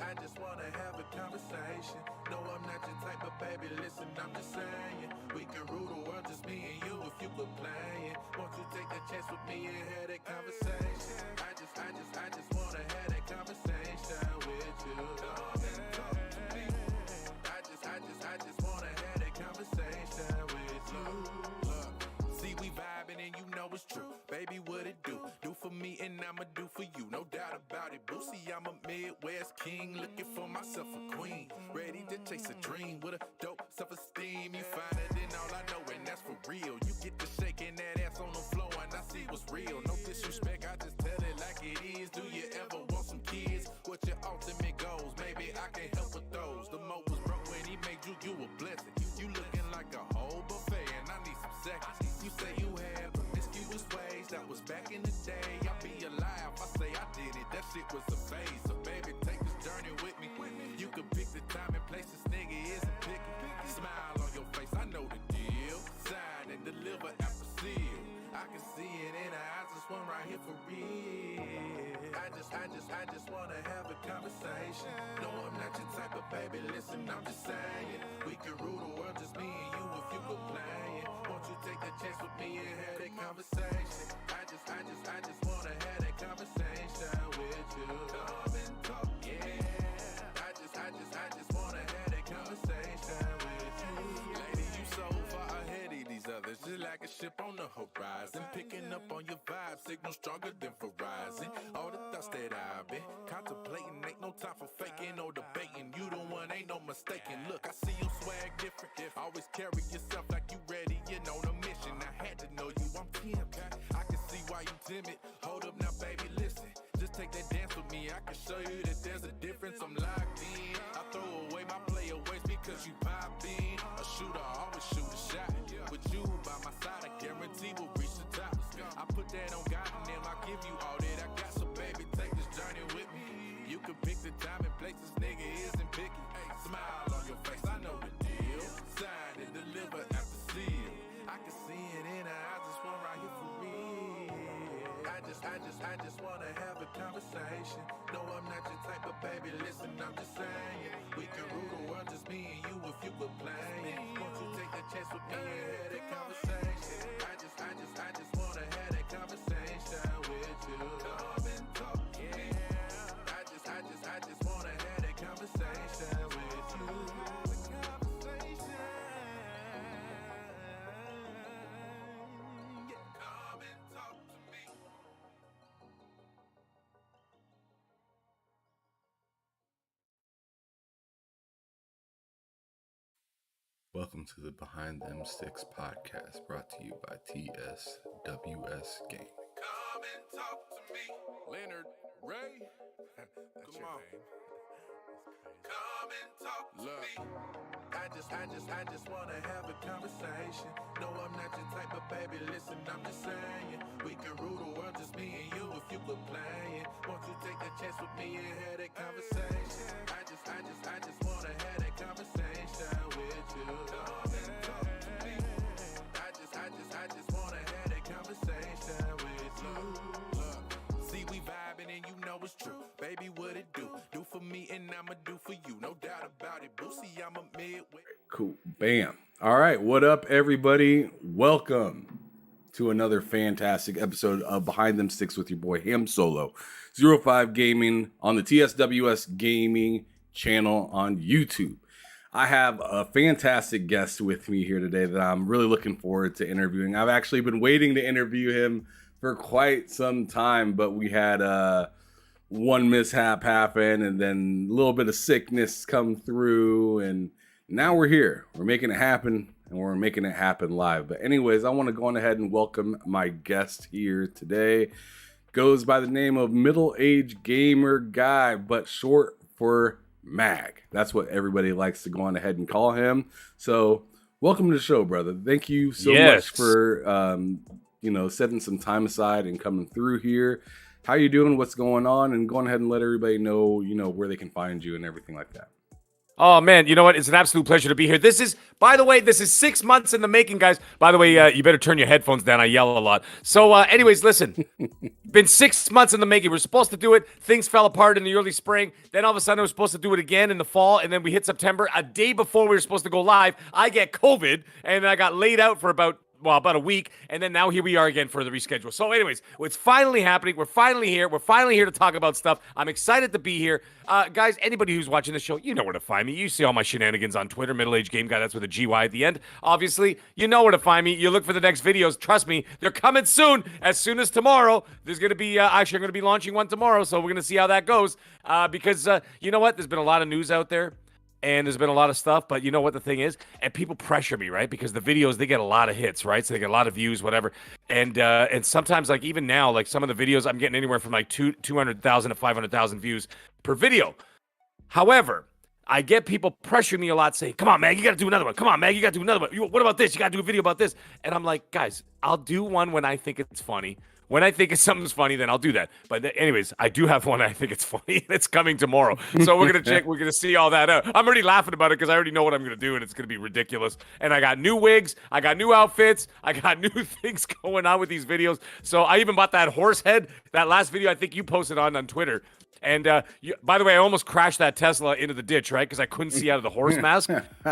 I just wanna have a conversation. No, I'm not your type, but baby, listen, I'm just saying. We can rule the world, just me and you, if you quit playing. Won't you take a chance with me and have that conversation? I just wanna have that conversation with you. Come and talk to me. I just wanna have that conversation with you. Look, see, we vibing and you know it's true. Baby, what it do? Do for me and I'ma do for you, no doubt about it. Boosie, I'm a Midwest king, looking for myself a queen. Ready to chase a dream with a dope self-esteem. You find it in all I know, and that's for real. You get to shaking that ass on the floor, and I see what's real. No disrespect, I just tell it like it is. Do you ever want some kids? What your ultimate goals? Maybe I can help with those. The mo was broke when he made you a blessing. You looking like a whole buffet, and I need some seconds. You say you had promiscuous ways, that was back in the day. I'll be alive, I say I did it, that shit was a phase. So baby, take this journey with me. You can pick the time and place, this nigga isn't picky. Smile on your face, I know the deal. Sign and deliver after seal. I can see it in her eyes, this one right here for real. I just wanna have a conversation. No, I'm not your type, but baby, listen, I'm just saying. We can rule the world, just me and you, if you quit playing. Won't you take a chance with me and have that conversation? I just wanna have that conversation with you. Come and talk, yeah. I just wanna have that conversation with you. Lady, you so far ahead of these others, just like a ship on the horizon. Picking up on your vibe, signal stronger than Verizon. All the thoughts that I've been contemplating, ain't no time for faking or debating. You the one, ain't no mistaking. Look, I see you swag different. Always carry yourself like you ready, you know the mission. I had to know you, I'm tempted. I can see why you timid. Hold up now, baby, listen. Just take that dance with me, I can show you that there's a difference. I'm locked in. I throw away my player ways because you pop in. A shooter always shoot a shot. With you by my side, I guarantee we'll reach the top. I put that on God and then I'll give you all that I got. So baby, take this journey with me. You can pick the time and place, this nigga isn't picky. Smile on your face, I know the deal. Sign and deliver after seal. I can see it in her eyes, this one right here for real. I just wanna have a conversation. No, I'm not your type, but baby, listen, I'm just saying. We can rule the world, just me and you, if you quit playing. Won't you take a chance with me and have that conversation? I just wanna have that conversation with you. Come and talk, yeah. I just wanna have that conversation with you. Come and talk to me. Welcome to the Behind Them Sticks podcast, brought to you by TSWS Gaming. Come and talk to me. Lennard Ray. That's your name. Come and talk to me. I just wanna have a conversation. No, I'm not your type, but baby, listen, I'm just saying. We can rule the world, just me and you, if you quit playing. Won't you take a chance with me and have that conversation? I just wanna have that conversation with you. Come and talk to me. I just wanna have that conversation with you. Look, see, we vibing and you know it's true. Baby, what it do? Do for me and I'ma do for you, no doubt about it. Boosie, I'm a Midwest. Cool. Bam. All right. What up, everybody? Welcome to another fantastic episode of Behind Them Sticks with your boy Ham Solo 05 Gaming on the TSWS Gaming channel on YouTube. I have a fantastic guest with me here today that I'm really looking forward to interviewing. I've actually been waiting to interview him for quite some time, but we had one mishap happen and then a little bit of sickness come through, and now we're here. We're making it happen, and we're making it happen live. But anyways, I want to go on ahead and welcome my guest here today. Goes by the name of Middle-Aged Gamer Guy, but short for MAGG. That's what everybody likes to go on ahead and call him. So welcome to the show, brother. Thank you so much for setting some time aside and coming through here. How you doing? What's going on? And go on ahead and let everybody know, where they can find you and everything like that. Oh man, you know what? It's an absolute pleasure to be here. By the way, this is 6 months in the making, guys. By the way, you better turn your headphones down. I yell a lot. So, anyways, listen. Been 6 months in the making. We're supposed to do it. Things fell apart in the early spring. Then all of a sudden, we're supposed to do it again in the fall, and then we hit September. A day before we were supposed to go live, I get COVID, and I got laid out for about a week, and then now here we are again for the reschedule. So anyways, it's finally happening. We're finally here. We're finally here to talk about stuff. I'm excited to be here. Guys, anybody who's watching the show, you know where to find me. You see all my shenanigans on Twitter, Middle-Aged Game Guy. That's with a GY at the end. Obviously, you know where to find me. You look for the next videos. Trust me, they're coming soon. As soon as tomorrow. There's going to be, actually, I'm going to be launching one tomorrow, so we're going to see how that goes. Because, you know what? There's been a lot of news out there. And there's been a lot of stuff, but you know what the thing is? And people pressure me, right? Because the videos, they get a lot of hits, right? So they get a lot of views, whatever. And sometimes, like even now, like some of the videos, I'm getting anywhere from like 200,000 to 500,000 views per video. However, I get people pressuring me a lot saying, come on, Mag, you got to do another one. Come on, Mag, you got to do another one. What about this? You got to do a video about this. And I'm like, guys, I'll do one when I think it's funny. When I think something's funny, then I'll do that. But anyways, I do have one I think it's funny, and it's coming tomorrow. So we're going to check. We're going to see all that out. I'm already laughing about it because I already know what I'm going to do, and it's going to be ridiculous. And I got new wigs. I got new outfits. I got new things going on with these videos. So I even bought that horse head, that last video I think you posted on Twitter. And by the way, I almost crashed that Tesla into the ditch, right? Because I couldn't see out of the horse mask.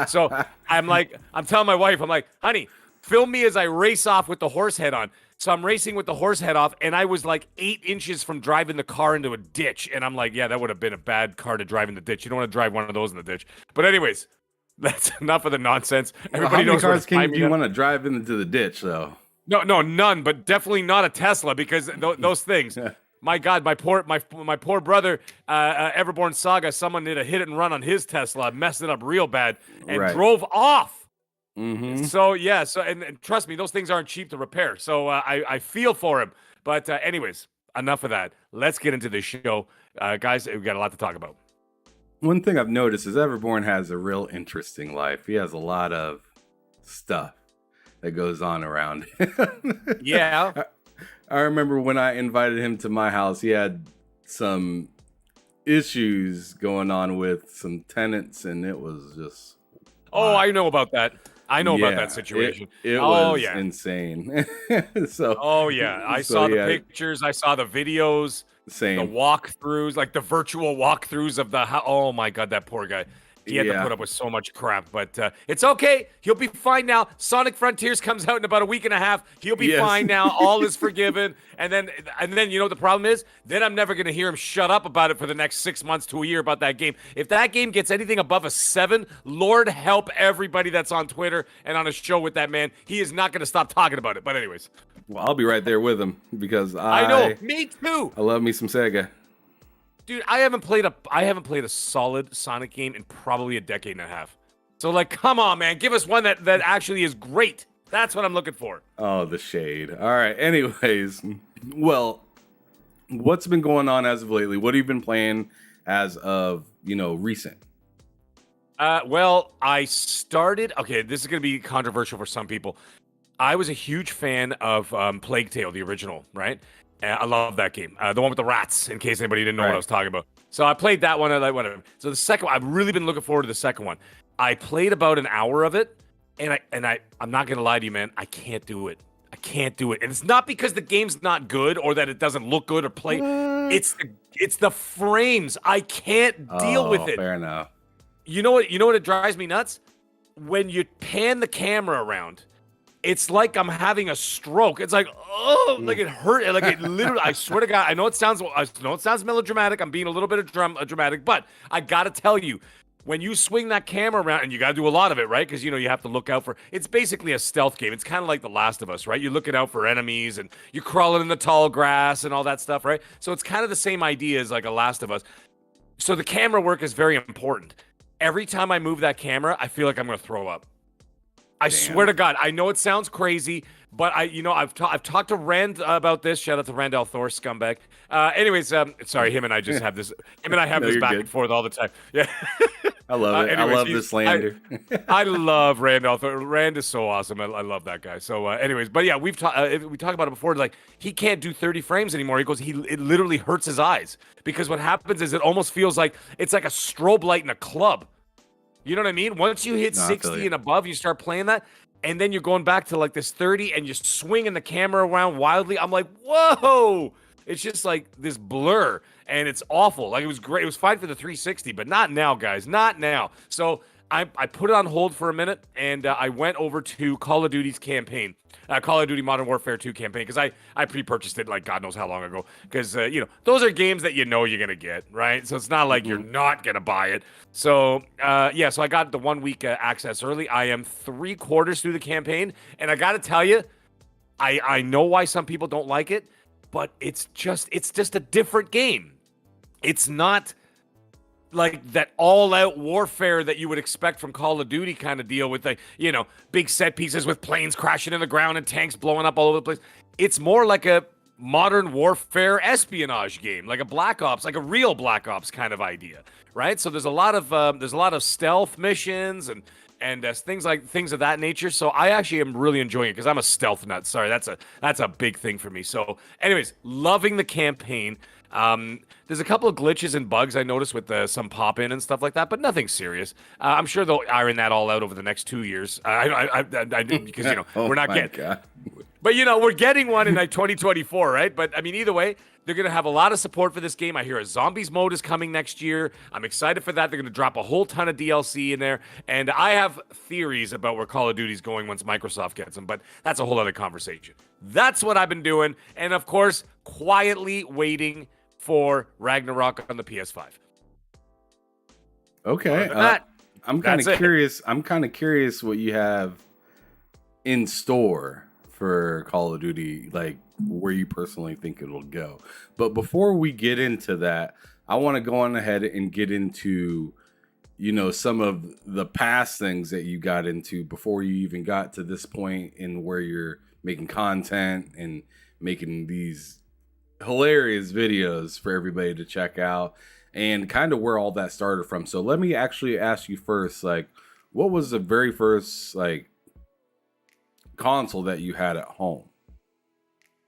So I'm telling my wife, I'm like, honey, film me as I race off with the horse head on. So I'm racing with the horse head off, and I was like 8 inches from driving the car into a ditch. And I'm like, yeah, that would have been a bad car to drive in the ditch. You don't want to drive one of those in the ditch. But anyways, that's enough of the nonsense. Everybody knows how many cars you want to drive into the ditch, though? No, none, but definitely not a Tesla because those things. My God, my poor brother, Everborn Saga, someone did a hit and run on his Tesla, messed it up real bad, and drove off. Mm-hmm. So yeah, and trust me, those things aren't cheap to repair. So I feel for him. But anyways, enough of that. Let's get into this show, guys. We've got a lot to talk about. One thing I've noticed is Everborn has a real interesting life. He has a lot of stuff that goes on around. Yeah. I remember when I invited him to my house, he had some issues going on with some tenants, and it was just... Oh, I know about that. I know about that situation. It was insane. I saw the pictures. I saw the videos. Same. The walkthroughs, like the virtual walkthroughs of the house. Oh my God, that poor guy. He had to put up with so much crap, but it's okay. He'll be fine now. Sonic Frontiers comes out in about a week and a half. He'll be fine now. All is forgiven. And then you know what the problem is? Then I'm never going to hear him shut up about it for the next 6 months to a year about that game. If that game gets anything above a 7, Lord help everybody that's on Twitter and on a show with that man. He is not going to stop talking about it. But anyways. Well, I'll be right there with him because I know. Me too. I love me some Sega. Dude, I haven't played a solid Sonic game in probably a decade and a half. So, like, come on, man. Give us one that actually is great. That's what I'm looking for. Oh, the shade. All right. Anyways, well, what's been going on as of lately? What have you been playing as of, recent? Well, I started... Okay, this is going to be controversial for some people. I was a huge fan of Plague Tale, the original, right? I love that game. The one with the rats, in case anybody didn't know what I was talking about. So I played that one. I like whatever. So the second one, I've really been looking forward to the second one. I played about an hour of it, and I'm not gonna lie to you, man. I can't do it. I can't do it, and it's not because the game's not good or that it doesn't look good or play. It's the frames. I can't deal with it. Fair enough. You know what? It drives me nuts when you pan the camera around. It's like I'm having a stroke. It's like, like it hurt. Like it literally, I swear to God, I know it sounds melodramatic. I'm being a little bit of dramatic, but I got to tell you, when you swing that camera around, and you got to do a lot of it, right? Because, you have to look out for, it's basically a stealth game. It's kind of like The Last of Us, right? You're looking out for enemies, and you're crawling in the tall grass and all that stuff, right? So it's kind of the same idea as like a Last of Us. So the camera work is very important. Every time I move that camera, I feel like I'm going to throw up. I swear to God, I know it sounds crazy, but I've talked to Rand about this. Shout out to Randall Thor, scumbag. Anyways, sorry, him and I just have this. Him and I have this back and forth all the time. Yeah, I love it. Anyways, I love this slander. I love Randall Thor. Rand is so awesome. I love that guy. So, anyways, but yeah, we talked about it before. Like, he can't do 30 frames anymore. He goes, it literally hurts his eyes because what happens is it almost feels like it's like a strobe light in a club. You know what I mean? Once you hit No, I feel 60 you. and above, you start playing that, and then you're going back to like this 30 and you're swinging the camera around wildly. I'm like, whoa! It's just like this blur, and it's awful. Like, it was great. It was fine for the 360, but not now, guys. Not now. So I put it on hold for a minute, and I went over to Call of Duty's campaign. Call of Duty Modern Warfare 2 campaign, because I pre-purchased it like God knows how long ago, because those are games that you're gonna get, right? So it's not like you're not gonna buy it. So so I got the 1 week access early. I am 3/4 through the campaign, and I gotta tell you, I know why some people don't like it, but it's just a different game. It's not like that all-out warfare that you would expect from Call of Duty kind of deal with, big set pieces with planes crashing in the ground and tanks blowing up all over the place. It's more like a modern warfare espionage game, like a Black Ops, like a real Black Ops kind of idea, right? So there's a lot of stealth missions and things of that nature. So I actually am really enjoying it because I'm a stealth nut. Sorry, that's a big thing for me. So, anyways, loving the campaign. There's a couple of glitches and bugs I noticed with some pop-in and stuff like that, but nothing serious. I'm sure they'll iron that all out over the next 2 years. I because we're not getting, God. but we're getting one in like 2024, right? But I mean, either way, they're gonna have a lot of support for this game. I hear a zombies mode is coming next year. I'm excited for that. They're gonna drop a whole ton of DLC in there, and I have theories about where Call of Duty's going once Microsoft gets them. But that's a whole other conversation. That's what I've been doing, and of course, quietly waiting for Ragnarok on the PS5. Okay. I'm kind of curious. I'm kind of curious what you have in store for Call of Duty, like where you personally think it'll go. But before we get into that, I want to go on ahead and get into, some of the past things that you got into before you even got to this point in where you're making content and making these hilarious videos for everybody to check out, and kind of where all that started from. So let me actually ask you first, like, what was the very first console that you had at home?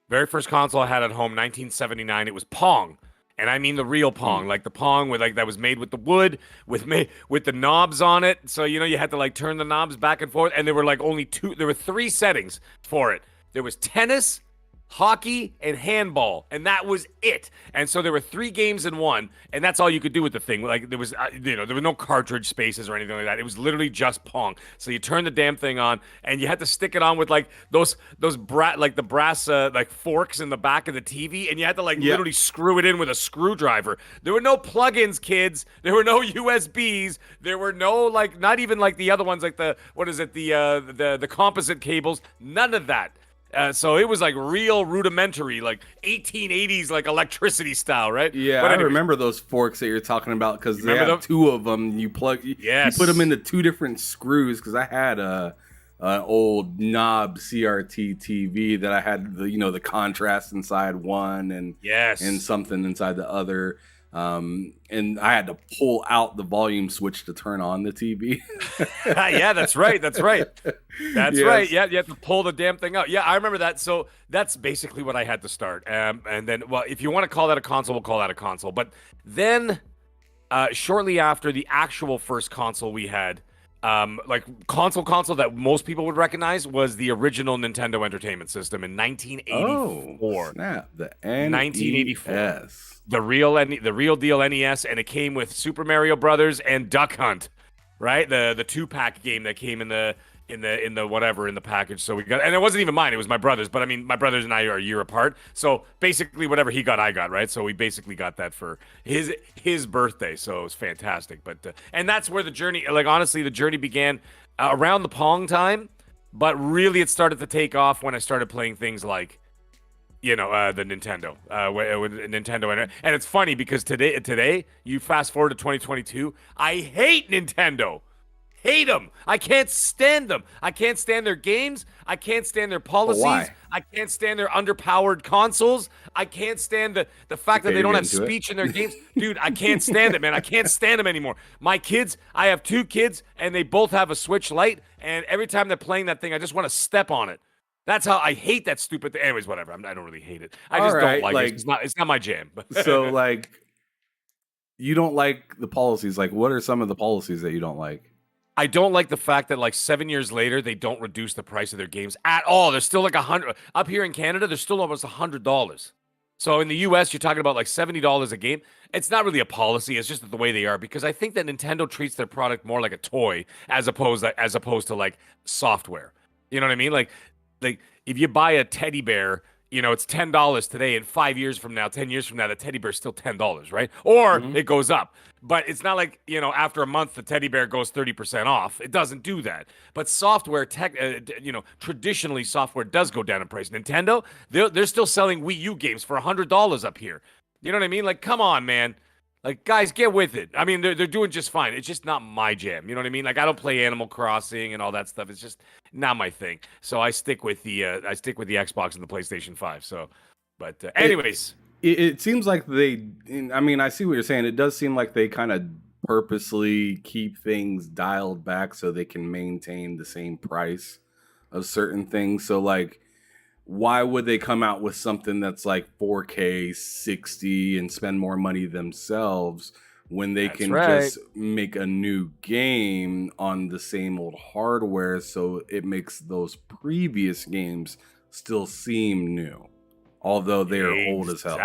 Very first console I had at home, 1979. It was Pong. And I mean the real Pong, like the Pong with that was made with the wood, with the knobs on it. So you had to turn the knobs back and forth, and there were there were 3 settings for it. There was tennis, hockey, and handball, and that was it. And so there were 3 games in one, and that's all you could do with the thing. Like, there was there were no cartridge spaces or anything like that. It was literally just Pong. So you turn the damn thing on, and you had to stick it on with those brass forks in the back of the TV, and you had to literally screw it in with a screwdriver. There were no plugins, kids. There were no USBs. There were no not even the other ones, the composite cables. None of that. So it was real rudimentary, 1880s, electricity style, right? Yeah, but I remember those forks that you're talking about, because they have them? 2 of them. You put them into 2 different screws, because I had an old knob CRT TV that I had the contrast inside one and something inside the other. And I had to pull out the volume switch to turn on the TV. Yeah, that's right. That's right. That's right. Yeah, you have to pull the damn thing out. Yeah, I remember that. So that's basically what I had to start. And then, well, if you want to call that a console, we'll call that a console. But then, shortly after the actual first console we had, console that most people would recognize, was the original Nintendo Entertainment System in 1984. Oh, snap. The 1984. The real deal NES, and it came with Super Mario Brothers and Duck Hunt, right? The 2-pack game that came in the package. So we got, and it wasn't even mine, it was my brother's, but I mean, my brothers and I are a year apart. So basically whatever he got, I got, right? So we basically got that for his birthday. So it was fantastic. But and that's where the journey, honestly, the journey began around the Pong time, but really it started to take off when I started playing things like the Nintendo, with Nintendo, and it's funny because today you fast forward to 2022, I hate Nintendo. Hate them. I can't stand them. I can't stand their games. I can't stand their policies. Why? I can't stand their underpowered consoles. I can't stand the fact that they don't have speech in their games. Dude, I can't stand it, man. I can't stand them anymore. My kids, I have 2 kids, and they both have a Switch Lite, and every time they're playing that thing, I just want to step on it. That's how I hate that stupid thing. Anyways, whatever. I don't really hate it. I just don't like it. It's not my jam. So, you don't like the policies. What are some of the policies that you don't like? I don't like the fact that like 7 years later they don't reduce the price of their games at all. They're still like 100 up here in Canada. They're still almost $100. So in the US, you're talking about like $70 a game. It's not really a policy. It's just the way they are because I think that Nintendo treats their product more like a toy as opposed to like software. You know what I mean? Like if you buy a teddy bear, it's $10 today, and 5 years from now, 10 years from now, the teddy bear is still $10, right? Or it goes up. But it's not like, after a month, the teddy bear goes 30% off. It doesn't do that. But software, traditionally, software does go down in price. Nintendo, they're still selling Wii U games for $100 up here. You know what I mean? Like, come on, man. Like, guys, get with it. I mean, they're doing just fine. It's just not my jam. You know what I mean? Like, I don't play Animal Crossing and all that stuff. It's just not my thing. So I stick with the Xbox and the PlayStation 5. So, but anyways, it seems like I mean, I see what you're saying. It does seem like they kind of purposely keep things dialed back so they can maintain the same price of certain things. So, like, why would they come out with something that's like 4K 60 and spend more money themselves when they can just make a new game on the same old hardware, so it makes those previous games still seem new, although they are old as hell.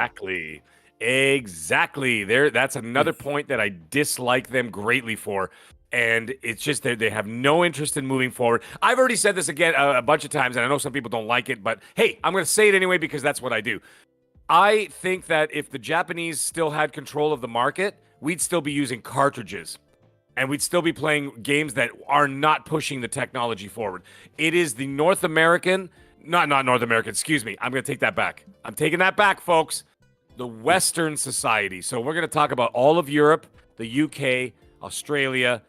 Exactly. That's another point that I dislike them greatly for. And it's just they have no interest in moving forward. I've already said this again a bunch of times, and I know some people don't like it, but hey, I'm going to say it anyway because that's what I do. I think that if the Japanese still had control of the market, we'd still be using cartridges. And we'd still be playing games that are not pushing the technology forward. It is the not North American, excuse me. I'm going to take that back. I'm taking that back, folks. The Western society. So we're going to talk about all of Europe, the UK, Australia,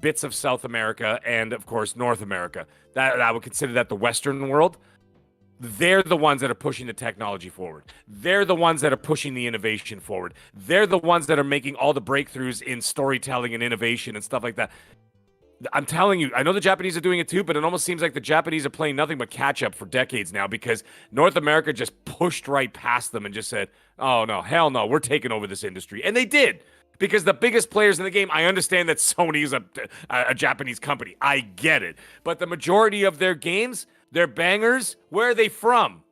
bits of South America, and of course North America. That I would consider that the Western world. They're the ones that are pushing the technology forward. They're the ones that are pushing the innovation forward. They're the ones that are making all the breakthroughs in storytelling and innovation and stuff like that. I'm telling you, I know the Japanese are doing it too, but it almost seems like the Japanese are playing nothing but catch up for decades now because North America just pushed right past them and just said, oh no, hell no, we're taking over this industry. And they did. Because the biggest players in the game, I understand that Sony is a Japanese company. I get it. But the majority of their games, their bangers, where are they from?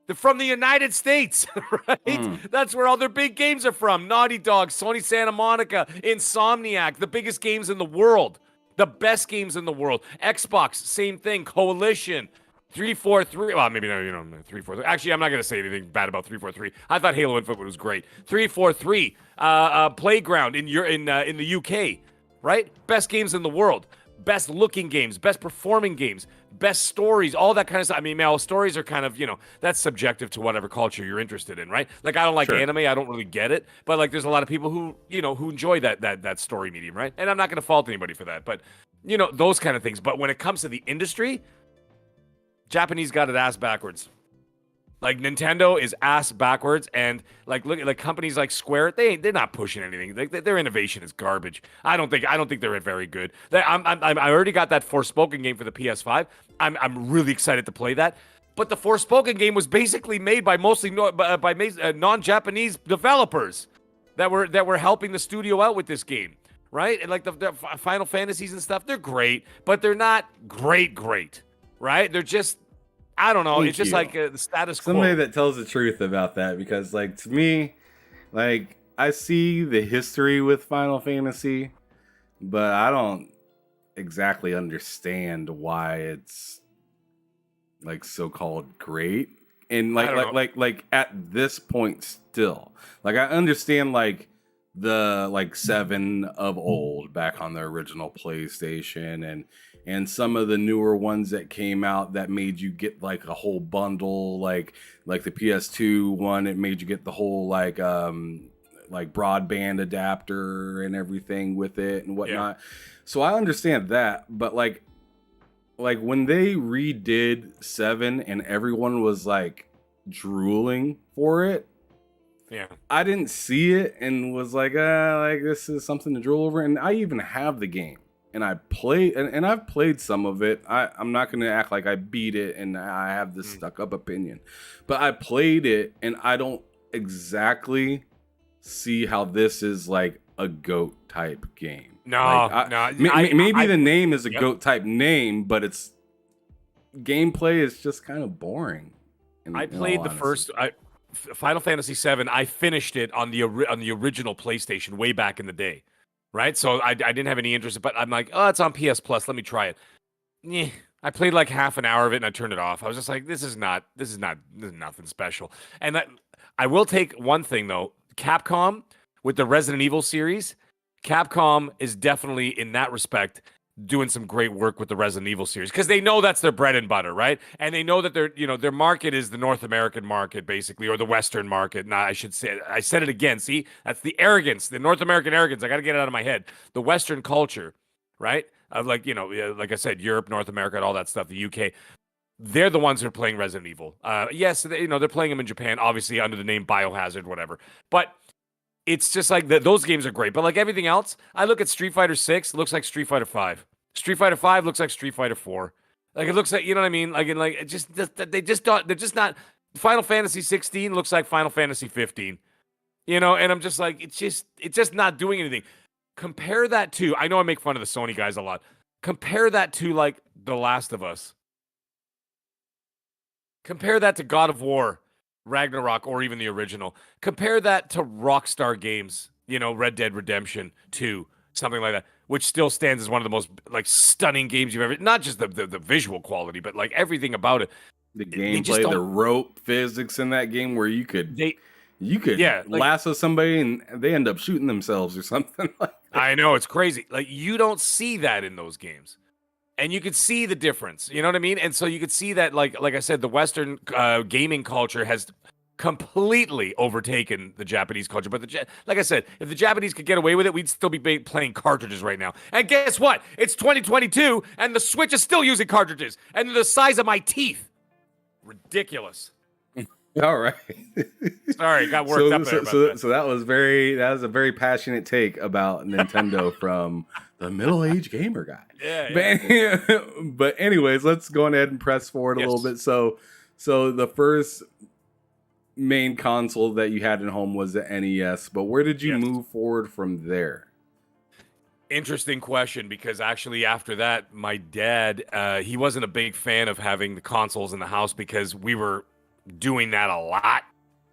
They're from the United States, right? That's where all their big games are from. Naughty Dog, Sony Santa Monica, Insomniac, the biggest games in the world. The best games in the world. Xbox, same thing. Coalition. 343. Well, maybe not, 343. Actually, I'm not going to say anything bad about 343. I thought Halo Infinite was great. 343. Playground in the UK, right? Best games in the world. Best looking games, best performing games, best stories, all that kind of stuff. I mean, stories are kind of, that's subjective to whatever culture you're interested in, right? Like, I don't like anime. I don't really get it. But, like, there's a lot of people who enjoy that story medium, right? And I'm not going to fault anybody for that. But, those kind of things. But when it comes to the industry, Japanese got it ass backwards. Like, Nintendo is ass backwards, and look at companies like Square. They're not pushing anything. Their innovation is garbage. I don't think they're very good. I already got that Forspoken game for the PS5. I'm really excited to play that. But the Forspoken game was basically made by mostly non-Japanese developers that were helping the studio out with this game, right? And like the Final Fantasies and stuff, they're great, but they're not great, right? They're just, I don't know. It's just like the status quo. Somebody that tells the truth about that, because, like, to me, like, I see the history with Final Fantasy, but I don't exactly understand why it's like so-called great. And like at this point still, like, I understand like the 7 of old back on the original PlayStation and some of the newer ones that came out that made you get like a whole bundle, like the PS2 one, it made you get the whole like broadband adapter and everything with it and whatnot. Yeah. So I understand that, but like when they redid 7 and everyone was like drooling for it, yeah, I didn't see it and was like this is something to drool over. And I even have the game. And I played, and I've played some of it. I'm not going to act like I beat it and I have this stuck up opinion. But I played it, and I don't exactly see how this is like a GOAT type game. No, like, no. Maybe the name is a yep. GOAT type name, but it's gameplay is just kind of boring. I played the first Final Fantasy VII. I finished it on the original PlayStation way back in the day, right? So I didn't have any interest, but I'm like, oh, it's on PS Plus. Let me try it. Yeah, I played like half an hour of it and I turned it off. I was just like, this is nothing special. And I will take one thing though. Capcom with the Resident Evil series, Capcom is definitely in that respect doing some great work with the Resident Evil series because they know that's their bread and butter, right? And they know that their market is the North American market basically, or the Western market. Now I should say, I said it again. See, that's the arrogance, the North American arrogance. I got to get it out of my head. The Western culture, right? Of like I said, Europe, North America, and all that stuff. The UK. They're the ones who are playing Resident Evil. Yes, they're playing them in Japan, obviously under the name Biohazard, whatever. But it's just like those games are great. But like everything else, I look at Street Fighter 6, looks like Street Fighter 5. Street Fighter 5 looks like Street Fighter 4. Like it looks like, you know what I mean? Like it just they just don't. They're just not. Final Fantasy 16 looks like Final Fantasy 15. And I'm just like, it's just not doing anything. Compare that to. I know I make fun of the Sony guys a lot. Compare that to like The Last of Us. Compare that to God of War, Ragnarok, or even the original. Compare that to Rockstar Games, Red Dead Redemption 2, something like that, which still stands as one of the most like stunning games you've ever. Not just the visual quality, but like everything about it. The gameplay, the rope physics in that game, where you could lasso somebody and they end up shooting themselves or something like that. I know, it's crazy. Like you don't see that in those games. And you could see the difference, you know what I mean? And so you could see that, like I said, the Western gaming culture has completely overtaken the Japanese culture. But like I said, if the Japanese could get away with it, we'd still be playing cartridges right now. And guess what? It's 2022, and the Switch is still using cartridges, and they're the size of my teeth. Ridiculous. All right. Sorry, got worked up there. So that was a very passionate take about Nintendo from the middle-aged gamer guy. Yeah. But anyways, let's go ahead and press forward a little bit. So the first main console that you had at home was the NES, but where did you move forward from there? Interesting question, because actually after that, my dad, he wasn't a big fan of having the consoles in the house because we were doing that a lot,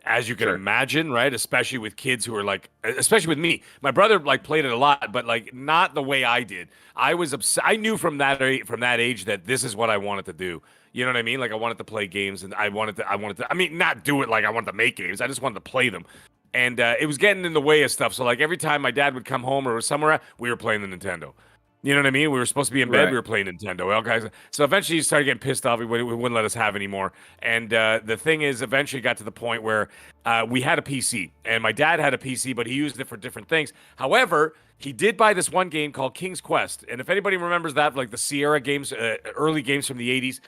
as you can imagine, right? Especially with kids who are like, especially with me. My brother like played it a lot, but like not the way I did. I was I knew from that age that this is what I wanted to do. You know what I mean? Like I wanted to play games, and I wanted to. I mean, not do it like I wanted to make games. I just wanted to play them, and it was getting in the way of stuff. So like every time my dad would come home or was somewhere, we were playing the Nintendo. You know what I mean? We were supposed to be in bed. Right. We were playing Nintendo. Well, guys, so eventually he started getting pissed off. He wouldn't let us have anymore. And the thing is, eventually got to the point where we had a PC. And my dad had a PC, but he used it for different things. However, he did buy this one game called King's Quest. And if anybody remembers that, like the Sierra games, early games from the 80s,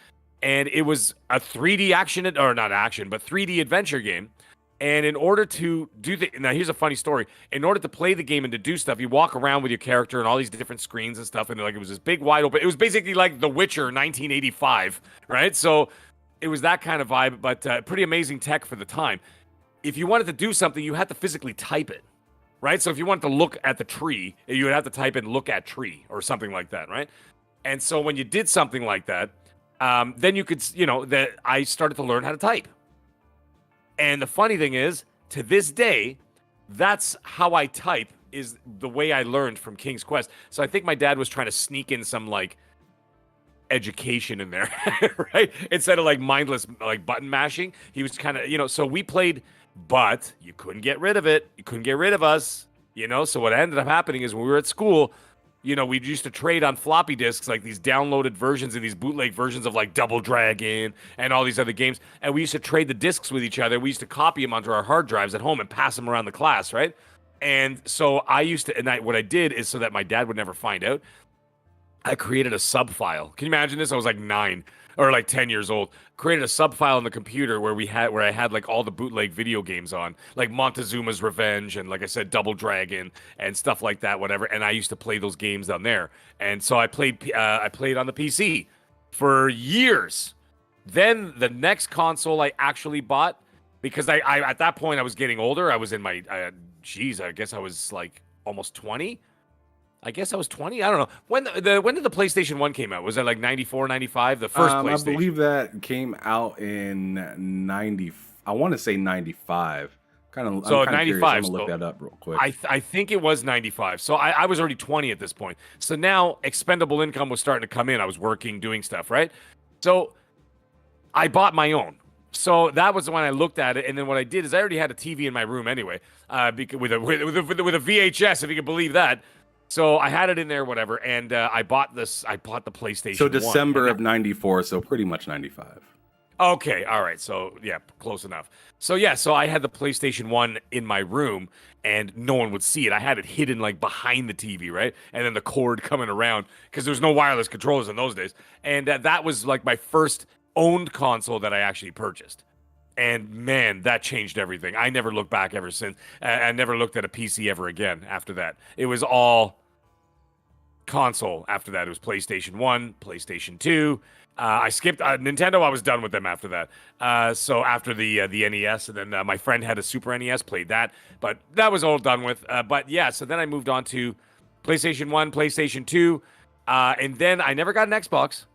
and it was a 3D action, or not action, but 3D adventure game. And in order to do now here's a funny story. In order to play the game and to do stuff, you walk around with your character and all these different screens and stuff. And like it was this big wide open. It was basically like The Witcher 1985, right? So it was that kind of vibe, but pretty amazing tech for the time. If you wanted to do something, you had to physically type it, right? So if you wanted to look at the tree, you would have to type in "look at tree" or something like that, right? And so when you did something like that, then you could, that I started to learn how to type. And the funny thing is, to this day, that's how I type, is the way I learned from King's Quest. So I think my dad was trying to sneak in some like education in there, right? Instead of like mindless like button mashing, he was kind of, so we played, but you couldn't get rid of it. You couldn't get rid of us, So what ended up happening is when we were at school, we used to trade on floppy disks, like these downloaded versions and these bootleg versions of like Double Dragon and all these other games. And we used to trade the disks with each other. We used to copy them onto our hard drives at home and pass them around the class, right? And so what I did is, so that my dad would never find out, I created a sub file. Can you imagine this? I was like 9 or like 10 years old. Created a sub file on the computer where I had like all the bootleg video games on, like Montezuma's Revenge and, like I said, Double Dragon and stuff like that, whatever. And I used to play those games on there. And so I played on the PC for years. Then the next console I actually bought, because I at that point I was getting older. I was in my geez, I guess I was like almost 20. I guess I was 20. I don't know. When did the PlayStation 1 came out? Was it like 94, 95? The first PlayStation? I believe that came out in 90. I want to say 95. So I'm 95. Curious. I'm gonna look that up real quick. I think it was 95. So I was already 20 at this point. So now expendable income was starting to come in. I was working, doing stuff, right? So I bought my own. So that was when I looked at it, and then what I did is I already had a TV in my room anyway, with a VHS, if you can believe that. So I had it in there, whatever, and I bought the PlayStation. So December of 94, so pretty much 95. Okay, all right. So yeah, close enough. So yeah, so I had the PlayStation 1 in my room, and no one would see it. I had it hidden like behind the TV, right? And then the cord coming around because there was no wireless controllers in those days, and that was like my first owned console that I actually purchased. And man, that changed everything. I never looked back ever since. I never looked at a PC ever again after that. It was all console after that. It was PlayStation 1, PlayStation 2. I skipped Nintendo. I was done with them after that. So after the NES, and then my friend had a Super NES, played that. But that was all done with. But yeah, so then I moved on to PlayStation 1, PlayStation 2. And then I never got an Xbox.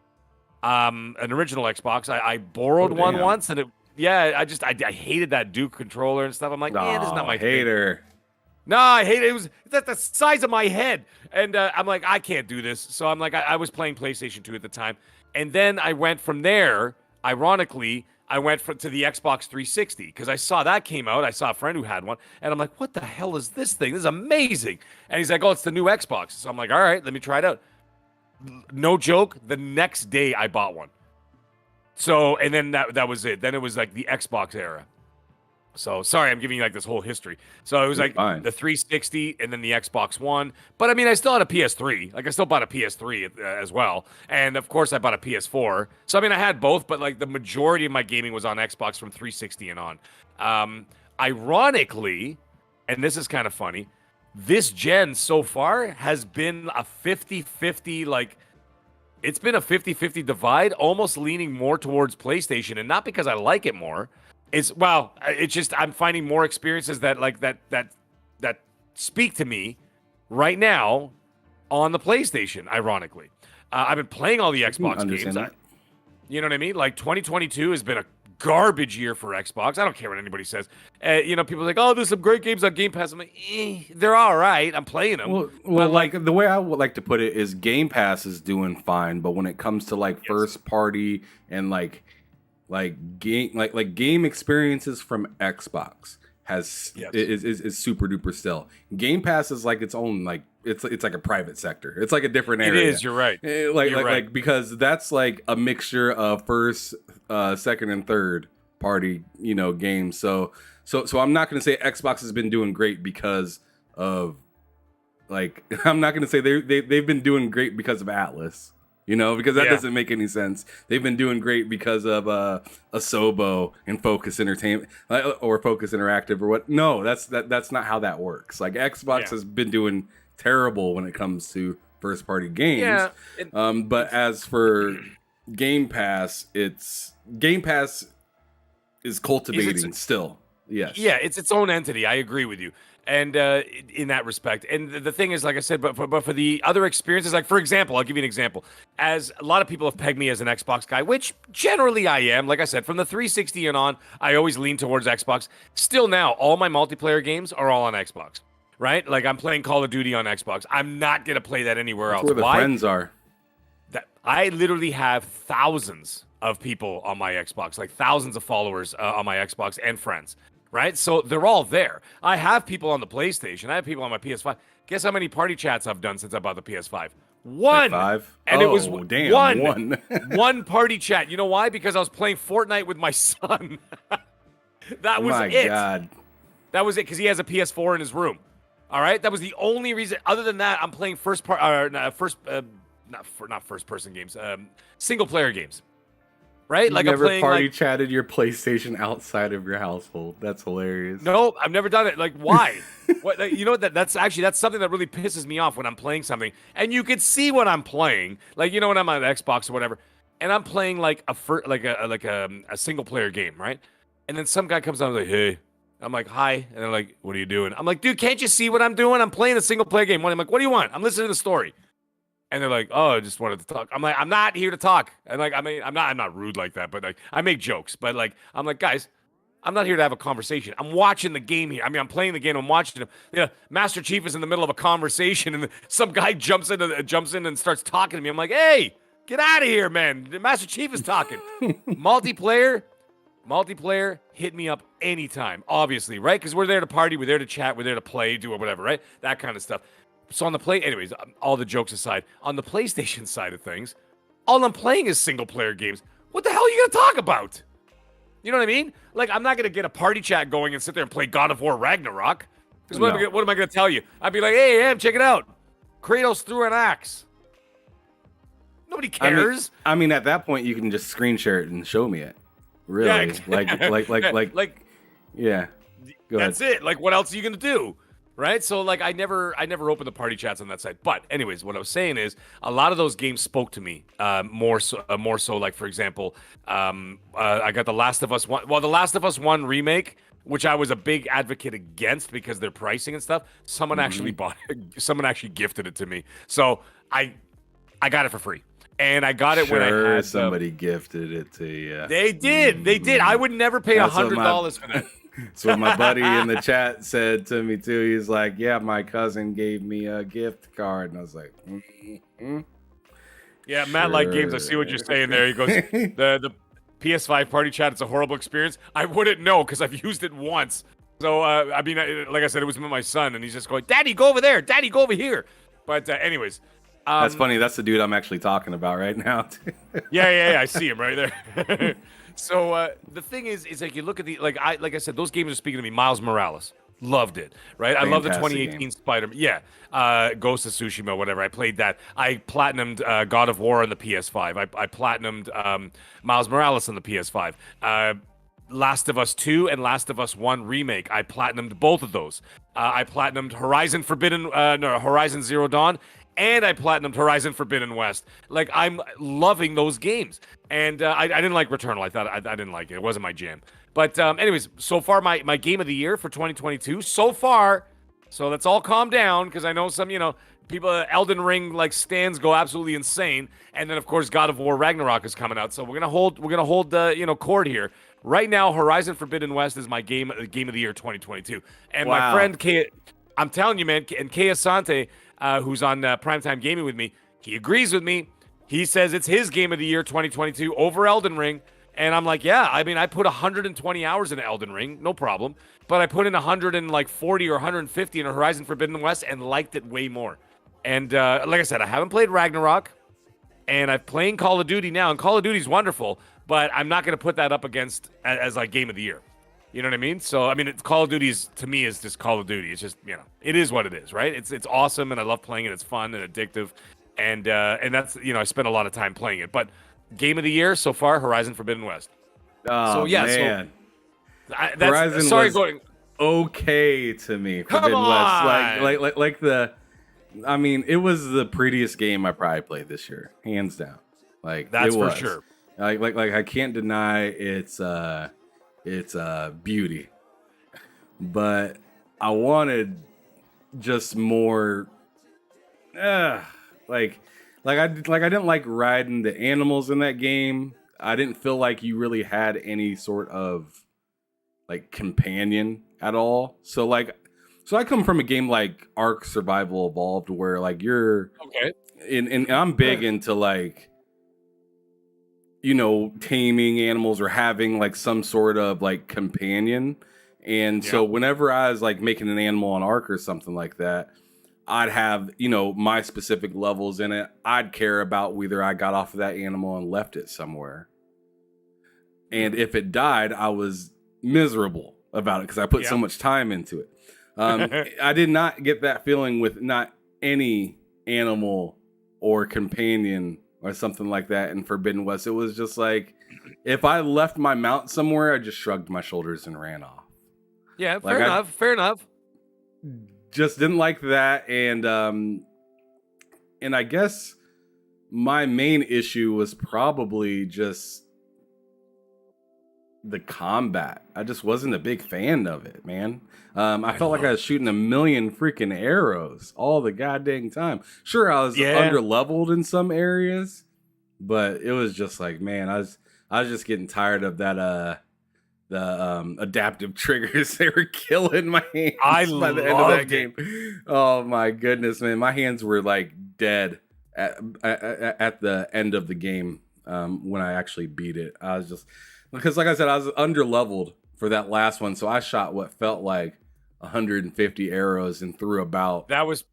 An original Xbox. I borrowed one once, and I hated that Duke controller and stuff. I'm like, man, this is not my hater. thing. No, I hate it. It's at the size of my head, and I'm like, I can't do this. So I'm like, I was playing PlayStation 2 at the time, and then I went from there. Ironically, I went to the Xbox 360 because I saw that came out. I saw a friend who had one, and I'm like, what the hell is this thing? This is amazing. And he's like, oh, it's the new Xbox. So I'm like, all right, let me try it out. No joke, the next day I bought one. So, and then that was it. Then it was like the Xbox era. So, sorry, I'm giving you like this whole history. So, it was like the 360 and then the Xbox One. But I mean, I still had a PS3. Like, I still bought a PS3 as well. And of course, I bought a PS4. So, I mean, I had both, but like the majority of my gaming was on Xbox from 360 and on. Ironically, and this is kind of funny, this gen so far has been a 50-50, like, it's been a 50-50 divide, almost leaning more towards PlayStation, and not because I like it more. It's just I'm finding more experiences that speak to me right now on the PlayStation, ironically. I've been playing all the Xbox games. You know what I mean? Like, 2022 has been a garbage year for Xbox. I don't care what anybody says. People are like, oh, there's some great games on Game Pass. I'm like, they're all right. I'm playing them. Well, like the way I would like to put it is Game Pass is doing fine, but when it comes to like first party and like game experiences from Xbox is super duper still. Game Pass is like its own, like it's like a private sector. It's like a different area. It is. You're right. Like because that's like a mixture of first, second, and third party, games. So I'm not going to say Xbox has been doing great because of like I'm not going to say they've been doing great because of Atlas. Because that doesn't make any sense. They've been doing great because of Asobo and Focus Entertainment or Focus Interactive or what. No, that's not how that works. Like Xbox has been doing terrible when it comes to first party games. Yeah, but as for Game Pass, Game Pass is cultivating still. Yes. Yeah, it's its own entity. I agree with you. And in that respect, and the thing is, like I said, but for the other experiences, like for example, I'll give you an example. As a lot of people have pegged me as an Xbox guy, which generally I am. Like I said, from the 360 and on, I always lean towards Xbox. Still now, all my multiplayer games are all on Xbox, right? Like I'm playing Call of Duty on Xbox. I'm not gonna play that anywhere else. Where the friends are. I literally have thousands of people on my Xbox, like thousands of followers on my Xbox and friends. Right? So they're all there. I have people on the PlayStation. I have people on my PS5. Guess how many party chats I've done since I bought the PS5? One. Like 5? And it was one. One party chat. You know why? Because I was playing Fortnite with my son. That was it. My God. That was it, because he has a PS4 in his room. All right? That was the only reason. Other than that, I'm playing not first person games. Single player games. Right? Like never party chatted your PlayStation outside of your household. That's hilarious. No, I've never done it. Like, why? What? That's something that really pisses me off when I'm playing something, and you could see what I'm playing. Like, when I'm on Xbox or whatever, and I'm playing like a single player game, right? And then some guy comes on like, hey, I'm like, hi. And they're like, what are you doing? I'm like, dude, can't you see what I'm doing? I'm playing a single player game. I'm like, what do you want? I'm listening to the story. And they're like, oh, I just wanted to talk. I'm like, I'm not here to talk. And like, I mean, I'm not rude like that, but like, I make jokes. But like, I'm like, guys, I'm not here to have a conversation. I'm watching the game here. I mean, I'm playing the game. I'm watching him. Yeah, Master Chief is in the middle of a conversation, and some guy jumps in and starts talking to me. I'm like, hey, get out of here, man. The Master Chief is talking. Multiplayer, hit me up anytime, obviously, right? Because we're there to party, we're there to chat, we're there to play, do whatever, right? That kind of stuff. So on the anyways, all the jokes aside, on the PlayStation side of things, all I'm playing is single player games. What the hell are you gonna talk about? You know what I mean? Like, I'm not gonna get a party chat going and sit there and play God of War Ragnarok. Because what am I gonna tell you? I'd be like, hey, Em, check it out. Kratos threw an axe. Nobody cares. I mean, at that point, you can just screen share it and show me it. Really? Yeah, like, yeah. Go That's ahead. it. Like, what else are you gonna do? Right? So like I never open the party chats on that side. But anyways, what I was saying is a lot of those games spoke to me more so like, for example, I got The Last of Us 1. Well, The Last of Us 1 remake, which I was a big advocate against because their pricing and stuff. Someone actually bought it. Someone actually gifted it to me. So I got it for free. And I got it when I had somebody gifted it to you. They did. I would never pay $100 for that. That's what my buddy in the chat said to me too. He's like, "Yeah, my cousin gave me a gift card," and I was like, "Yeah, Matt like games. I see what you're saying there." He goes, "The PS5 party chat. It's a horrible experience." I wouldn't know because I've used it once. So I mean, like I said, it was with my son, and he's just going, "Daddy, go over there. Daddy, go over here." But anyways, that's funny. That's the dude I'm actually talking about right now. yeah. I see him right there. So the thing is like you look at the like I said, those games are speaking to me. Miles Morales, loved it, right? Fantastic I love the 2018 game. Spider-Man. Yeah, Ghost of Tsushima, whatever. I played that. I platinumed God of War on the PS5. I platinumed Miles Morales on the PS5. Last of Us 2 and Last of Us 1 remake. I platinumed both of those. I platinumed Horizon Zero Dawn. And I platinumed Horizon Forbidden West. Like, I'm loving those games. And I didn't like Returnal. I thought I didn't like it. It wasn't my jam. But anyways, so far, my game of the year for 2022, so far, so let's all calm down, because I know some, people, Elden Ring, like, stands go absolutely insane. And then, of course, God of War Ragnarok is coming out. So we're gonna hold court here. Right now, Horizon Forbidden West is my game of the year 2022. And Wow. my friend, I'm telling you, man, and Kay Asante, who's on Primetime Gaming with me, he agrees with me. He says it's his game of the year 2022 over Elden Ring. And I'm like, yeah, I mean, I put 120 hours in Elden Ring, no problem. But I put in 140 or 150 in Horizon Forbidden West and liked it way more. And like I said, I haven't played Ragnarok, and I'm playing Call of Duty now. And Call of Duty's wonderful, but I'm not going to put that up against as like game of the year. You know what I mean? So, I mean, Call of Duty to me is just Call of Duty. It's just, it is what it is, right? It's awesome, and I love playing it. It's fun and addictive, and that's, I spend a lot of time playing it. But game of the year so far, Horizon Forbidden West. Oh, so, yeah, man. Horizon sorry, going okay to me. Come Forbidden on. West, like the. I mean, it was the prettiest game I probably played this year, hands down. Like, that's it was. for sure. Like I can't deny its beauty, but I wanted just more. Like I didn't like riding the animals in that game. I didn't feel like you really had any sort of like companion at all. So I come from a game like Ark Survival Evolved, where like you're okay, and I'm big into like, taming animals or having like some sort of like companion. And so whenever I was like making an animal on Ark or something like that, I'd have, my specific levels in it. I'd care about whether I got off of that animal and left it somewhere. And if it died, I was miserable about it because I put so much time into it. I did not get that feeling with not any animal or companion or something like that in Forbidden West. It was just like, if I left my mount somewhere, I just shrugged my shoulders and ran off. Yeah, fair enough. Just didn't like that, and I guess my main issue was probably just the combat. I just wasn't a big fan of it, man. I felt like I was shooting a million freaking arrows all the goddamn time. Sure, I was under leveled in some areas, but it was just like, man, I was just getting tired of that. The adaptive triggers, they were killing my hands by the end of that game. Oh my goodness, man, my hands were like dead at the end of the game when I actually beat it. I was just, because like I said, I was under leveled for that last one, so I shot what felt like 150 arrows and threw about that was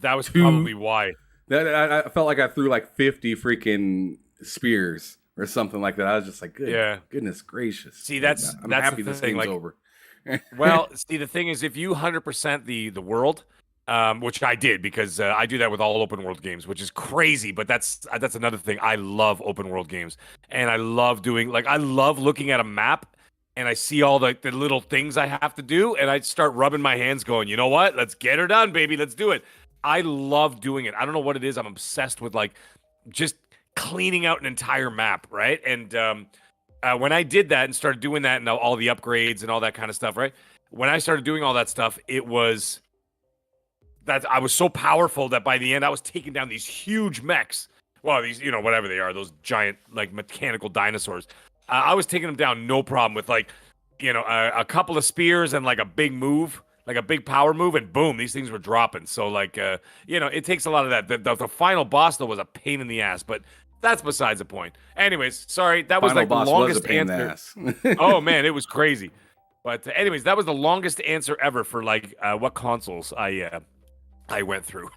probably why. I felt like I threw like 50 freaking spears or something like that. I was just like, goodness gracious. See, that's happy the this thing. game's Like, over. well, see, the thing is, if you 100% the world, which I did because I do that with all open world games, which is crazy. But that's another thing. I love open world games, and I love doing, like, I love looking at a map and I see all the little things I have to do, and I start rubbing my hands, going, you know what? Let's get her done, baby. Let's do it. I love doing it. I don't know what it is. I'm obsessed with, like, just cleaning out an entire map, right? And when I did that and started doing that and all the upgrades and all that kind of stuff, right? When I started doing all that stuff, it was that I was so powerful that by the end I was taking down these huge mechs. Well, these, you know, whatever they are, those giant, like, mechanical dinosaurs. I was taking them down no problem with, like, you know, a couple of spears and like a big move, like a big power move, and boom, these things were dropping. So, like, you know, it takes a lot of that. The final boss, though, was a pain in the ass, but that's besides the point. Anyways, sorry, that was like the longest answer. Oh man, it was crazy. But anyways, that was the longest answer ever for, like, what consoles I went through.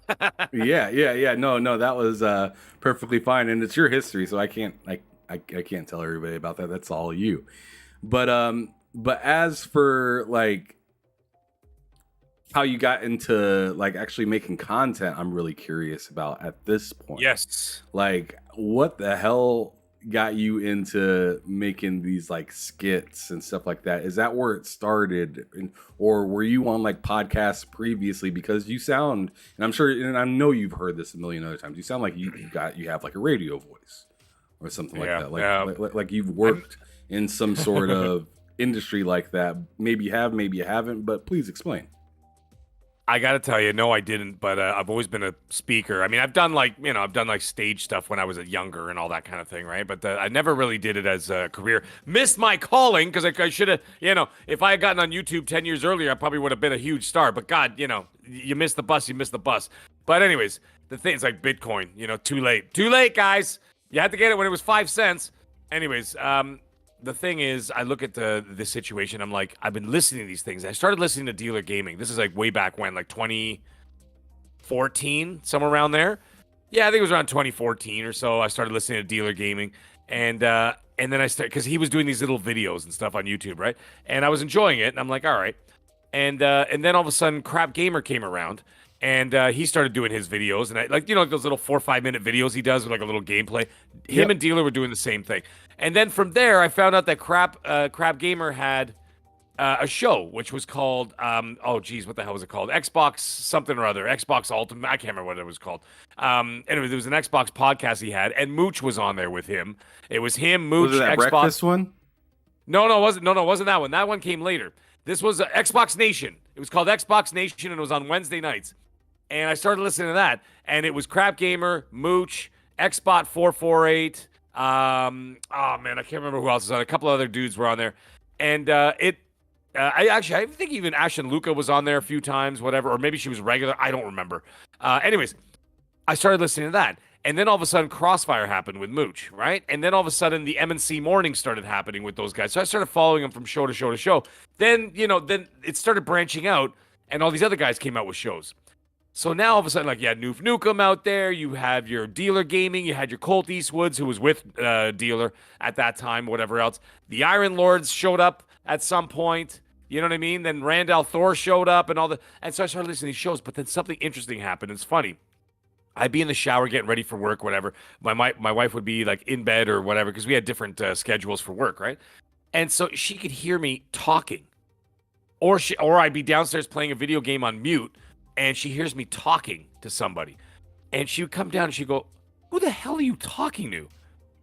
Yeah. No, that was perfectly fine, and it's your history, so I can't can't tell everybody about that. That's all you. But as for, like, how you got into, like, actually making content, I'm really curious about at this point. Yes. Like, what the hell got you into making these, like, skits and stuff like that? Is that where it started? Or were you on, like, podcasts previously? Because you sound, and I'm sure, and I know you've heard this a million other times, you sound like you have like a radio voice or something like that. Like you've worked in some sort of industry like that. Maybe you have, maybe you haven't, but please explain. I got to tell you, no, I didn't, but I've always been a speaker. I mean, I've done like stage stuff when I was younger and all that kind of thing, right? But I never really did it as a career. Missed my calling, because I should have, you know, if I had gotten on YouTube 10 years earlier, I probably would have been a huge star. But God, you know, you missed the bus, you missed the bus. But anyways, the thing is, like Bitcoin, you know, too late, guys. You had to get it when it was 5 cents. Anyways, the thing is, I look at this situation. I'm like, I've been listening to these things. I started listening to Dealer Gaming. This is like way back when, like 2014, somewhere around there. Yeah, I think it was around 2014 or so. I started listening to Dealer Gaming, and then I started, because he was doing these little videos and stuff on YouTube, right? And I was enjoying it, and I'm like, all right. And then all of a sudden, Crap Gamer came around. And he started doing his videos, and like, you know, those little 4 or 5 minute videos he does with like a little gameplay. Him and Dealer were doing the same thing. And then from there, I found out that Crap Gamer had a show which was called what the hell was it called? Xbox something or other, Xbox Ultimate. I can't remember what it was called. Anyway, there was an Xbox podcast he had, and Mooch was on there with him. It was him, Mooch, was it that Xbox. breakfast one? No, it wasn't. No, it wasn't that one. That one came later. This was Xbox Nation. It was called Xbox Nation, and it was on Wednesday nights. And I started listening to that, and it was Crap Gamer, Mooch, Xbot 448. Oh man, I can't remember who else was on. A couple other dudes were on there, and I think even Ash and Luca was on there a few times, whatever, or maybe she was regular. I don't remember. Anyways, I started listening to that, and then all of a sudden, Crossfire happened with Mooch, right? And then all of a sudden, the M&C Morning started happening with those guys. So I started following them from show to show to show. Then, you know, then it started branching out, and all these other guys came out with shows. So now all of a sudden, like, you had Noof Nukem out there, you have your Dealer Gaming, you had your Colt Eastwoods, who was with Dealer at that time, whatever else. The Iron Lords showed up at some point, you know what I mean? Then Randall Thor showed up and and so I started listening to these shows, but then something interesting happened. It's funny. I'd be in the shower getting ready for work, whatever. My wife would be like in bed or whatever, because we had different schedules for work, right? And so she could hear me talking, or I'd be downstairs playing a video game on mute, and she hears me talking to somebody, and she would come down and she'd go, "Who the hell are you talking to?"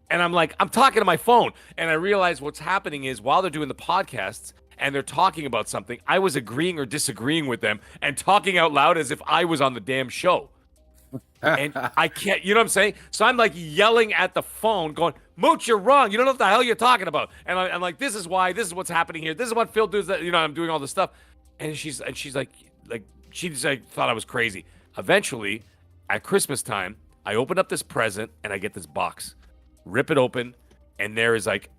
And I'm like, I'm talking to my phone. And I realize what's happening is while they're doing the podcasts and they're talking about something, I was agreeing or disagreeing with them and talking out loud as if I was on the damn show. And I can't, you know what I'm saying? So I'm like yelling at the phone going, Mooch, you're wrong. You don't know what the hell you're talking about. And I'm like, this is what's happening here. This is what Phil does. That, you know, I'm doing all this stuff. And she's like, she just like thought I was crazy. Eventually, at Christmas time, I open up this present and I get this box. Rip it open, and there is like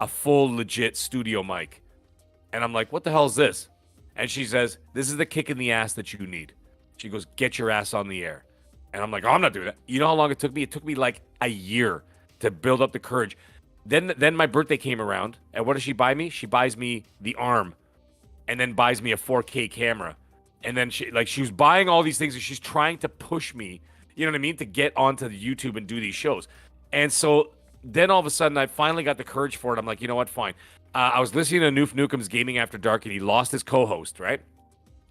a full legit studio mic. And I'm like, what the hell is this? And she says, this is the kick in the ass that you need. She goes, get your ass on the air. And I'm like, oh, I'm not doing that. You know how long it took me? It took me like a year to build up the courage. Then my birthday came around, and what does she buy me? She buys me the arm, and then buys me a 4K camera. And then she was buying all these things, and she's trying to push me, you know what I mean, to get onto the YouTube and do these shows. And so then all of a sudden, I finally got the courage for it. I'm like, you know what? Fine. I was listening to Noof Nukem's Gaming After Dark, and he lost his co-host, right?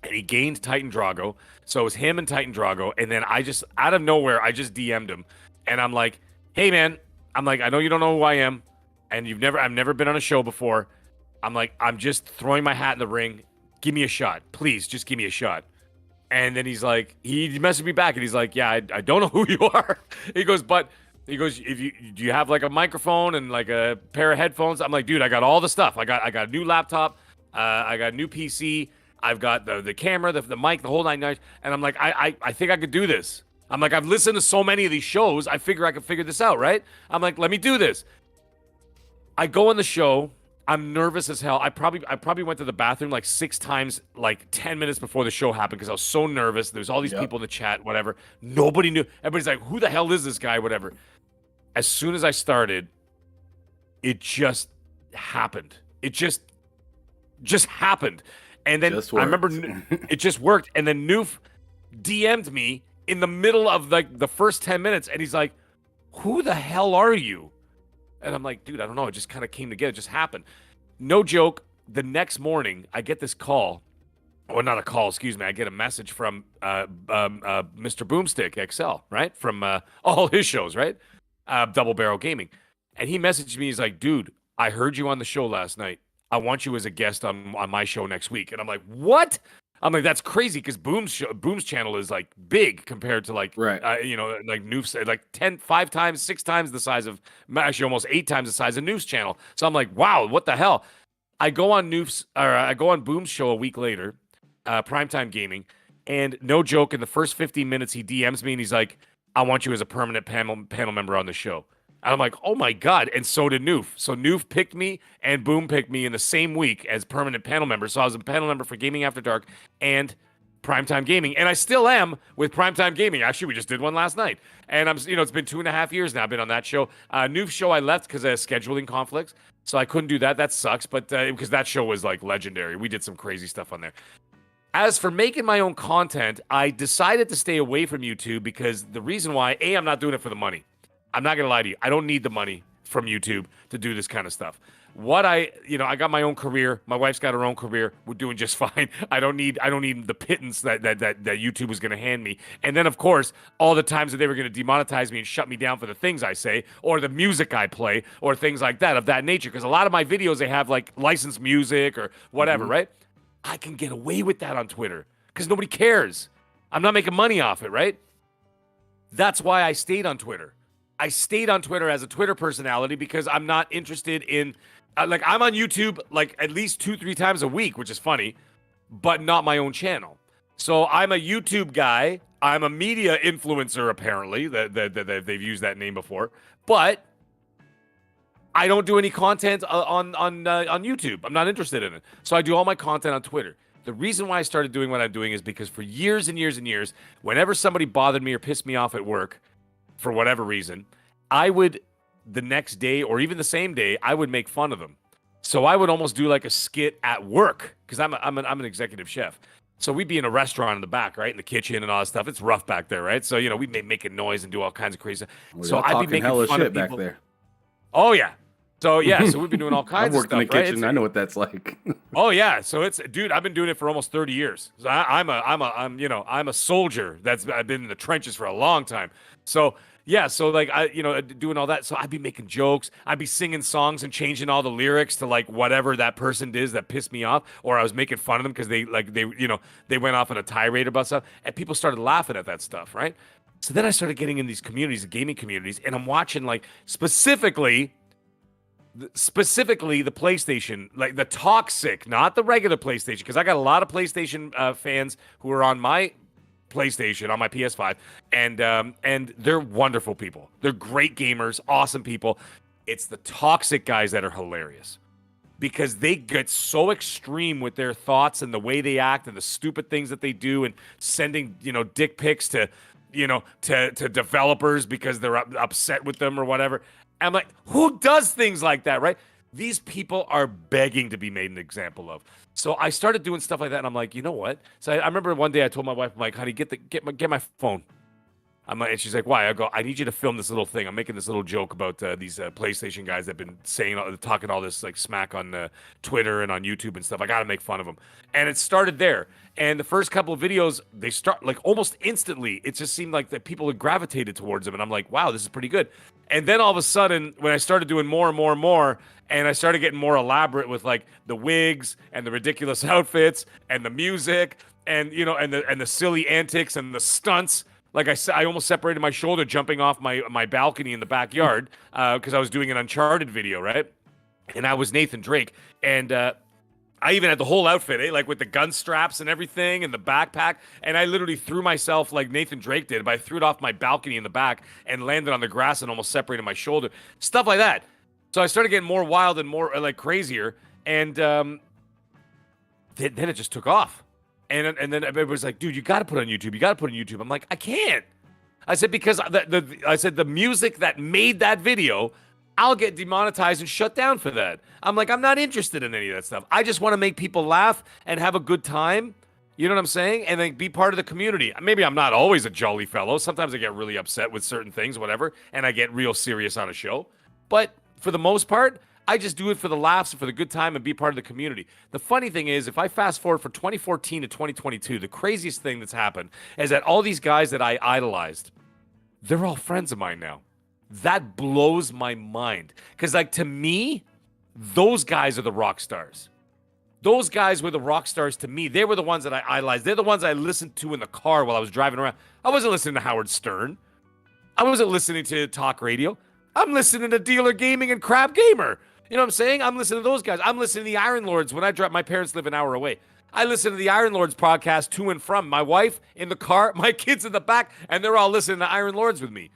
And he gained Titan Drago. So it was him and Titan Drago. And then I just, out of nowhere, I just DM'd him. And I'm like, hey, man. I'm like, I know you don't know who I am. And I've never been on a show before. I'm like, I'm just throwing my hat in the ring. Give me a shot. Please, just give me a shot. And then he's like, he messaged me back. And he's like, yeah, I don't know who you are. He goes, do you have like a microphone and like a pair of headphones? I'm like, dude, I got all the stuff. I got a new laptop. I got a new PC. I've got the camera, the mic, the whole 9 yards. And I'm like, I think I could do this. I'm like, I've listened to so many of these shows. I figure I could figure this out, right? I'm like, let me do this. I go on the show. I'm nervous as hell. I probably went to the bathroom like 6 times, like 10 minutes before the show happened because I was so nervous. There's all these people in the chat, whatever. Nobody knew. Everybody's like, who the hell is this guy, whatever. As soon as I started, it just happened. It just happened. And then I remember it just worked. And then Noof DM'd me in the middle of like the first 10 minutes. And he's like, who the hell are you? And I'm like, dude, I don't know. It just kind of came together. It just happened. No joke. The next morning, I get this call. Or not a call, excuse me. I get a message from Mr. Boomstick XL, right? From all his shows, right? Double Barrel Gaming. And he messaged me. He's like, dude, I heard you on the show last night. I want you as a guest on my show next week. And I'm like, what? I'm like, that's crazy because Boom's channel is like big compared to like, like Noof's, like 5 times, 6 times the size of, actually almost 8 times the size of Noof's channel. So I'm like, wow, what the hell? I go on Boom's show a week later, Primetime Gaming, and no joke, in the first 15 minutes, he DMs me and he's like, I want you as a permanent panel member on the show. And I'm like, oh my God. And so did Noof. So Noof picked me and Boom picked me in the same week as permanent panel member. So I was a panel member for Gaming After Dark and Primetime Gaming. And I still am with Primetime Gaming. Actually, we just did one last night. And it's been 2.5 years now I've been on that show. Noof's show I left because of scheduling conflicts. So I couldn't do that. That sucks. But because that show was like legendary. We did some crazy stuff on there. As for making my own content, I decided to stay away from YouTube because the reason why, I'm not doing it for the money. I'm not going to lie to you. I don't need the money from YouTube to do this kind of stuff. I got my own career. My wife's got her own career. We're doing just fine. I don't need the pittance that YouTube was going to hand me. And then, of course, all the times that they were going to demonetize me and shut me down for the things I say or the music I play or things like that of that nature. Because a lot of my videos, they have like licensed music or whatever, right? I can get away with that on Twitter because nobody cares. I'm not making money off it, right? That's why I stayed on Twitter. I stayed on Twitter as a Twitter personality because I'm not interested in, I'm on YouTube like at least 2-3 times a week, which is funny, but not my own channel. So I'm a YouTube guy. I'm a media influencer, apparently, that they've used that name before, but I don't do any content on YouTube. I'm not interested in it. So I do all my content on Twitter. The reason why I started doing what I'm doing is because for years and years and years, whenever somebody bothered me or pissed me off at work, for whatever reason, I would, the next day or even the same day, I would make fun of them. So I would almost do like a skit at work because I'm an executive chef. So we'd be in a restaurant in the back, right, in the kitchen and all that stuff. It's rough back there, right? So we'd be making noise and do all kinds of crazy stuff. So I'd be making hella fun shit of people back there. Oh yeah. So we've been doing all kinds of stuff. I've worked in the kitchen. I know what that's like. Oh yeah. So dude, I've been doing it for almost 30 years. So I'm a soldier I've been in the trenches for a long time. So yeah, so like doing all that. So I'd be making jokes. I'd be singing songs and changing all the lyrics to like whatever that person did that pissed me off, or I was making fun of them because they went off on a tirade about stuff, and people started laughing at that stuff, right? So then I started getting in these communities, the gaming communities, and I'm watching like specifically the PlayStation, like the toxic, not the regular PlayStation, because I got a lot of PlayStation fans who are on my PlayStation, on my PS5, and they're wonderful people. They're great gamers, awesome people. It's the toxic guys that are hilarious because they get so extreme with their thoughts and the way they act and the stupid things that they do, and sending dick pics to to developers because they're upset with them or whatever. I'm like, who does things like that, right? These people are begging to be made an example of. So I started doing stuff like that, and I'm like, you know what? So I remember one day I told my wife, I'm like, honey, get my phone. I'm like, and she's like, why? I go, I need you to film this little thing. I'm making this little joke about these PlayStation guys that have been talking all this like smack on Twitter and on YouTube and stuff. I got to make fun of them. And it started there. And the first couple of videos, they start like almost instantly. It just seemed like that people had gravitated towards them. And I'm like, wow, this is pretty good. And then all of a sudden, when I started doing more and more and more, and I started getting more elaborate with like the wigs and the ridiculous outfits and the music and and the silly antics and the stunts. Like I said, I almost separated my shoulder jumping off my balcony in the backyard because I was doing an Uncharted video, right? And I was Nathan Drake, and I even had the whole outfit, like with the gun straps and everything and the backpack. And I literally threw myself like Nathan Drake did, but I threw it off my balcony in the back and landed on the grass and almost separated my shoulder. Stuff like that. So I started getting more wild and more like crazier, and then it just took off. And then everybody was like, dude, you got to put it on YouTube. You got to put it on YouTube. I'm like, I can't. I said, because I said the music that made that video, I'll get demonetized and shut down for that. I'm like, I'm not interested in any of that stuff. I just want to make people laugh and have a good time. You know what I'm saying? And then be part of the community. Maybe I'm not always a jolly fellow. Sometimes I get really upset with certain things, whatever, and I get real serious on a show. But for the most part, I just do it for the laughs and for the good time and be part of the community. The funny thing is, if I fast forward from 2014 to 2022, the craziest thing that's happened is that all these guys that I idolized, they're all friends of mine now. That blows my mind. Because, like, to me, those guys are the rock stars. Those guys were the rock stars to me. They were the ones that I idolized. They're the ones I listened to in the car while I was driving around. I wasn't listening to Howard Stern. I wasn't listening to talk radio. I'm listening to Dealer Gaming and Crab Gamer. You know what I'm saying? I'm listening to those guys. I'm listening to the Iron Lords when I drive. My parents live an hour away. I listen to the Iron Lords podcast to and from. My wife in the car, my kids in the back, and they're all listening to Iron Lords with me.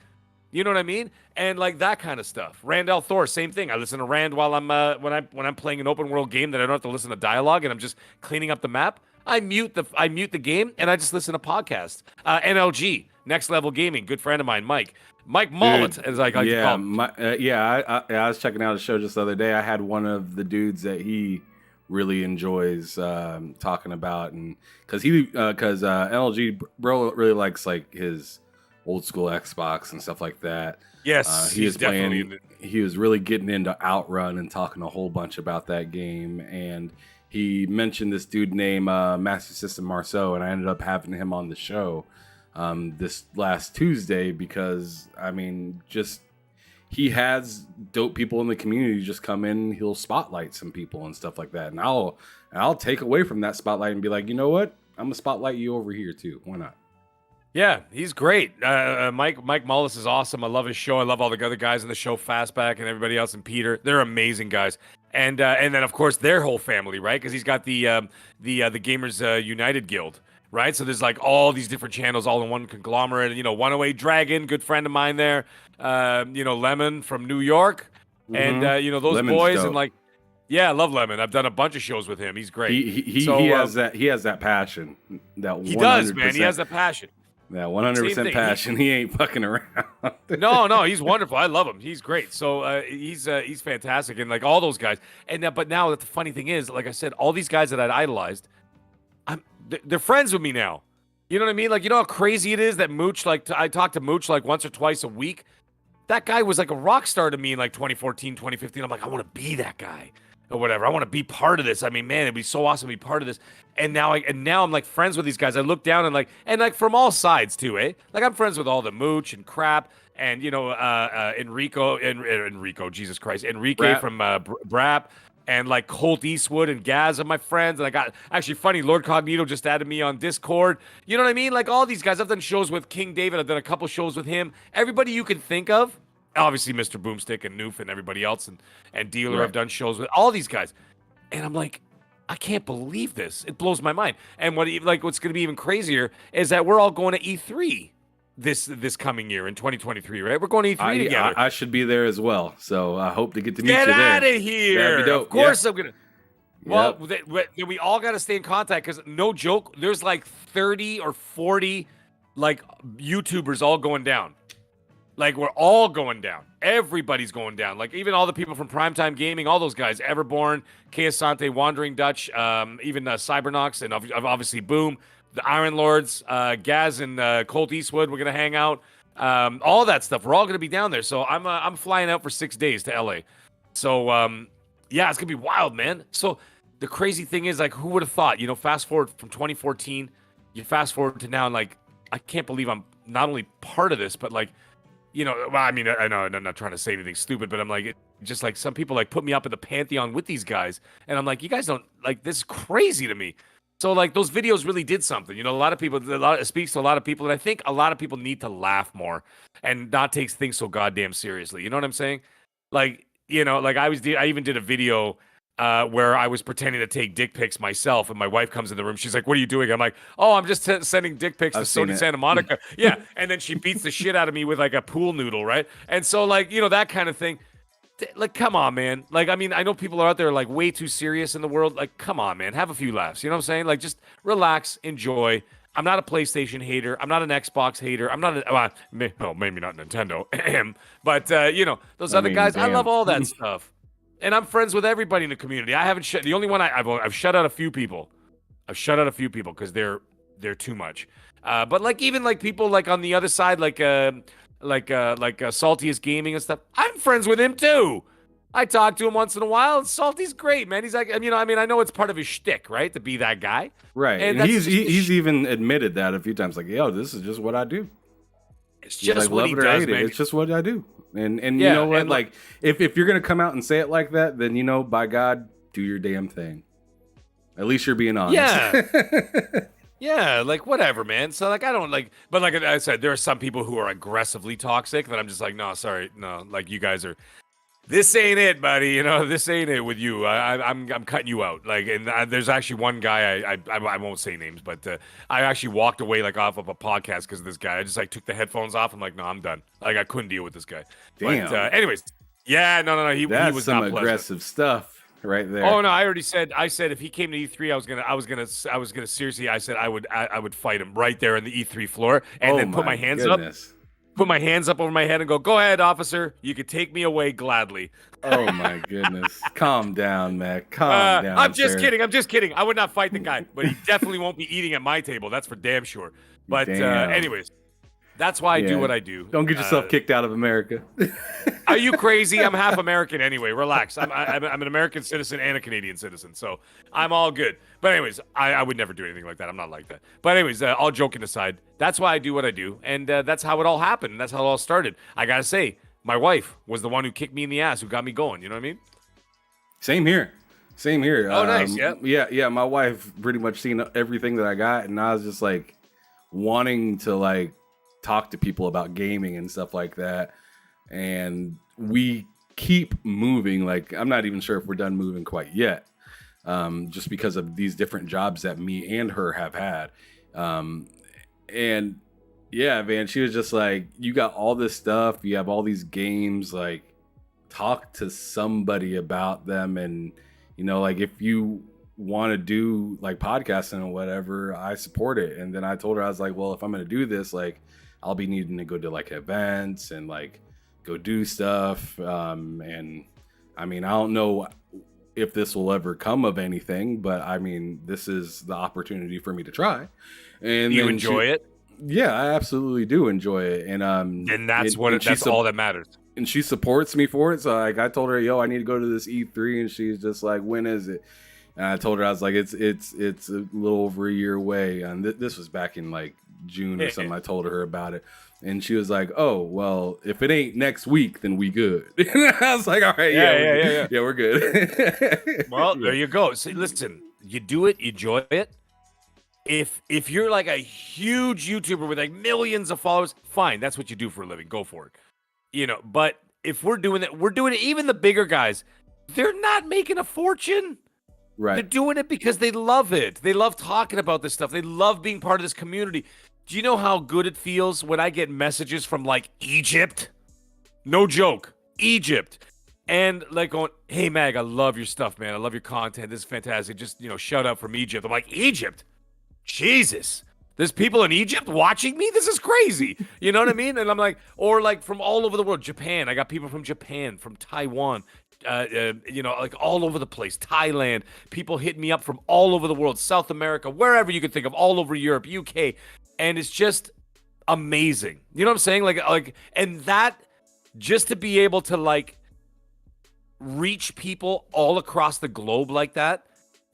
You know what I mean? And like that kind of stuff. Randall Thor, same thing. I listen to Rand while I'm when I'm playing an open world game that I don't have to listen to dialogue and I'm just cleaning up the map. I mute the game and I just listen to podcasts. NLG, Next Level Gaming, good friend of mine, Mike Mullet, as I like to call him. I was checking out a show just the other day. I had one of the dudes that he really enjoys talking about, and because NLG bro really likes like his old school Xbox and stuff like that. Yes, he was playing. He was really getting into Outrun and talking a whole bunch about that game, and he mentioned this dude named Master System Marceau, and I ended up having him on the show this last Tuesday because he has dope people in the community just come in, he'll spotlight some people and stuff like that, and I'll take away from that spotlight and be like, you know what, I'm gonna spotlight you over here too, why not? Yeah, he's great. Mike Mullis is awesome. I love his show. I love all the other guys in the show, Fastback and everybody else, and Peter. They're amazing guys. And then of course their whole family, right? Because he's got the Gamers United Guild, right? So there's like all these different channels all in one conglomerate. 108 Dragon, good friend of mine there. Lemon from New York, and those Lemon's boys dope. And like. Yeah, I love Lemon. I've done a bunch of shows with him. He's great. He has that passion. That he does, man. He has that passion. Yeah, 100% passion. He ain't fucking around. No, he's wonderful. I love him. He's great. So he's fantastic, and like all those guys. And but now the funny thing is, like I said, all these guys that I'd idolized, they're friends with me now. You know what I mean? Like, you know how crazy it is that Mooch, like I talk to Mooch like once or twice a week. That guy was like a rock star to me in like 2014, 2015. I'm like, I want to be that guy. or whatever. I want to be part of this. I mean, man, it'd be so awesome to be part of this. And now I'm like friends with these guys. I look down and like from all sides too, eh? Like I'm friends with all the mooch and crap, and Enrico, Jesus Christ, Enrique Brap. from Brap, and like Colt Eastwood and Gaz are my friends. And I got actually funny, Lord Cognito just added me on Discord. You know what I mean? Like all these guys. I've done shows with King David. I've done a couple shows with him. Everybody you can think of. Obviously, Mr. Boomstick and Noof and everybody else, and Dealer. Right. I've done shows with all these guys, and I'm like, I can't believe this. It blows my mind. And what's going to be even crazier is that we're all going to E3 this coming year in 2023, right? We're going to E3 together. I should be there as well, so I hope to get to meet you Get there. out of here! That'd be dope. Of course, Yeah. I'm gonna. Well, we all got to stay in contact because no joke, there's like 30 or 40 like YouTubers all going down. Like we're all going down. Everybody's going down. Like even all the people from Primetime Gaming, all those guys, Everborn, Keasante, Wandering Dutch, even Cybernox, and obviously Boom, the Iron Lords, Gaz and Colt Eastwood. We're gonna hang out. All that stuff. We're all gonna be down there. So I'm flying out for 6 days to LA. So yeah, it's gonna be wild, man. So the crazy thing is, like, who would have thought? You know, fast forward from 2014, you fast forward to now, and like, I can't believe I'm not only part of this, but like. You know, well, I mean, I know I'm not trying to say anything stupid, but I'm like, just like some people like put me up in the pantheon with these guys, and I'm like, you guys don't like this is crazy to me. So like those videos really did something. You know, it speaks to a lot of people, and I think a lot of people need to laugh more and not take things so goddamn seriously. You know what I'm saying? Like, you know, like I even did a video where I was pretending to take dick pics myself, and my wife comes in the room. She's like, "What are you doing?" I'm like, "Oh, I'm just sending dick pics to Sony Santa Monica." Yeah, and then she beats the shit out of me with like a pool noodle, right? And so, like, you know, that kind of thing. Like, come on, man. Like, I mean, I know people are out there like way too serious in the world. Like, come on, man. Have a few laughs. You know what I'm saying? Like, just relax, enjoy. I'm not a PlayStation hater. I'm not an Xbox hater. I'm not maybe not Nintendo. But you know, those other guys, I love all that stuff. And I'm friends with everybody in the community. I haven't the only one I've shut out a few people. I've shut out a few people because they're too much. But like even like people like on the other side, like Saltiest Gaming and stuff. I'm friends with him too. I talk to him once in a while. Salty's great, man. He's like, you know, I mean, I know it's part of his shtick, right, to be that guy. Right, and he's even admitted that a few times. Like, yo, this is just what I do. It's just like, what he does, man. It's just what I do. And you know what? Like, if you're gonna come out and say it like that, then, you know, by God, do your damn thing. At least you're being honest. Yeah. Yeah, like whatever, man. So like I don't like, but like I said, there are some people who are aggressively toxic that I'm just like, no, sorry, no, like you guys are. This ain't it, buddy. You know, this ain't it with you. I'm cutting you out. Like, and there's actually one guy. I won't say names, but I actually walked away like off of a podcast because of this guy. I just like took the headphones off. I'm like, no, I'm done. Like, I couldn't deal with this guy. Damn. But anyways, yeah, no. He was some not aggressive stuff right there. Oh no, I already said. I said if he came to E3, I was gonna seriously. I said I would fight him right there on the E3 floor, and then put my hands up. Put my hands up over my head and go, "Go ahead, officer. You could take me away gladly." Oh my goodness. Calm down, Mac. Calm down. I'm just kidding. I would not fight the guy, but he definitely won't be eating at my table. That's for damn sure. But anyways, that's why I do what I do. Don't get yourself kicked out of America. Are you crazy? I'm half American anyway. Relax. I'm an American citizen and a Canadian citizen, so I'm all good. But anyways, I would never do anything like that. I'm not like that. But anyways, all joking aside, that's why I do what I do, and that's how it all happened. And that's how it all started. I gotta say, my wife was the one who kicked me in the ass, who got me going. You know what I mean? Same here. Oh, nice. Yeah. My wife pretty much seen everything that I got, and I was just like wanting to like talk to people about gaming and stuff like that. And we keep moving. Like, I'm not even sure if we're done moving quite yet, just because of these different jobs that me and her have had. And yeah, man, she was just like, you got all this stuff, you have all these games, like, talk to somebody about them. And, you know, like, if you want to do like podcasting or whatever, I support it. And then I told her, I was like, well, if I'm going to do this, like, I'll be needing to go to like events and like go do stuff. And I mean, I don't know if this will ever come of anything, but I mean, this is the opportunity for me to try. And you enjoy it? Yeah, I absolutely do enjoy it. And that's all that matters. and she supports me for it. So like I told her, yo, I need to go to this E3, and she's just like, when is it? And I told her, I was like, it's a little over a year away, and this was back in like June or something. I told her about it, and she was like, oh well, if it ain't next week, then we good. I was like, all right, yeah, we're good. Well, there you go. See, listen, you do it, you enjoy it. If you're like a huge YouTuber with like millions of followers, fine, that's what you do for a living. Go for it. You know, but if we're doing it, even the bigger guys, they're not making a fortune. Right. They're doing it because they love it. They love talking about this stuff. They love being part of this community. Do you know how good it feels when I get messages from like Egypt? No joke. Egypt. And like going, hey, Mag, I love your stuff, man. I love your content. This is fantastic. Just, shout out from Egypt. I'm like, Egypt? Jesus. There's people in Egypt watching me? This is crazy. You know what I mean? And I'm like, or like from all over the world. Japan. I got people from Japan, from Taiwan. Like all over the place, Thailand, people hit me up from all over the world, South America, wherever you could think of, all over Europe, UK, and it's just amazing. You know what I'm saying? Like, and that just to be able to like reach people all across the globe like that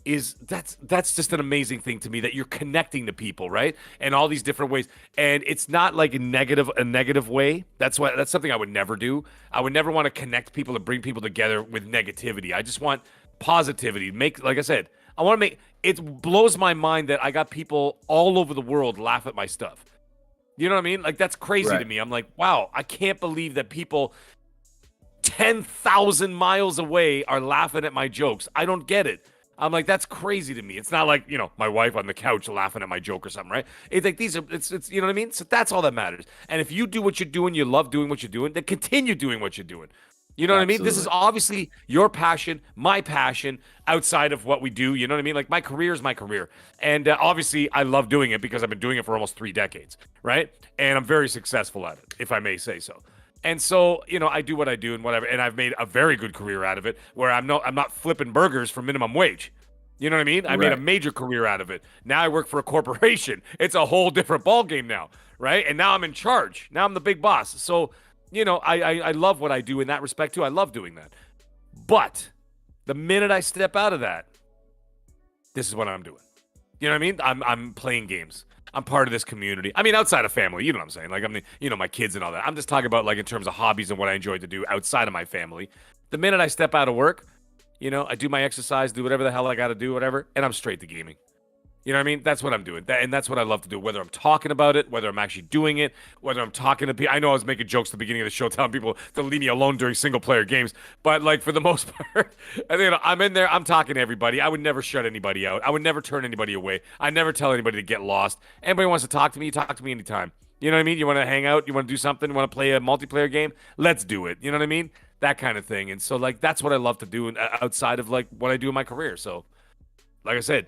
that's just an amazing thing to me, that you're connecting to people, right? And all these different ways. And it's not like a negative way. That's something I would never do. I would never want to connect people and bring people together with negativity. I just want positivity. Like I said, I want to it blows my mind that I got people all over the world laugh at my stuff. You know what I mean? Like that's crazy to me. I'm like, wow, I can't believe that people 10,000 miles away are laughing at my jokes. I don't get it. I'm like, that's crazy to me. It's not like, my wife on the couch laughing at my joke or something, right? It's like it's you know what I mean? So that's all that matters. And if you do what you're doing, you love doing what you're doing, then continue doing what you're doing. You know what I mean? This is obviously your passion, my passion, outside of what we do. You know what I mean? Like my career is my career. And obviously I love doing it because I've been doing it for almost 3 decades, right? And I'm very successful at it, if I may say so. And so, I do what I do and whatever, and I've made a very good career out of it, where I'm not flipping burgers for minimum wage. You know what I mean? I made a major career out of it. Now I work for a corporation. It's a whole different ballgame now, right? And now I'm in charge. Now I'm the big boss. So, I love what I do in that respect too. I love doing that. But the minute I step out of that, this is what I'm doing. You know what I mean? I'm playing games. I'm part of this community. I mean, outside of family, you know what I'm saying? Like, my kids and all that. I'm just talking about, like, in terms of hobbies and what I enjoy to do outside of my family. The minute I step out of work, I do my exercise, do whatever the hell I got to do, whatever, and I'm straight to gaming. You know what I mean? That's what I'm doing. And that's what I love to do, whether I'm talking about it, whether I'm actually doing it, whether I'm talking to people. I know I was making jokes at the beginning of the show telling people to leave me alone during single-player games, but, like, for the most part, I'm in there, I'm talking to everybody. I would never shut anybody out. I would never turn anybody away. I never tell anybody to get lost. Anybody wants to talk to me, you talk to me anytime. You know what I mean? You want to hang out? You want to do something? You want to play a multiplayer game? Let's do it. You know what I mean? That kind of thing. And so, like, that's what I love to do outside of, like, what I do in my career. So, like I said,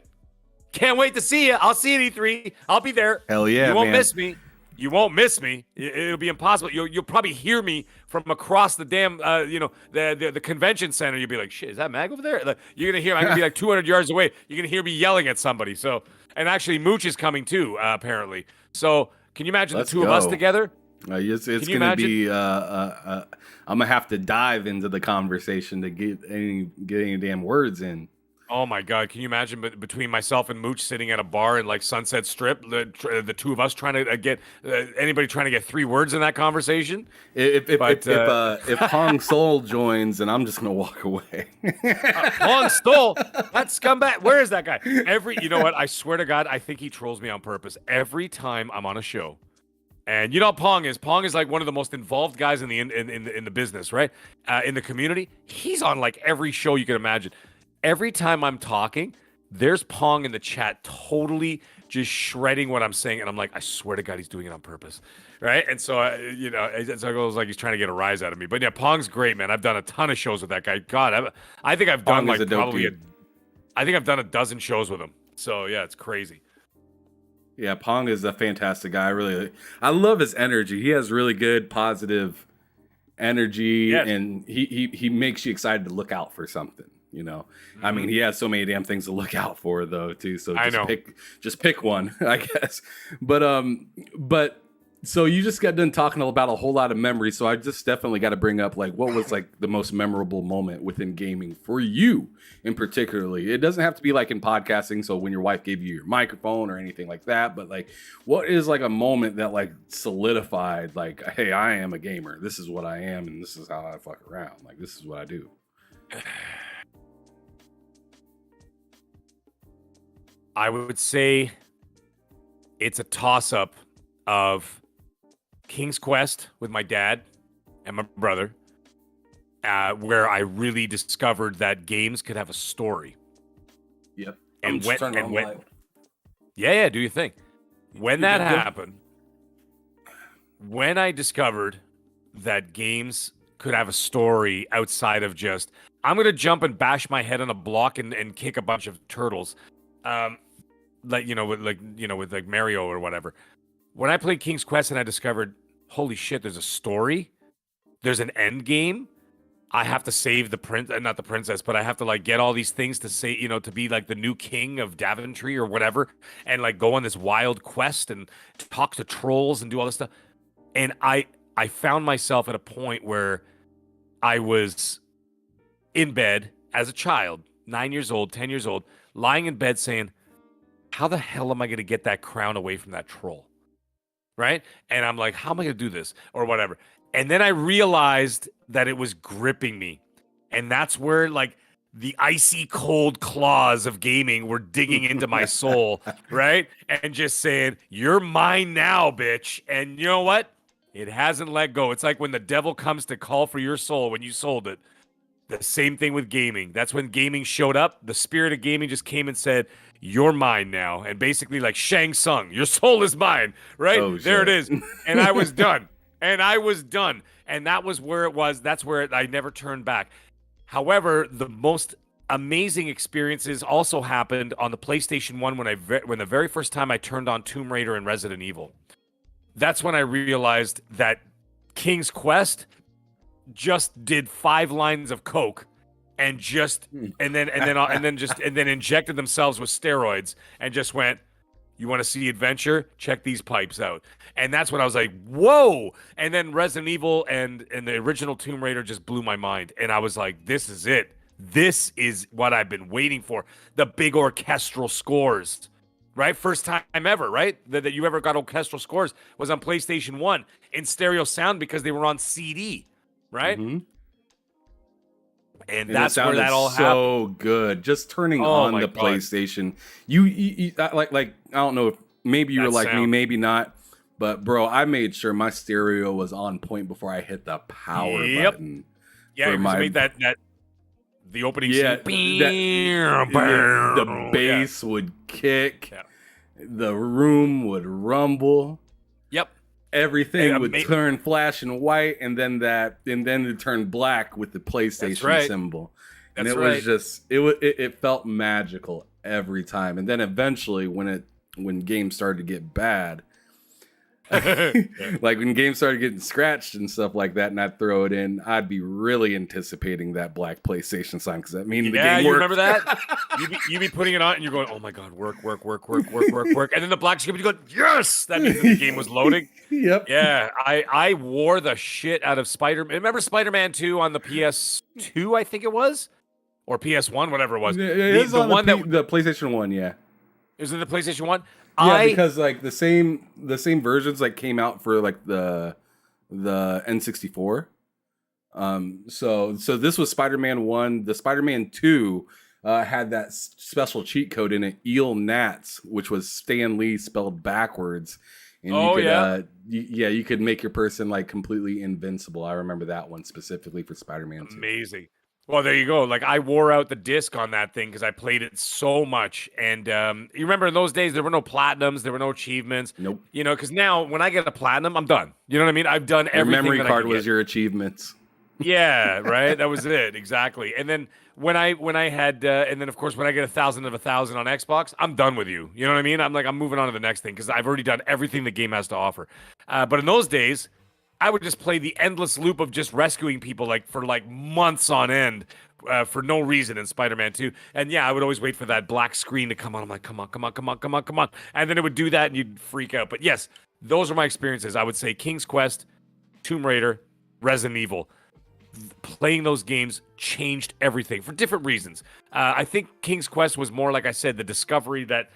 can't wait to see you. I'll see you at E3. I'll be there. Hell yeah, You won't man. miss me. You won't miss me. It'll be impossible. You'll probably hear me from across the damn, the convention center. You'll be like, shit, is that Mag over there? Like, you're going to hear, I'm going to be like 200 yards away. You're going to hear me yelling at somebody. So, and actually Mooch is coming too, apparently. So can you imagine the two of us together? It's going to be, I'm going to have to dive into the conversation to get any damn words in. Oh my God! Can you imagine between myself and Mooch sitting at a bar in like Sunset Strip, the two of us trying to get anybody trying to get 3 words in that conversation? If Pong Soul joins, and I'm just gonna walk away. Pong Soul, that scumbag. Where is that guy? You know what? I swear to God, I think he trolls me on purpose every time I'm on a show. And you know what Pong is? Pong is like one of the most involved guys in the business, right? In the community, he's on like every show you can imagine. Every time I'm talking, there's Pong in the chat totally just shredding what I'm saying. And I'm like, I swear to God, he's doing it on purpose. Right. And so, it's like he's trying to get a rise out of me. But yeah, Pong's great, man. I've done a ton of shows with that guy. God, I think I've done like probably I think I've done a dozen shows with him. So yeah, it's crazy. Yeah, Pong is a fantastic guy. I love his energy. He has really good, positive energy. Yes. And he makes you excited to look out for something. I mean, he has so many damn things to look out for, though, too. So just pick one, I guess. But So you just got done talking about a whole lot of memories. So I just definitely got to bring up like what was like the most memorable moment within gaming for you in particularly. It doesn't have to be like in podcasting. So when your wife gave you your microphone or anything like that, but like what is like a moment that like solidified like, hey, I am a gamer. This is what I am, and this is how I fuck around. Like this is what I do. I would say it's a toss-up of King's Quest with my dad and my brother, where I really discovered that games could have a story. Yep. And yeah, do your thing. When that happened, when I discovered that games could have a story outside of just, I'm going to jump and bash my head on a block and kick a bunch of turtles. With Mario or whatever. When I played King's Quest and I discovered, holy shit, there's a story, there's an end game. I have to save the not the princess, but I have to like get all these things to say, to be like the new king of Daventry or whatever, and like go on this wild quest and talk to trolls and do all this stuff. And I found myself at a point where I was in bed as a child, 9 years old, 10 years old, lying in bed saying, how the hell am I going to get that crown away from that troll? Right? And I'm like, how am I going to do this? Or whatever. And then I realized that it was gripping me. And that's where like the icy cold claws of gaming were digging into my soul. Right? And just saying, you're mine now, bitch. And you know what? It hasn't let go. It's like when the devil comes to call for your soul when you sold it. The same thing with gaming. That's when gaming showed up. The spirit of gaming just came and said, you're mine now. And basically like Shang Tsung, your soul is mine, right? Oh, there shit. it is. And I was done. And that was where it was. That's where I never turned back. However, the most amazing experiences also happened on the PlayStation 1 when the very first time I turned on Tomb Raider and Resident Evil. That's when I realized that King's Quest just did 5 lines of coke and then injected themselves with steroids and just went, you want to see adventure? Check these pipes out. And that's when I was like, whoa. And then Resident Evil and the original Tomb Raider just blew my mind. And I was like, this is it. This is what I've been waiting for. The big orchestral scores, right? First time ever, right? That you ever got orchestral scores was on PlayStation 1 in stereo sound because they were on CD. Right? Mm-hmm. And that's where that all happened. So good. Just turning on the PlayStation. You like I don't know if maybe you were like me, maybe not. But bro, I made sure my stereo was on point before I hit the power button. Yeah, you made that the opening scene. The bass would kick. Yeah. The room would rumble. Yep. Everything would turn flashing white, and then it turned black with the PlayStation symbol. And it was just it felt magical every time. And then eventually, when games started to get bad, like when games started getting scratched and stuff like that, and I'd throw it in, I'd be really anticipating that black PlayStation sign because that means the game worked. You remember that? you be putting it on, and you're going, "Oh my god, work!" And then the black screen, you go, "Yes!" That means the game was loading. Yep. Yeah, I wore the shit out of Spider-Man. Remember Spider-Man 2 on the PS2, I think it was, or PS1, whatever it was. The PlayStation 1, yeah. Is it the PlayStation 1? Yeah, because like the same versions like came out for like the N64. So this was Spider-Man 1. The Spider-Man 2 had that special cheat code in it, Eel Nats, which was Stan Lee spelled backwards. And you could make your person like completely invincible. I remember that one specifically for Spider-Man 2. Amazing. Well, there you go. Like I wore out the disc on that thing because I played it so much. And you remember in those days there were no platinums, there were no achievements. Nope. You know, because now when I get a platinum, I'm done. You know what I mean? I've done everything. Your memory card was your achievements. Yeah, right. That was it exactly. And then when I had, and then of course when I get 1,000 of 1,000 on Xbox, I'm done with you. You know what I mean? I'm moving on to the next thing because I've already done everything the game has to offer. But in those days, I would just play the endless loop of just rescuing people for months on end for no reason in Spider-Man 2. And yeah, I would always wait for that black screen to come on. I'm like, come on. And then it would do that and you'd freak out. But yes, those are my experiences. I would say King's Quest, Tomb Raider, Resident Evil. Playing those games changed everything for different reasons. I think King's Quest was more, like I said, the discovery that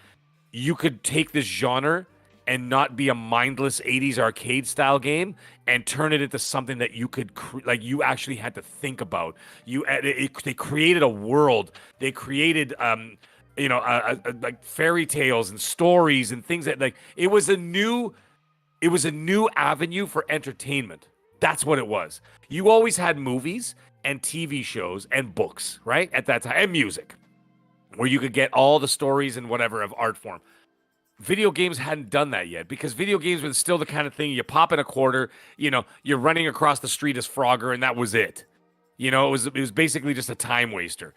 you could take this genre and not be a mindless 80s arcade style game and turn it into something that you could you actually had to think about. They created a world. They created like fairy tales and stories and things that it was a new avenue for entertainment. That's what it was. You always had movies and TV shows and books, right? At that time, and music, where you could get all the stories and whatever of art form. Video games hadn't done that yet, because video games were still the kind of thing you pop in a quarter, you're running across the street as Frogger, and that was it. It was basically just a time waster.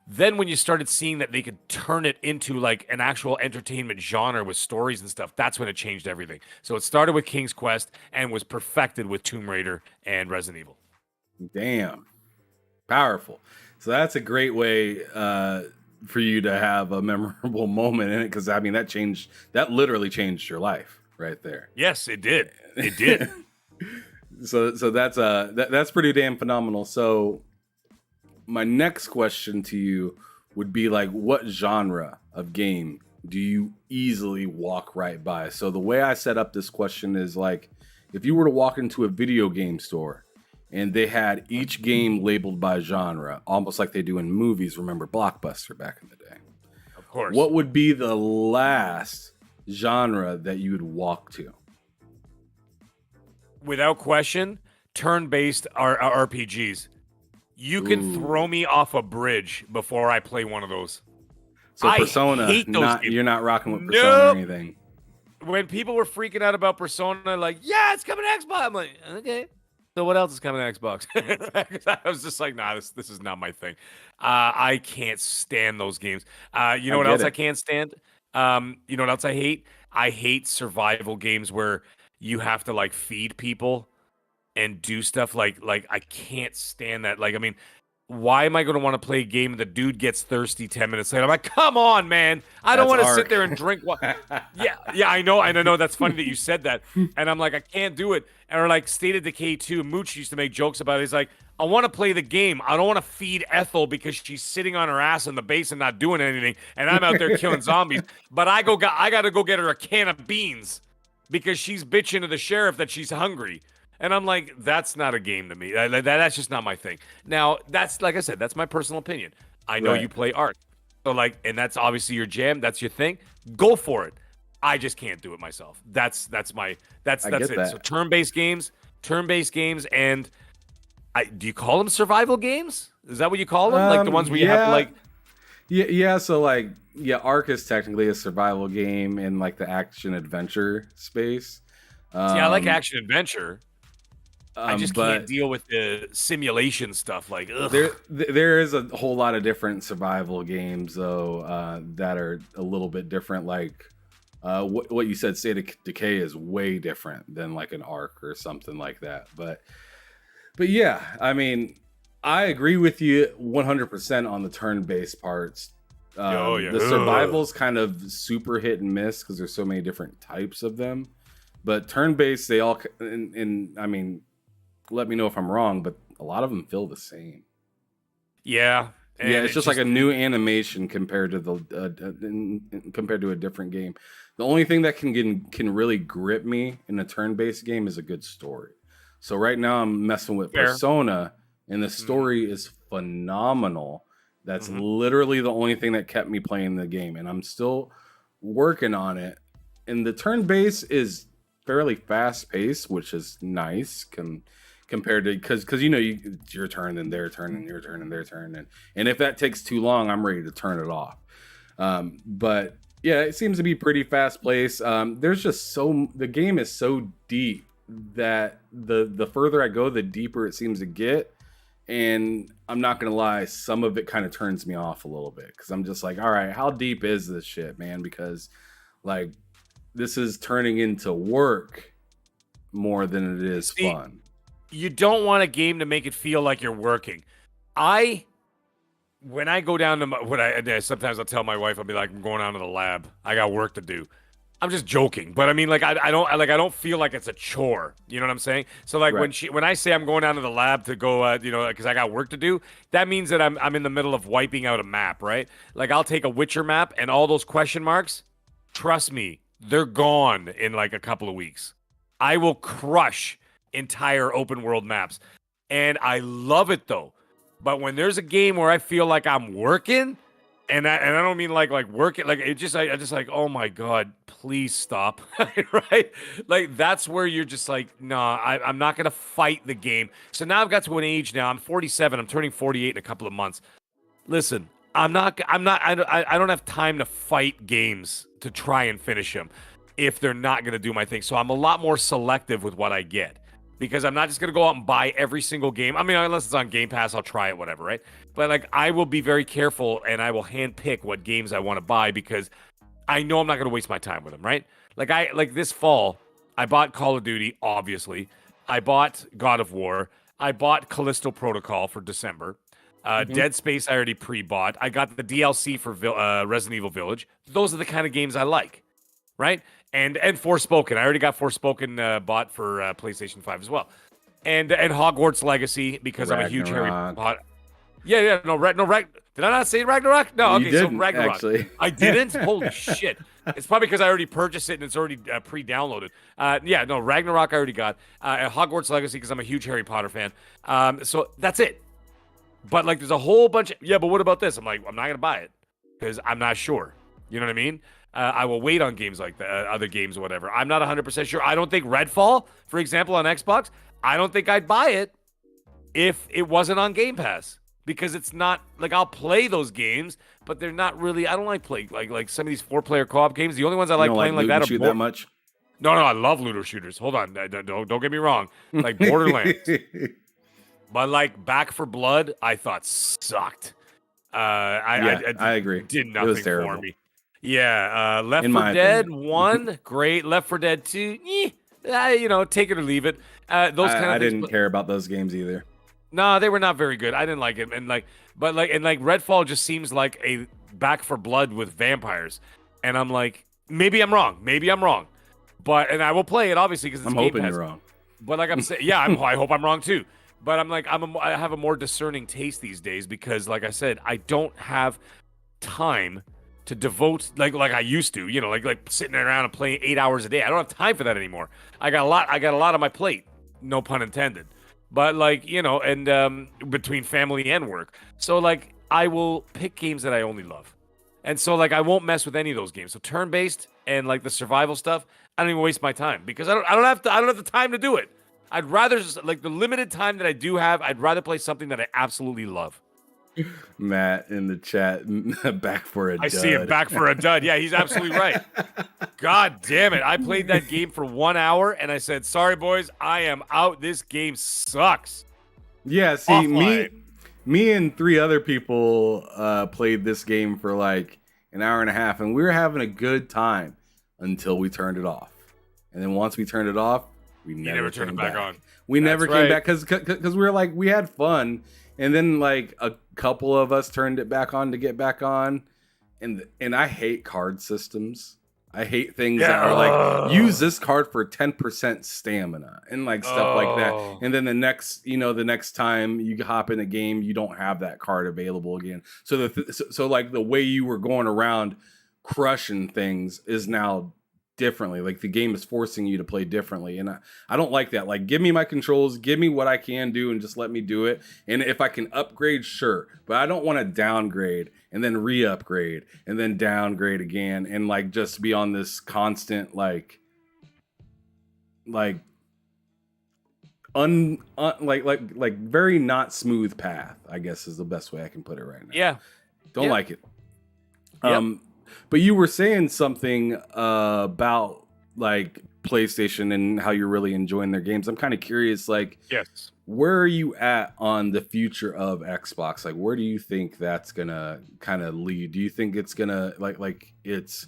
Then when you started seeing that they could turn it into like an actual entertainment genre with stories and stuff, that's when it changed everything. So it started with King's Quest and was perfected with Tomb Raider and Resident Evil. Damn. Powerful. So that's a great way for you to have a memorable moment in it, because I mean that literally changed your life right there. Yes, it did. It did. So that's pretty damn phenomenal. So my next question to you would be like, what genre of game do you easily walk right by? So the way I set up this question is like, if you were to walk into a video game store and they had each game labeled by genre, almost like they do in movies. Remember Blockbuster back in the day? Of course. What would be the last genre that you would walk to? Without question, turn-based RPGs. You can throw me off a bridge before I play one of those. So Persona, you're not rocking with Persona or anything. When people were freaking out about Persona, like, yeah, it's coming to Xbox. I'm like, okay. So what else is coming to Xbox? I was just like, nah, this is not my thing. I can't stand those games. You know what else I can't stand? You know what else I hate? I hate survival games where you have to like feed people and do stuff like I can't stand that. Like, I mean, why am I going to want to play a game the dude gets thirsty 10 minutes later? I'm like, come on, man. I don't want to sit there and drink. Yeah, I know. And I know that's funny that you said that. And I'm like, I can't do it. Or like State of Decay 2, Mooch used to make jokes about it. He's like, I want to play the game. I don't want to feed Ethel because she's sitting on her ass in the base and not doing anything. And I'm out there killing zombies. But I got to go get her a can of beans because she's bitching to the sheriff that she's hungry. And I'm like, that's not a game to me. That's just not my thing. Now, that's, like I said, that's my personal opinion. I know you play art. So, like, and that's obviously your jam. That's your thing. Go for it. I just can't do it myself. That's it. That. So turn-based games, and do you call them survival games? Is that what you call them? Like the ones where you have to, like... Yeah, so, like, Ark is technically a survival game in, like, the action-adventure space. I like action-adventure. I just can't deal with the simulation stuff. Like, ugh. There is a whole lot of different survival games, though, that are a little bit different. Like, what you said, State of Decay is way different than like an Ark or something like that. But yeah, I mean, I agree with you 100% on the turn-based parts. The survival's kind of super hit and miss because there's so many different types of them. But turn-based, they all, and I mean, let me know if I'm wrong, but a lot of them feel the same. Yeah. It's just like a new animation compared to compared to a different game. The only thing that can really grip me in a turn-based game is a good story. So right now I'm messing with Persona, and the story is phenomenal. That's literally the only thing that kept me playing the game, and I'm still working on it. And the turn-based is fairly fast-paced, which is nice compared to because it's your turn and their turn and your turn and their turn, and if that takes too long, I'm ready to turn it off. But yeah, it seems to be pretty fast-paced. There's just the game is so deep that the further I go, the deeper it seems to get. And I'm not gonna lie, some of it kind of turns me off a little bit because I'm just like, all right, how deep is this shit, man? Because like this is turning into work more than it is fun. You don't want a game to make it feel like you're working. When I go down to sometimes I'll tell my wife, I'll be like, I'm going down to the lab. I got work to do. I'm just joking, but I mean, like, I don't feel like it's a chore. You know what I'm saying? So, like, Right. when I say I'm going down to the lab to go, because I got work to do, that means that I'm in the middle of wiping out a map, right? Like, I'll take a Witcher map and all those question marks. Trust me, they're gone in like a couple of weeks. I will crush entire open world maps, and I love it though. But when there's a game where I feel like I'm working. And I don't mean like working, like it just I just like, oh my god, please stop. Right? Like that's where you're just like, nah, I'm not gonna fight the game. So now I've got to an age now. I'm 47. I'm turning 48 in a couple of months. Listen, I don't have time to fight games to try and finish them if they're not gonna do my thing. So I'm a lot more selective with what I get. Because I'm not just gonna go out and buy every single game. I mean, unless it's on Game Pass, I'll try it, whatever, right? But like, I will be very careful and I will handpick what games I want to buy because I know I'm not gonna waste my time with them, right? Like this fall, I bought Call of Duty, obviously. I bought God of War. I bought Callisto Protocol for December. Dead Space I already pre-bought. I got the DLC for Resident Evil Village. Those are the kind of games I like, right? And Forspoken. I already got Forspoken bought for PlayStation 5 as well. And Hogwarts Legacy because I'm a huge Harry Potter. Yeah, no, did I not say Ragnarok? No, okay, so Ragnarok. Actually. I didn't? Holy shit. It's probably because I already purchased it and it's already pre-downloaded. Ragnarok I already got. Hogwarts Legacy because I'm a huge Harry Potter fan. So that's it. But like there's a whole bunch of, but what about this? I'm like, I'm not going to buy it because I'm not sure. You know what I mean? I will wait on games like that, other games or whatever. I'm not 100% sure. I don't think Redfall, for example, on Xbox, I don't think I'd buy it if it wasn't on Game Pass. Because it's not, like, I'll play those games, but they're not really, I don't like playing, like some of these 4-player co-op games. The only ones I like playing like that are... that much? No, I love looter shooters. Hold on, don't get me wrong. Like Borderlands. But like Back for Blood, I thought sucked. I agree. Did nothing for me. Yeah, Left 4 Dead 1, great. Left 4 Dead 2, take it or leave it. Those kind of things. I didn't care about those games either. No, they were not very good. I didn't like it. And Redfall just seems like a Back for Blood with vampires. And I'm like, maybe I'm wrong. And I will play it obviously because I'm hoping you're wrong. But like I'm saying, I hope I'm wrong too. But I'm like, I have a more discerning taste these days because, like I said, I don't have time to devote like I used to. Like sitting around and playing 8 hours a day. I don't have time for that anymore. I got a lot on my plate. No pun intended. But and between family and work, so like I will pick games that I only love, and so like I won't mess with any of those games. So turn-based and like the survival stuff, I don't even waste my time because I don't have the time to do it. I'd rather just like the limited time that I do have, I'd rather play something that I absolutely love. Matt in the chat, back for a dud. I see it, back for a dud. Yeah, he's absolutely right. God damn it. I played that game for 1 hour and I said, sorry, boys, I am out. This game sucks. Yeah, see, Offline. me and 3 other people played this game for like an hour and a half, and we were having a good time until we turned it off. And then once we turned it off, we never turned it back on. We never came back because we were like, we had fun. And then like a couple of us turned it back on to get back on. And I hate card systems. I hate things that are like, use this card for 10% stamina and like stuff like that. And then the next time you hop in a game, you don't have that card available again. So so like the way you were going around crushing things is now differently. Like the game is forcing you to play differently, and I don't like that. Like, give me my controls, give me what I can do, and just let me do it. And if I can upgrade, sure, but I don't want to downgrade and then re-upgrade and then downgrade again and like just be on this constant like very not smooth path, I guess is the best way I can put it right now. Yeah, don't like it. But you were saying something about like PlayStation and how you're really enjoying their games. I'm kind of curious, like, yes, where are you at on the future of Xbox? Like, where do you think that's gonna kind of lead? Do you think it's gonna it's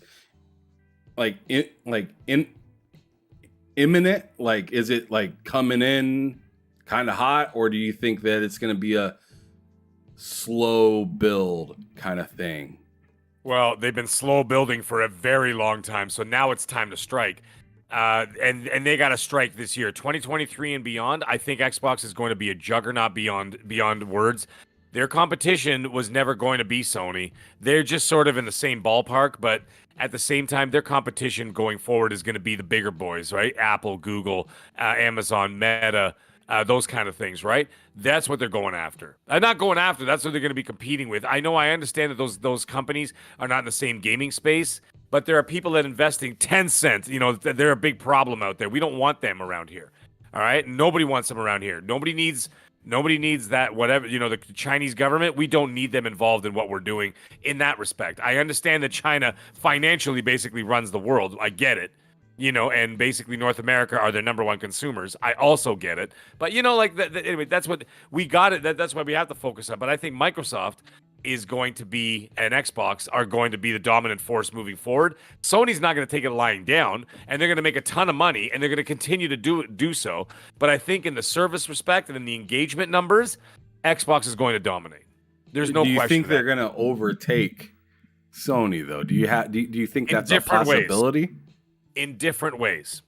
imminent? Like, is it like coming in kind of hot, or do you think that it's gonna be a slow build kind of thing? Well, they've been slow building for a very long time, so now it's time to strike. And they got to strike this year, 2023 and beyond. I think Xbox is going to be a juggernaut beyond words. Their competition was never going to be Sony. They're just sort of in the same ballpark, but at the same time, their competition going forward is going to be the bigger boys, right? Apple, Google, Amazon, Meta, those kind of things, right? That's what they're going after. Not going after. That's what they're going to be competing with. I understand that those companies are not in the same gaming space, but there are people that investing 10 cents. You know, they're a big problem out there. We don't want them around here. All right, nobody wants them around here. Nobody needs that. Whatever, you know, the Chinese government. We don't need them involved in what we're doing in that respect. I understand that China financially basically runs the world. I get it. You know, and basically North America are their number one consumers. I also get it. But, you know, like, anyway, that's what we got it. That's why we have to focus on. But I think Microsoft is going to be, and Xbox are going to be the dominant force moving forward. Sony's not going to take it lying down, and they're going to make a ton of money, and they're going to continue to do so. But I think in the service respect and in the engagement numbers, Xbox is going to dominate. There's no question. Do you think they're going to overtake Sony, though? Do you think that's a possibility? In different ways.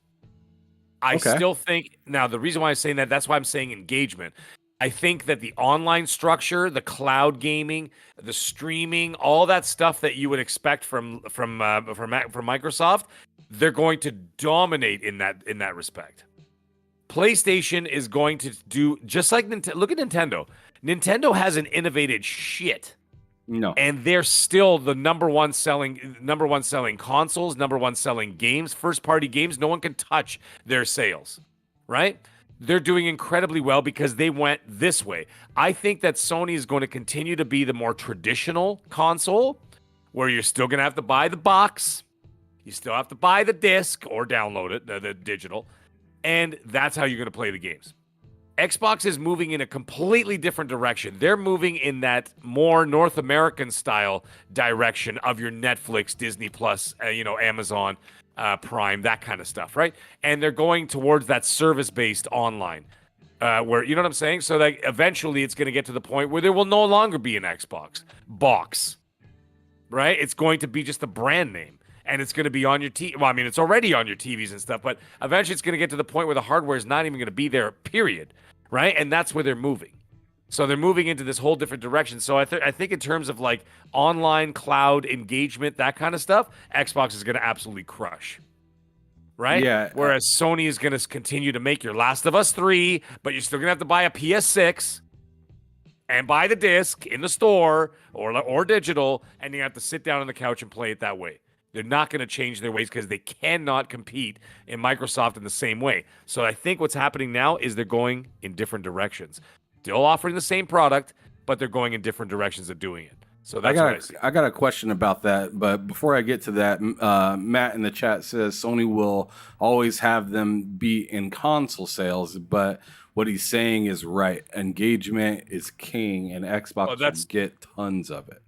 I still think, now the reason why I'm saying that's why I'm saying engagement. I think that the online structure, the cloud gaming, the streaming, all that stuff that you would expect from Microsoft, they're going to dominate in that respect. PlayStation is going to do just like look at Nintendo. Nintendo hasn't innovated shit. No. And they're still the number one selling consoles, number one selling games, first party games. No one can touch their sales, right? They're doing incredibly well because they went this way. I think that Sony is going to continue to be the more traditional console where you're still going to have to buy the box. You still have to buy the disc or download it, the digital. And that's how you're going to play the games. Xbox is moving in a completely different direction. They're moving in that more North American style direction of your Netflix, Disney Plus, Amazon Prime, that kind of stuff, right? And they're going towards that service-based online, where, you know what I'm saying? So like eventually it's going to get to the point where there will no longer be an Xbox box, right? It's going to be just a brand name. And it's going to be on your TV. Well, I mean, it's already on your TVs and stuff, but eventually it's going to get to the point where the hardware is not even going to be there, period. Right? And that's where they're moving. So they're moving into this whole different direction. So I think in terms of like online cloud engagement, that kind of stuff, Xbox is going to absolutely crush. Right? Yeah. Whereas Sony is going to continue to make your Last of Us 3, but you're still going to have to buy a PS6 and buy the disc in the store or digital, and you have to sit down on the couch and play it that way. They're not going to change their ways because they cannot compete in Microsoft in the same way. So I think what's happening now is they're going in different directions. Still offering the same product, but they're going in different directions of doing it. So that's what I see. I got a question about that, but before I get to that, Matt in the chat says Sony will always have them be in console sales, but what he's saying is right. Engagement is king, and Xbox will get tons of it.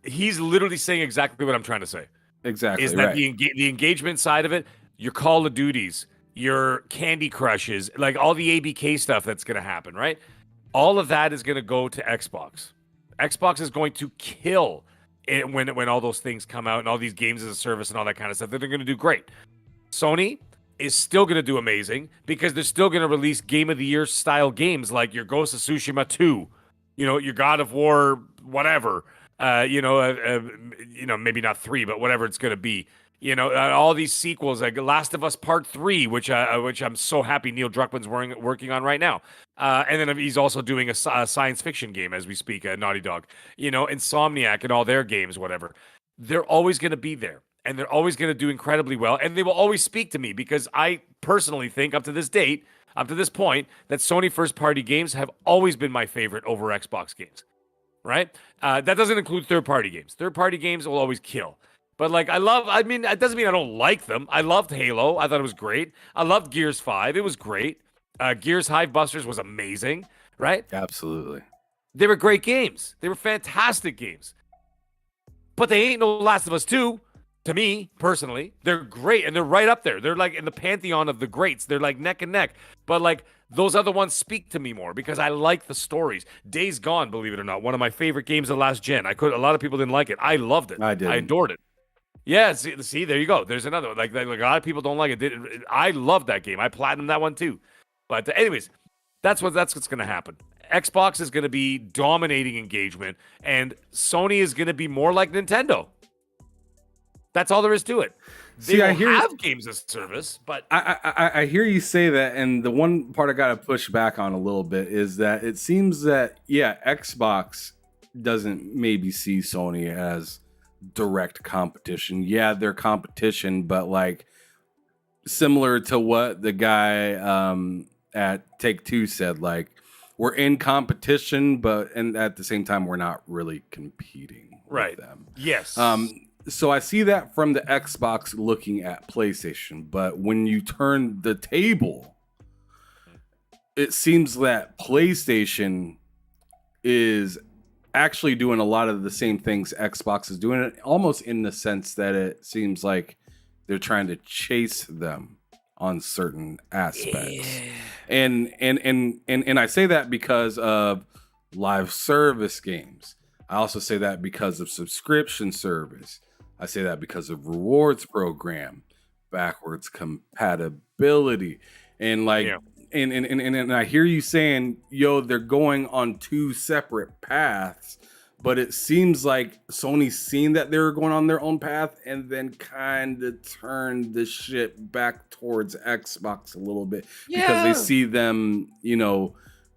He's literally saying exactly what I'm trying to say. Exactly. Is that the engagement side of it, your Call of Duties, your Candy Crushes, like all the ABK stuff that's going to happen, right? All of that is going to go to Xbox. Xbox is going to kill it when all those things come out and all these games as a service and all that kind of stuff. They're going to do great. Sony is still going to do amazing because they're still going to release Game of the Year style games like your Ghost of Tsushima 2, your God of War, whatever, maybe not 3, but whatever it's going to be. All these sequels, like Last of Us Part 3, which I'm so happy Neil Druckmann's working on right now. And then he's also doing a science fiction game as we speak, Naughty Dog. Insomniac and all their games, whatever. They're always going to be there, and they're always going to do incredibly well, and they will always speak to me because I personally think up to this point, that Sony first-party games have always been my favorite over Xbox games, right? That doesn't include third-party games. Third-party games will always kill. But, it doesn't mean I don't like them. I loved Halo. I thought it was great. I loved Gears 5. It was great. Gears Hive Busters was amazing, right? Absolutely. They were great games. They were fantastic games. But they ain't no Last of Us 2. To me, personally, they're great, and they're right up there. They're like in the pantheon of the greats. They're like neck and neck. But like those other ones speak to me more because I like the stories. Days Gone, believe it or not, one of my favorite games of last gen. A lot of people didn't like it. I loved it. I did. I adored it. Yeah, see, there you go. There's another one. Like a lot of people don't like it. I love that game. I platinumed that one too. But anyways, that's what's going to happen. Xbox is going to be dominating engagement, and Sony is going to be more like Nintendo. That's all there is to it. They have games as service, but I hear you say that, and the one part I got to push back on a little bit is that it seems that Xbox doesn't maybe see Sony as direct competition. Yeah, they're competition, but like similar to what the guy at Take-Two said, like we're in competition, and at the same time we're not really competing with them. Yes. So I see that from the Xbox looking at PlayStation, but when you turn the table, it seems that PlayStation is actually doing a lot of the same things Xbox is doing, almost in the sense that it seems like they're trying to chase them on certain aspects. Yeah. And I say that because of live service games. I also say that because of subscription service. I say that because of rewards program, backwards compatibility, and like, and I hear you saying, they're going on two separate paths, but it seems like Sony's seen that they were going on their own path and then kind of turned the shit back towards Xbox a little bit because they see them,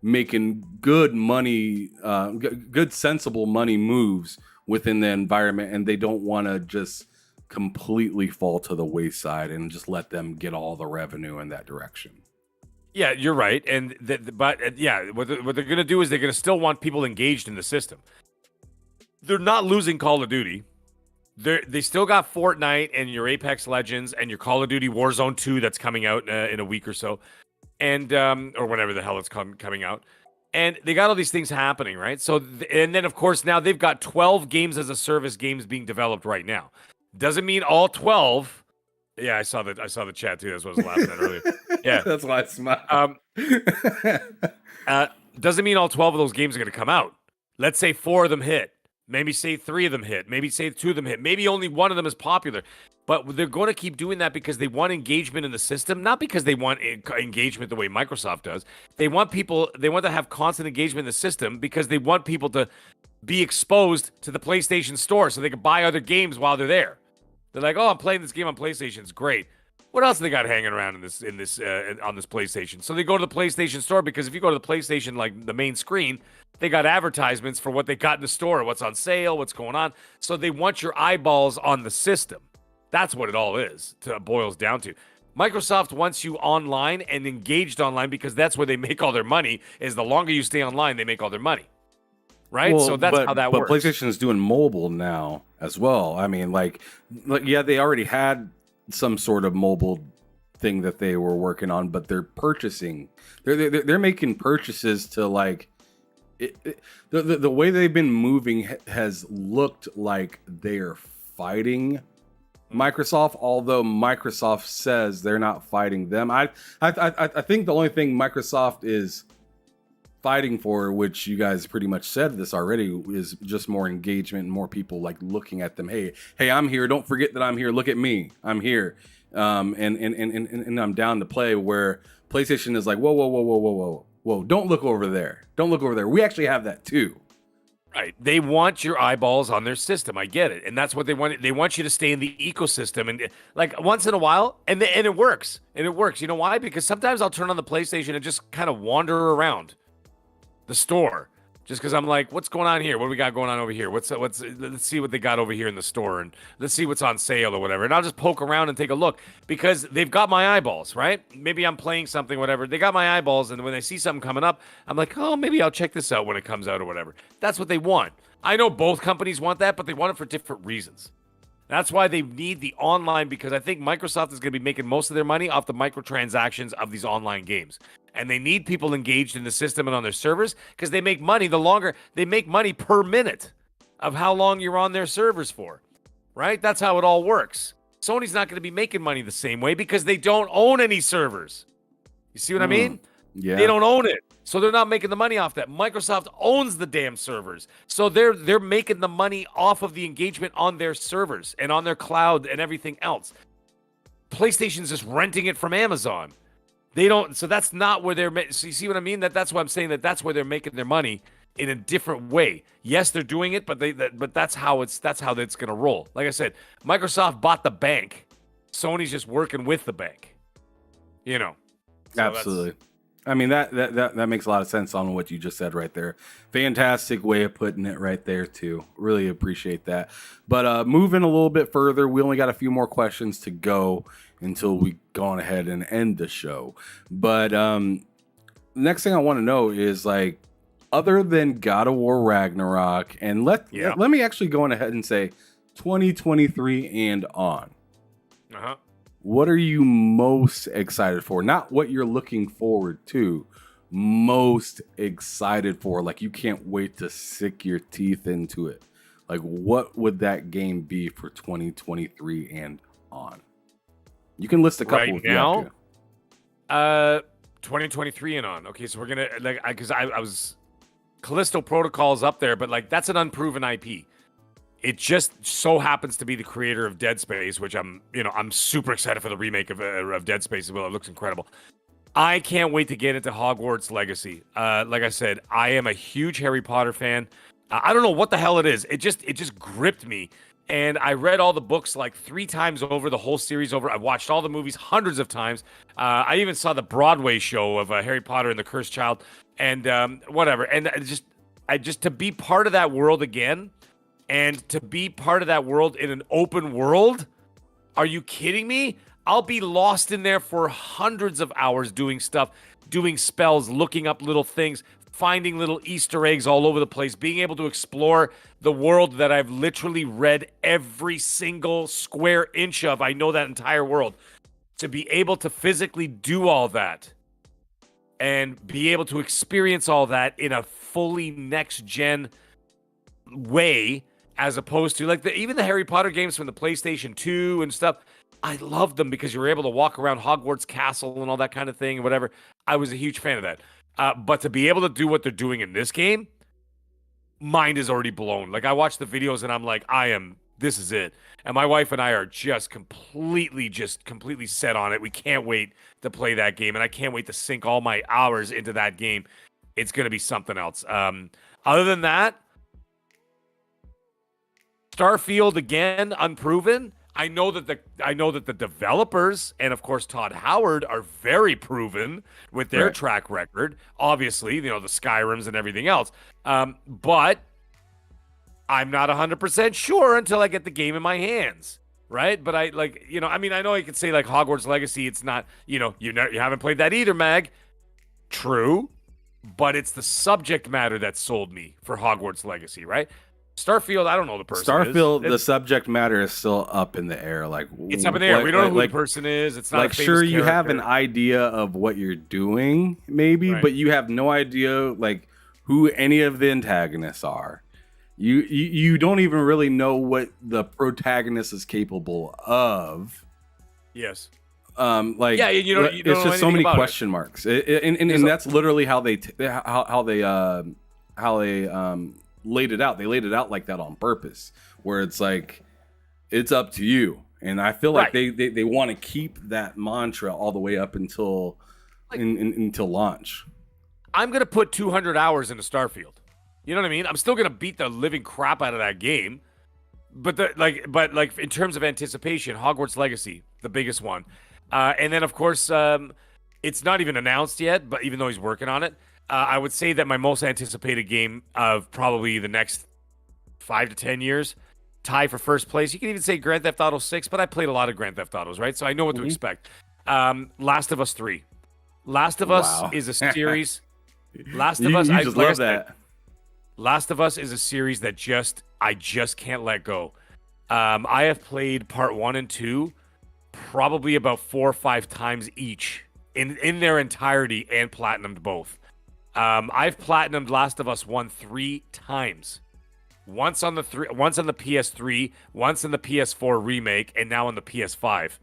making good money, good sensible money moves within the environment, and they don't want to just completely fall to the wayside and just let them get all the revenue in that direction. Yeah, you're right. And what they're going to do is they're going to still want people engaged in the system. They're not losing Call of Duty. They still got Fortnite and your Apex Legends and your Call of Duty Warzone 2 that's coming out in a week or so, and or whenever the hell it's coming out. And they got all these things happening, right? So, and then of course now they've got 12 games as a service games being developed right now. Doesn't mean all 12. Yeah, I saw the chat too. That's what I was laughing at earlier. Yeah, that's why I smiled. Doesn't mean all 12 of those games are going to come out. Let's say 4 of them hit. Maybe say 3 of them hit. Maybe say 2 of them hit. Maybe only 1 of them is popular. But they're going to keep doing that because they want engagement in the system, not because they want engagement the way Microsoft does. They want to have constant engagement in the system because they want people to be exposed to the PlayStation Store so they can buy other games while they're there. They're like, "Oh, I'm playing this game on PlayStation. It's great. What else they got hanging around on this PlayStation?" So they go to the PlayStation Store because if you go to the PlayStation, like the main screen, they got advertisements for what they got in the store, what's on sale, what's going on. So they want your eyeballs on the system. That's what it all is. It boils down to. Microsoft wants you online and engaged online because that's where they make all their money. Is the longer you stay online, they make all their money. Right? Well, so that's how that works. But PlayStation is doing mobile now as well. I mean, like they already had some sort of mobile thing that they were working on, but they're purchasing. They're making purchases to like the way they've been moving has looked like they're fighting Microsoft, although Microsoft says they're not fighting them. I think the only thing Microsoft is fighting for, which you guys pretty much said this already, is just more engagement and more people like looking at them. Hey, I'm here. Don't forget that I'm here. Look at me. I'm here. And I'm down to play. Where PlayStation is like, whoa. Don't look over there. Don't look over there. We actually have that too. Right. They want your eyeballs on their system. I get it. And that's what they want. They want you to stay in the ecosystem. And like once in a while, and it works. And it works. You know why? Because sometimes I'll turn on the PlayStation and just kind of wander around the store. Just because I'm like, what's going on here? What do we got going on over here? Let's see what they got over here in the store, and let's see what's on sale or whatever. And I'll just poke around and take a look because they've got my eyeballs, right? Maybe I'm playing something, whatever. They got my eyeballs, and when they see something coming up, I'm like, oh, maybe I'll check this out when it comes out or whatever. That's what they want. I know both companies want that, but they want it for different reasons. That's why they need the online, because I think Microsoft is going to be making most of their money off the microtransactions of these online games. And they need people engaged in the system and on their servers because they make money they make money per minute of how long you're on their servers for. right? That's how it all works. Sony's not going to be making money the same way because they don't own any servers. You see what I mean? Yeah. They don't own it. So they're not making the money off that. Microsoft owns the damn servers. So they're making the money off of the engagement on their servers and on their cloud and everything else. PlayStation's just renting it from Amazon. They don't, so that's not where so you see what I mean? That's why I'm saying that's where they're making their money in a different way. Yes, they're doing it, but that's how it's going to roll. Like I said, Microsoft bought the bank. Sony's just working with the bank. You know. So absolutely. I mean, that makes a lot of sense on what you just said right there. Fantastic way of putting it right there, too. Really appreciate that. But moving a little bit further, we only got a few more questions to go until we go on ahead and end the show. But next thing I want to know is, like, other than God of War Ragnarok, and let me actually go on ahead and say 2023 and on. Uh-huh. What are you most excited for? Not what you're looking forward to, most excited for. Like, you can't wait to sink your teeth into it. Like, what would that game be for 2023 and on? You can list a couple right if now. you have to. 2023 and on. Okay, so we're gonna because I was Callisto Protocol's up there, but like that's an unproven IP. It just so happens to be the creator of Dead Space, which I'm super excited for the remake of Dead Space as well. It looks incredible. I can't wait to get into Hogwarts Legacy. Like I said, I am a huge Harry Potter fan. I don't know what the hell it is. It just gripped me. And I read all the books like 3 times over, the whole series over. I watched all the movies hundreds of times. I even saw the Broadway show of Harry Potter and the Cursed Child, and whatever. And I just to be part of that world again, and to be part of that world in an open world. Are you kidding me? I'll be lost in there for hundreds of hours doing stuff, doing spells, looking up little things, finding little Easter eggs all over the place, being able to explore the world that I've literally read every single square inch of. I know that entire world. To be able to physically do all that and be able to experience all that in a fully next-gen way, as opposed to like even the Harry Potter games from the PlayStation 2 and stuff. I loved them because you were able to walk around Hogwarts Castle and all that kind of thing and whatever. I was a huge fan of that. But to be able to do what they're doing in this game, mind is already blown. Like, I watch the videos and I'm like, this is it. And my wife and I are just completely set on it. We can't wait to play that game. And I can't wait to sink all my hours into that game. It's going to be something else. Other than that, Starfield, again, unproven. I know that the developers and of course Todd Howard are very proven with their track record. Obviously, the Skyrims and everything else. But I'm not 100% sure until I get the game in my hands, right? But I know I could say like Hogwarts Legacy. It's not, you haven't played that either, Mag. True, but it's the subject matter that sold me for Hogwarts Legacy, right? Starfield, I don't know who the person Starfield, is. the subject matter is still up in the air. Like, it's up in the air. We don't know who the person is. It's not like, a famous sure, you character. have an idea of what you're doing, maybe, but you have no idea like who any of the antagonists are. You don't even really know what the protagonist is capable of. Yes. It's just so many question marks, and that's literally how they laid it out. They laid it out like that on purpose, where it's like, it's up to you. And I feel like they want to keep that mantra all the way up until until launch. I'm gonna put 200 hours into Starfield. You know what I mean? I'm still gonna beat the living crap out of that game. But in terms of anticipation, Hogwarts Legacy, the biggest one, and then of course it's not even announced yet. But even though he's working on it. I would say that my most anticipated game of probably the next 5 to 10 years, tie for first place. You can even say Grand Theft Auto 6, but I played a lot of Grand Theft Autos, right? So I know what to expect. Last of Us 3. Last of Us is a series. Last of Us, love that. Last of Us is a series that I just can't let go. I have played part 1 and 2 probably about 4 or 5 times each in their entirety and platinumed both. I've platinumed Last of Us 1 3 times. once on the PS3, once in the PS4 remake, and now on the PS5.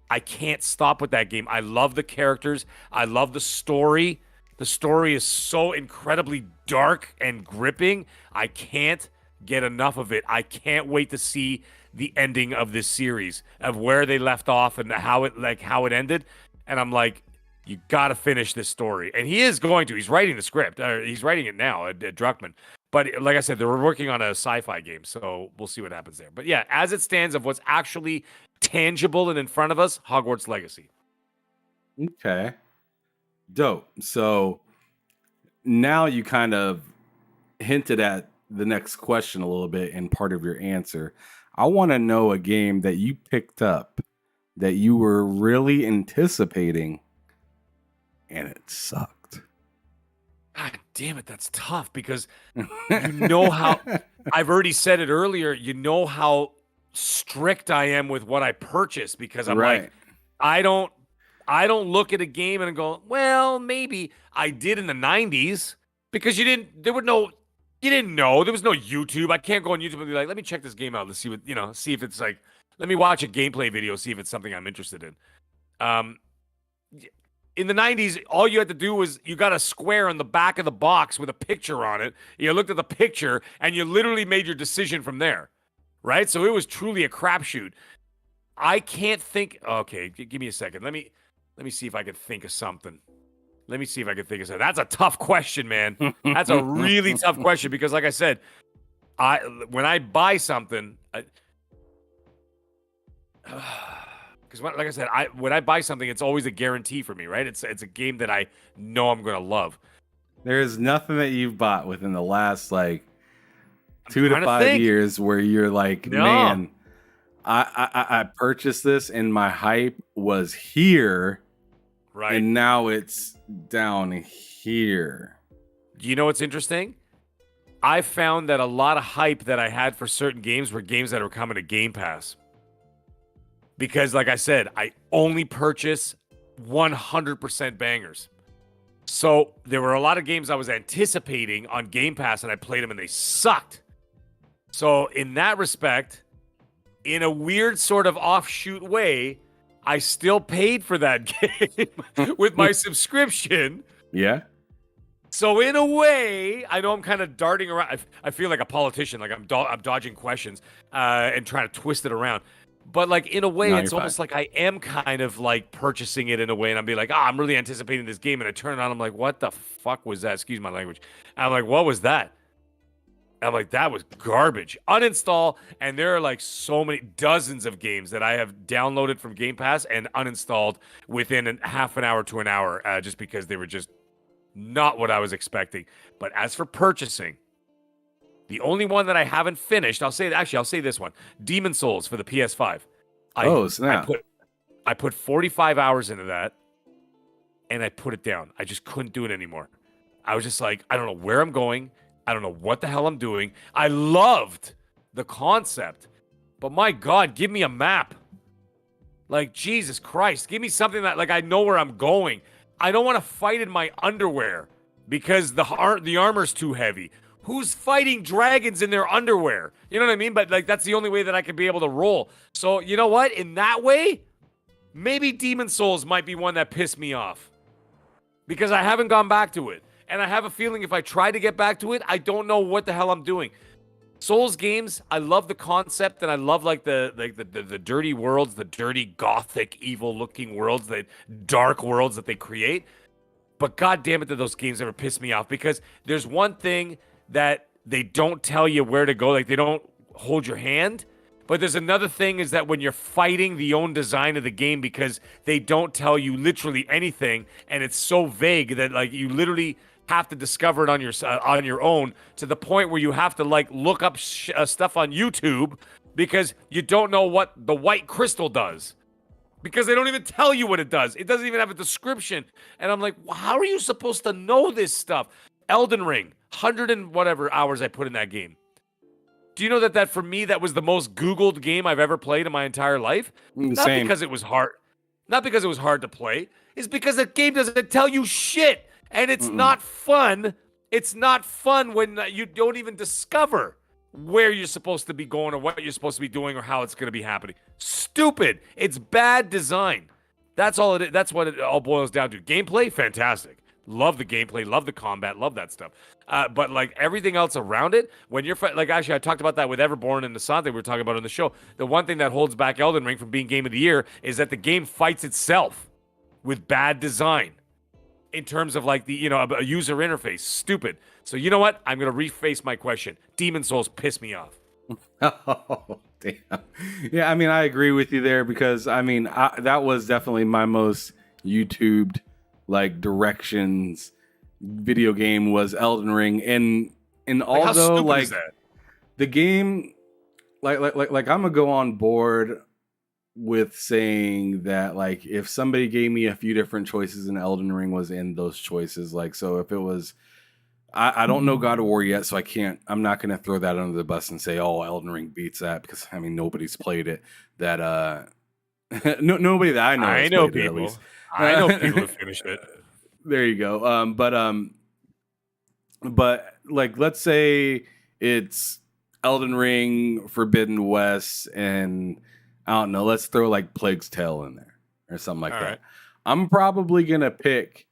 I can't stop with that game. I love the characters. I love the story. The story is so incredibly dark and gripping. I can't get enough of it. I can't wait to see the ending of this series, of where they left off and how it ended. And I'm like, you got to finish this story. And he is going to. He's writing the script. He's writing it now at Druckmann. But like I said, they were working on a sci-fi game, so we'll see what happens there. But yeah, as it stands, of what's actually tangible and in front of us, Hogwarts Legacy. Okay. Dope. So now you kind of hinted at the next question a little bit in part of your answer. I want to know a game that you picked up that you were really anticipating and it sucked. God damn it, that's tough because you know how I've already said it earlier, you know how strict I am with what I purchase because I'm like, I don't look at a game and go, well, maybe I did in the 90s because you didn't know. There was no YouTube. I can't go on YouTube and be like, let me check this game out. Let's see see if it's like, let me watch a gameplay video, see if it's something I'm interested in. In the 90s, all you had to do was you got a square on the back of the box with a picture on it. You looked at the picture and you literally made your decision from there, right? So it was truly a crapshoot. I can't think. Okay, give me a second. Let me see if I can think of something. That's a tough question, man. That's a really tough question because, like I said, when I buy something, because like I said, when I buy something, it's always a guarantee for me, right? It's a game that I know I'm gonna love. There's nothing that you've bought within the last 2 to 5 years where you're like, man, I purchased this and my hype was here. Right. And now it's down here. Do you know what's interesting? I found that a lot of hype that I had for certain games were games that were coming to Game Pass. Because, like I said, I only purchase 100% bangers. So there were a lot of games I was anticipating on Game Pass, and I played them, and they sucked. So in that respect, in a weird sort of offshoot way, I still paid for that game with my subscription. Yeah. So in a way, I know I'm kind of darting around. I feel like a politician, like I'm dodging questions and trying to twist it around. But like in a way, it's almost like I am kind of like purchasing it in a way, and I'm being like, I'm really anticipating this game, and I turn it on, I'm like, what the fuck was that? Excuse my language. And I'm like, what was that? I'm like, that was garbage. Uninstall, and there are like so many dozens of games that I have downloaded from Game Pass and uninstalled within half an hour to an hour, just because they were just not what I was expecting. But as for purchasing, the only one that I haven't finished, I'll say this one, Demon Souls for the PS5. Snap. I put 45 hours into that, and I put it down. I just couldn't do it anymore. I was just like, I don't know where I'm going. I don't know what the hell I'm doing. I loved the concept, but my God, give me a map. Like, Jesus Christ, give me something that, like, I know where I'm going. I don't want to fight in my underwear because the armor's too heavy. Who's fighting dragons in their underwear? You know what I mean? But, like, that's the only way that I could be able to roll. So, you know what? In that way, maybe Demon Souls might be one that pissed me off because I haven't gone back to it. And I have a feeling if I try to get back to it, I don't know what the hell I'm doing. Souls games, I love the concept, and I love like the dirty worlds, the dirty, gothic, evil-looking worlds, the dark worlds that they create. But God damn it, that those games ever piss me off because there's one thing that they don't tell you where to go, like they don't hold your hand. But there's another thing is that when you're fighting the own design of the game because they don't tell you literally anything, and it's so vague that like you literally have to discover it on your own to the point where you have to like look up stuff on YouTube because you don't know what the white crystal does because they don't even tell you what it does. It doesn't even have a description. And I'm like, how are you supposed to know this stuff? Elden Ring, 100 and whatever hours I put in that game. Do you know that for me, that was the most Googled game I've ever played in my entire life? Not because it was hard. Not because it was hard to play. It's because the game doesn't tell you shit. And it's not fun. It's not fun when you don't even discover where you're supposed to be going or what you're supposed to be doing or how it's going to be happening. Stupid. It's bad design. That's all it is. That's what it all boils down to. Gameplay, fantastic. Love the gameplay, love the combat, love that stuff. But like everything else around it, when you're like, actually, I talked about that with Everborn and Nasante we were talking about on the show. The one thing that holds back Elden Ring from being Game of the Year is that the game fights itself with bad design in terms of like the a user interface. Stupid. So you know what? I'm gonna reface my question. Demon Souls piss me off. Oh, damn. Yeah, I mean, I agree with you there because I mean, that was definitely my most YouTubed like directions video game was Elden Ring, and although like the game, like I'm gonna go on board with saying that like if somebody gave me a few different choices and Elden Ring was in those choices, like so if it was. I don't know God of War yet, so I'm not going to throw that under the bus and say, oh, Elden Ring beats that because, I mean, nobody's played it. Nobody that I know has played it, at least. I know people who finished it. There you go. But like, let's say it's Elden Ring, Forbidden West, and I don't know, let's throw like Plague's Tale in there or something like that. Right. I'm probably going to pick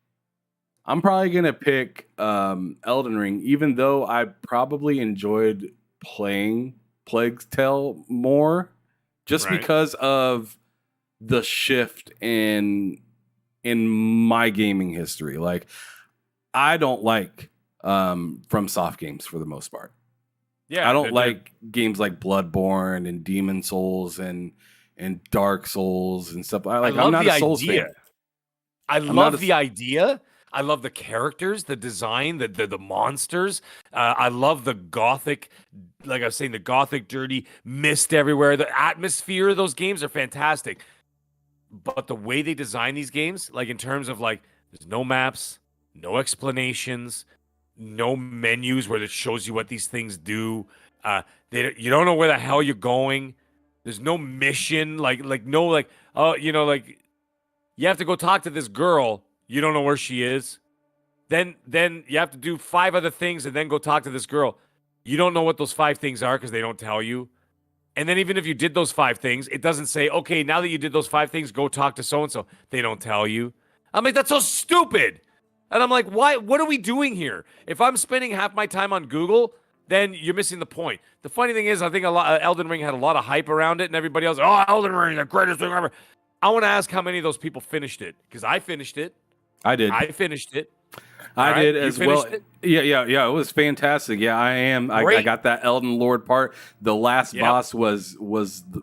Elden Ring, even though I probably enjoyed playing Plague's Tale more, just because of the shift in my gaming history. Like, I don't like FromSoft games for the most part. Yeah, I don't like games like Bloodborne and Demon Souls and Dark Souls and stuff. I'm not a Souls fan. I love the idea. I love the characters, the design, the monsters. I love the gothic, like I was saying, the gothic, dirty mist everywhere. The atmosphere of those games are fantastic. But the way they design these games, like in terms of like, there's no maps, no explanations, no menus where it shows you what these things do. You don't know where the hell you're going. There's no mission, like you have to go talk to this girl. You don't know where she is. Then you have to do 5 other things and then go talk to this girl. You don't know what those 5 things are because they don't tell you. And then even if you did those 5 things, it doesn't say, okay, now that you did those 5 things, go talk to so-and-so. They don't tell you. I'm like, that's so stupid. And I'm like, why? What are we doing here? If I'm spending half my time on Google, then you're missing the point. The funny thing is, I think Elden Ring had a lot of hype around it and everybody else, oh, Elden Ring, the greatest thing ever. I want to ask how many of those people finished it because I finished it. I did. I finished it. I did as well. Yeah. It was fantastic. Yeah, I am. I got that Elden Lord part. The last boss was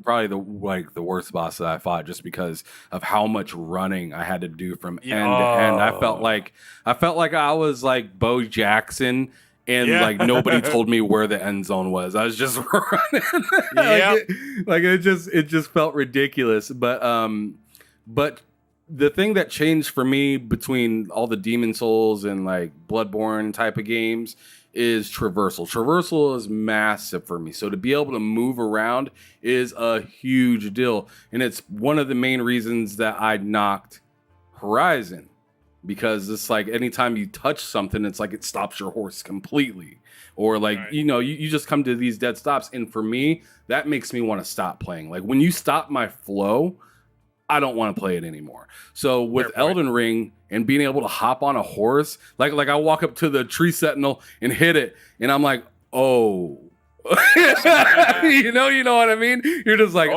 probably the worst boss that I fought just because of how much running I had to do from end to end. I felt like I was like Bo Jackson. And like nobody told me where the end zone was. I was just running. It just felt ridiculous. But the thing that changed for me between all the Demon Souls and like Bloodborne type of games is traversal. Traversal is massive for me. So to be able to move around is a huge deal. And it's one of the main reasons that I knocked Horizon. Because it's like anytime you touch something, it's like it stops your horse completely. Or like, you just come to these dead stops. And for me, that makes me want to stop playing. Like when you stop my flow, I don't want to play it anymore. So with Elden Ring and being able to hop on a horse, like I walk up to the tree sentinel and hit it. And I'm like, oh, you know what I mean? You're just like,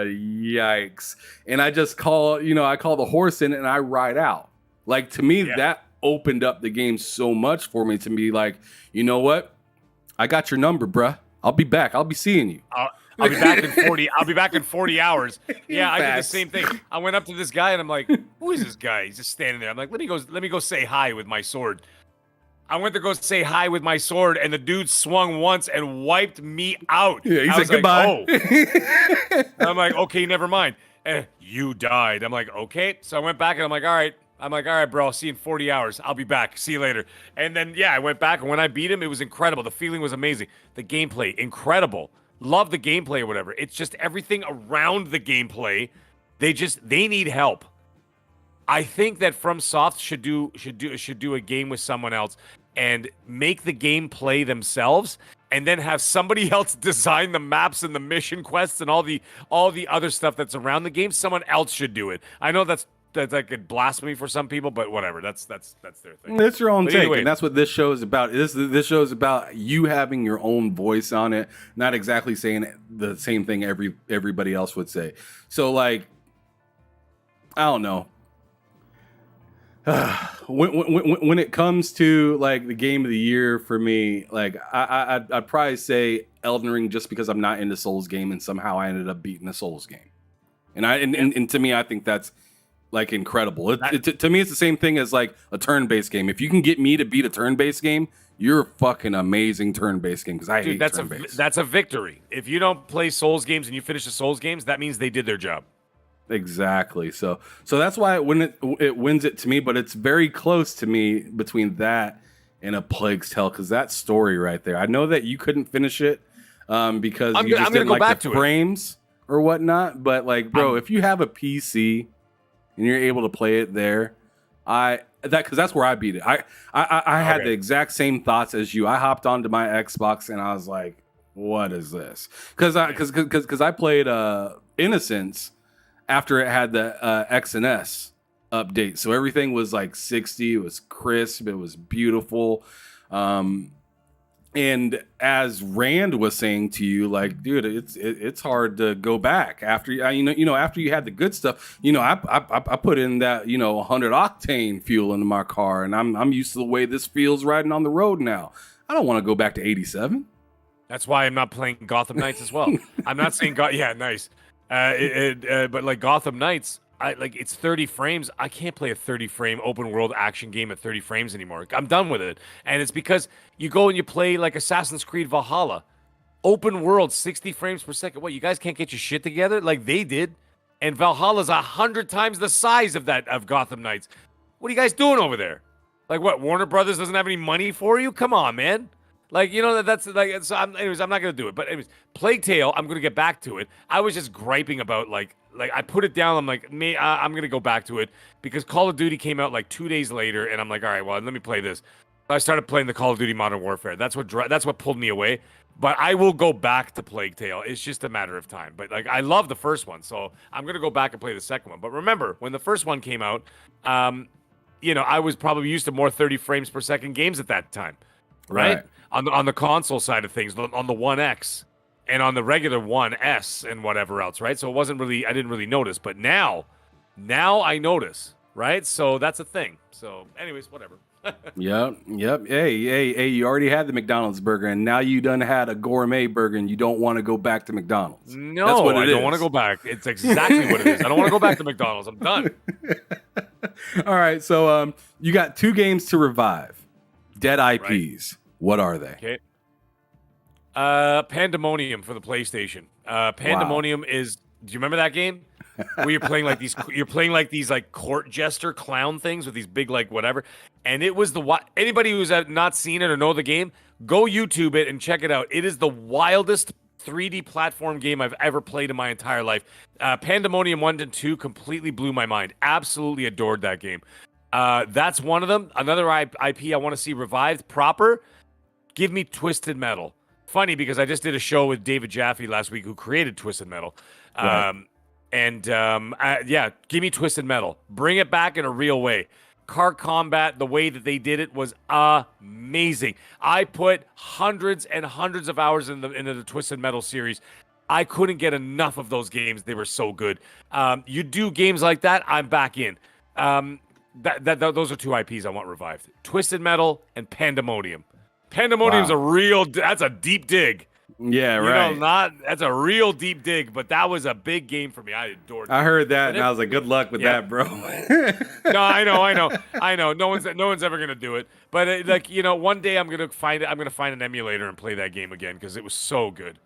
yikes. And I just call the horse in and I ride out. Like to me, that opened up the game so much for me to be like, you know what? I got your number, bruh. I'll be back. I'll be seeing you. I'll be back in 40. I'll be back in 40 hours. Yeah, I did the same thing. I went up to this guy and I'm like, "Who is this guy?" He's just standing there. I'm like, "Let me go say hi with my sword." I went to go say hi with my sword, and the dude swung once and wiped me out. Yeah, he said goodbye. I'm like, "Okay, never mind." You died. I'm like, "Okay." So I went back and I'm like, "All right." Bro, I'll see you in 40 hours. I'll be back. See you later. And then, I went back, and when I beat him, it was incredible. The feeling was amazing. The gameplay, incredible. Love the gameplay or whatever. It's just everything around the gameplay. They need help. I think that FromSoft should do a game with someone else and make the gameplay themselves and then have somebody else design the maps and the mission quests and all the other stuff that's around the game. Someone else should do it. I know that's like a blasphemy for some people, but whatever. That's their thing. It's your own But take, anyway. and that's what this show is about. This show is about you having your own voice on it, not exactly saying the same thing everybody else would say. So, like, I don't know. When it comes to like the game of the year for me, like I'd probably say Elden Ring, just because I'm not into Souls game, and somehow I ended up beating a Souls game, and to me, I think that's like incredible. To me, it's the same thing as like a turn-based game. If you can get me to beat a turn-based game, you're a fucking amazing turn-based game, because I hate turn-based. That's a victory. If you don't play Souls games and you finish the Souls games, that means they did their job. Exactly. So that's why it wins it to me, but it's very close to me between that and A Plague's Tale, because that story right there. I know that you couldn't finish it because you just didn't like the frames or whatnot, but like, bro, if you have a PC and you're able to play it there, because that's where I beat it. I had the exact same thoughts as you. I hopped onto my Xbox and I was like, what is this? Because I played Innocence after it had the X and S update, so everything was like 60. It was crisp. It was beautiful. And as Rand was saying to you, like, dude, it's hard to go back after after you had the good stuff. I put in that 100 octane fuel into my car, and I'm used to the way this feels riding on the road now. I don't want to go back to 87. That's why I'm not playing Gotham Knights as well. I'm not saying yeah, nice. But like Gotham Knights, it's 30 frames. I can't play a 30 frame open world action game at 30 frames anymore. I'm done with it. And it's because you go and you play like Assassin's Creed Valhalla, open world, 60 frames per second. What, you guys can't get your shit together like they did? And Valhalla's 100 times the size of Gotham Knights. What are you guys doing over there? Like, what, Warner Brothers doesn't have any money for you? Come on, man. Like, that's like, so I'm not going to do it. But anyways, Plague Tale, I'm going to get back to it. I was just griping about, like I put it down. I'm like, I'm going to go back to it because Call of Duty came out like 2 days later. And I'm like, all right, well, let me play this. I started playing the Call of Duty Modern Warfare. That's what pulled me away. But I will go back to Plague Tale. It's just a matter of time. But like, I love the first one. So I'm going to go back and play the second one. But remember, when the first one came out, I was probably used to more 30 frames per second games at that time. Right? On the console side of things, on the One X and on the regular One S and whatever else, right? So I didn't really notice, but now I notice, right? So that's a thing. So anyways, whatever. Yep. Hey, you already had the McDonald's burger, and now you done had a gourmet burger, and you don't want to go back to McDonald's. No, that's what I don't want to go back. It's exactly what it is. I don't want to go back to McDonald's. I'm done. All right, so you got 2 games to revive. Dead IPs. Right. What are they? Okay. Pandemonium for the PlayStation. Pandemonium is. Do you remember that game? Where you're playing like these like court jester clown things with these big like whatever, and it was anybody who's not seen it or know the game, go YouTube it and check it out. It is the wildest 3D platform game I've ever played in my entire life. Pandemonium 1 and 2 completely blew my mind. Absolutely adored that game. That's one of them. Another IP I want to see revived proper. Give me Twisted Metal. Funny because I just did a show with David Jaffe last week, who created Twisted Metal. Right. Give me Twisted Metal. Bring it back in a real way. Car combat, the way that they did it was amazing. I put hundreds and hundreds of hours into the Twisted Metal series. I couldn't get enough of those games. They were so good. You do games like that, I'm back in. Those are 2 IPs I want revived. Twisted Metal and Pandemonium. Pandemonium's that's a deep dig. Yeah, right. That's a real deep dig, but that was a big game for me. I adored it. I heard that, and I was like, good luck with that, bro. No, I know. No one's ever going to do it. But one day I'm going to find an emulator and play that game again because it was so good.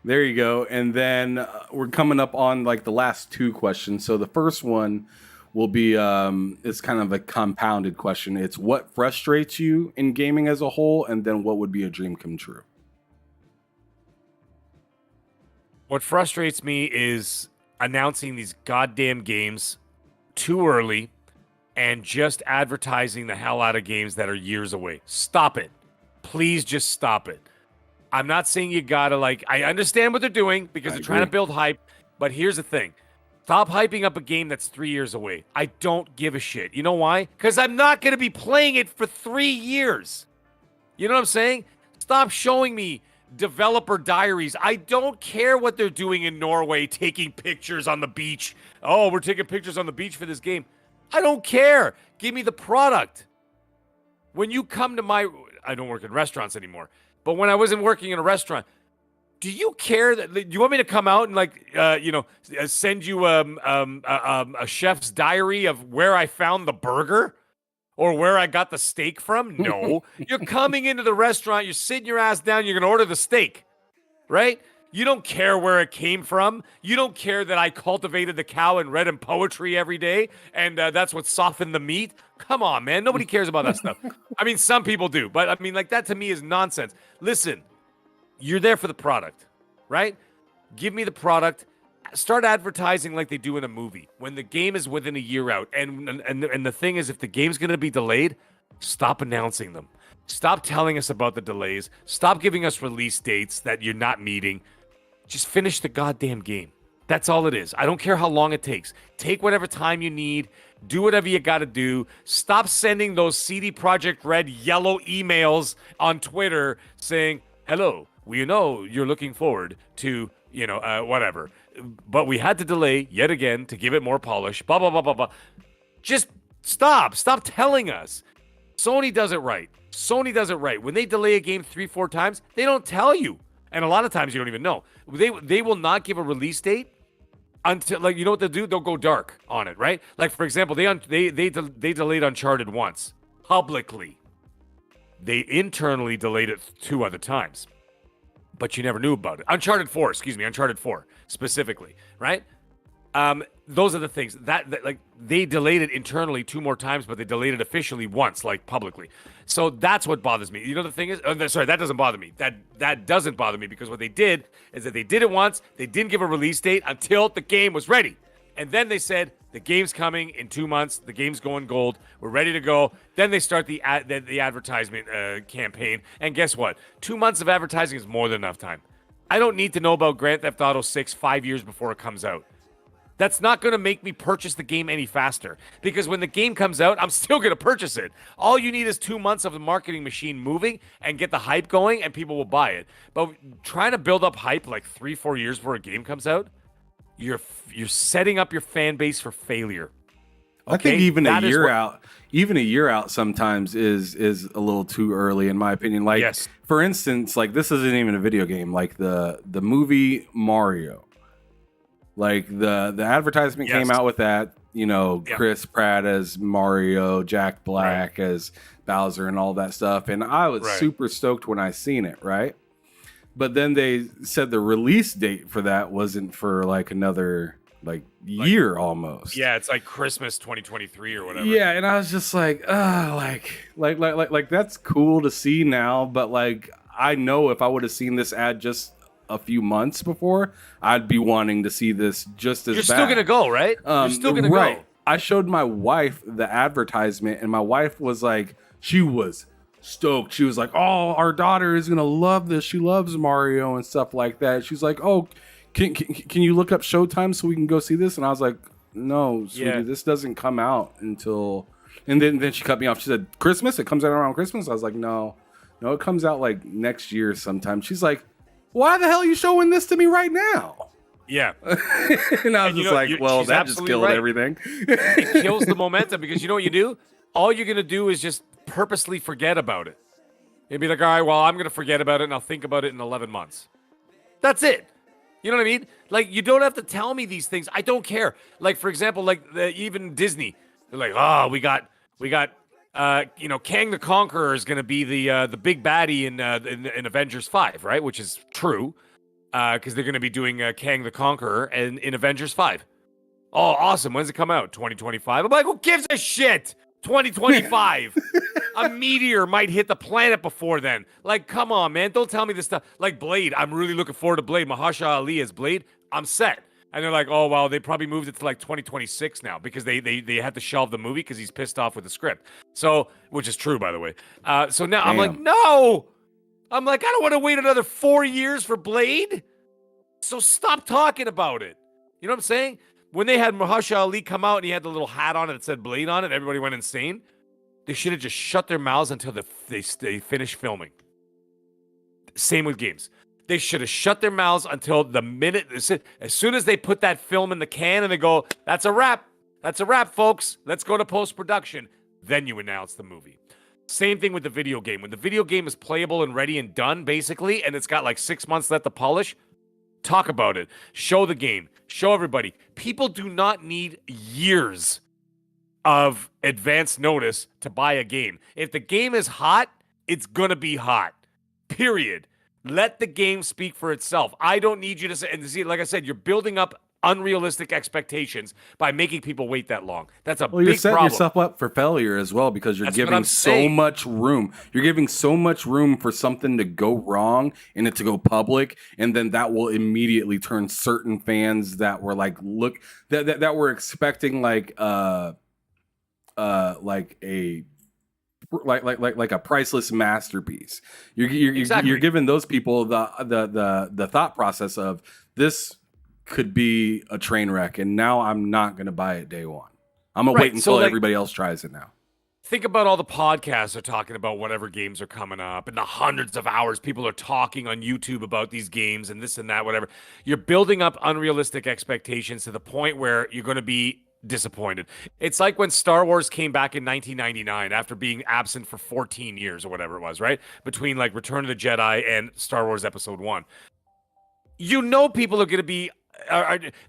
There you go. And then we're coming up on like the last 2 questions. So the first one will be it's kind of a compounded question. It's what frustrates you in gaming as a whole, and then what would be a dream come true? What frustrates me is announcing these goddamn games too early and just advertising the hell out of games that are years away. Stop it. Please just stop it. I'm not saying you gotta I understand what they're doing because they're trying to build hype, but here's the thing. Stop hyping up a game that's 3 years away. I don't give a shit. You know why? Because I'm not going to be playing it for 3 years. You know what I'm saying? Stop showing me developer diaries. I don't care what they're doing in Norway, taking pictures on the beach. Oh, we're taking pictures on the beach for this game. I don't care. Give me the product. When you come to I don't work in restaurants anymore, but when I wasn't working in a restaurant, do you care that? Do you want me to come out and send you a chef's diary of where I found the burger or where I got the steak from? No, you're coming into the restaurant, you're sitting your ass down, you're gonna order the steak, right? You don't care where it came from. You don't care that I cultivated the cow and read him poetry every day, and that's what softened the meat. Come on, man, nobody cares about that stuff. I mean, some people do, but I mean, that to me is nonsense. Listen. You're there for the product, right? Give me the product. Start advertising like they do in a movie. When the game is within a year out, and the thing is, if the game's going to be delayed, stop announcing them. Stop telling us about the delays. Stop giving us release dates that you're not meeting. Just finish the goddamn game. That's all it is. I don't care how long it takes. Take whatever time you need. Do whatever you got to do. Stop sending those CD Projekt Red yellow emails on Twitter saying, hello, we know you're looking forward to, whatever. But we had to delay yet again to give it more polish, blah, blah, blah, blah, blah. Just stop. Stop telling us. Sony does it right. When they delay a game 3-4 times, they don't tell you. And a lot of times you don't even know. They will not give a release date until, you know what they'll do? They'll go dark on it, right? Like, for example, they delayed Uncharted once, publicly. They internally delayed it 2 other times. But you never knew about it. Uncharted 4 specifically, right? Those are the things that they delayed it internally 2 more times, but they delayed it officially once, publicly. So that's what bothers me. You know, the thing is, that doesn't bother me. That doesn't bother me because what they did is that they did it once. They didn't give a release date until the game was ready. And then they said, the game's coming in 2 months. The game's going gold. We're ready to go. Then they start the advertisement campaign. And guess what? 2 months of advertising is more than enough time. I don't need to know about Grand Theft Auto 6 5 years before it comes out. That's not going to make me purchase the game any faster. Because when the game comes out, I'm still going to purchase it. All you need is 2 months of the marketing machine moving and get the hype going, and people will buy it. But trying to build up hype 3-4 years before a game comes out, you're setting up your fan base for failure. Okay? I think even a year out sometimes is a little too early in my opinion. Yes. For instance, this isn't even a video game. The movie Mario. The advertisement came out with that, Chris Pratt as Mario, Jack Black as Bowser and all that stuff. And I was super stoked when I seen it, right? But then they said the release date for that wasn't for another year almost. Yeah, it's Christmas 2023 or whatever. Yeah, and I was just like that's cool to see now, but I know if I would have seen this ad just a few months before, I'd be wanting to see this just as bad. You're still gonna go, right? You're still gonna go. I showed my wife the advertisement, and my wife was she was stoked. She was like, "Oh, our daughter is gonna love this. She loves Mario and stuff like that." She's like, "Oh, can you look up Showtime so we can go see this?" And I was like, "No, sweetie, this doesn't come out until." And then she cut me off. She said, "Christmas? It comes out around Christmas?" I was like, "No, it comes out next year sometime." She's like, "Why the hell are you showing this to me right now?" Yeah. And I was just that just killed everything. It kills the momentum because you know what you do? All you're going to do is just purposely forget about it. You'd be like, all right, well, I'm going to forget about it and I'll think about it in 11 months. That's it. You know what I mean? You don't have to tell me these things. I don't care. For example, even Disney, they're like, oh, we got Kang the Conqueror is going to be the big baddie in Avengers 5, right? Which is true, because they're going to be doing Kang the Conqueror in Avengers 5. Oh, awesome. When's it come out? 2025. I'm like, who gives a shit? 2025. A meteor might hit the planet before then. Come on, man. Don't tell me this stuff. Blade. I'm really looking forward to Blade. Mahershala Ali as Blade. I'm set. And they're like, oh, well, they probably moved it to 2026 now because they had to shelve the movie because he's pissed off with the script. So, which is true, by the way. So now I'm like, no, I'm like, I don't want to wait another 4 years for Blade. So stop talking about it. You know what I'm saying? When they had Mahershala Ali come out and he had the little hat on it that said Blade on it, everybody went insane. They should have just shut their mouths until they finish filming. Same with games. They should have shut their mouths until the minute, as soon as they put that film in the can and they go, that's a wrap. That's a wrap, folks. Let's go to post-production. Then you announce the movie. Same thing with the video game. When the video game is playable and ready and done, basically, and it's got like 6 months left to polish, talk about it. Show the game. Show everybody. People do not need years of advance notice to buy a game. If the game is hot, it's going to be hot. Period. Let the game speak for itself. I don't need you to say, and see, like I said, you're building up unrealistic expectations by making people wait that long. That's a big problem. You're setting yourself up for failure as well because you're giving so much room. You're giving so much room for something to go wrong and it to go public, and then that will immediately turn certain fans that were like, that were expecting like a priceless masterpiece. You're giving those people the thought process of this could be a train wreck, and now I'm not going to buy it day one. I'm going to wait until everybody else tries it now. Think about all the podcasts are talking about whatever games are coming up and the hundreds of hours people are talking on YouTube about these games and this and that, whatever. You're building up unrealistic expectations to the point where you're going to be disappointed. It's like when Star Wars came back in 1999 after being absent for 14 years or whatever it was, right? Between like Return of the Jedi and Star Wars Episode 1. You know people are going to be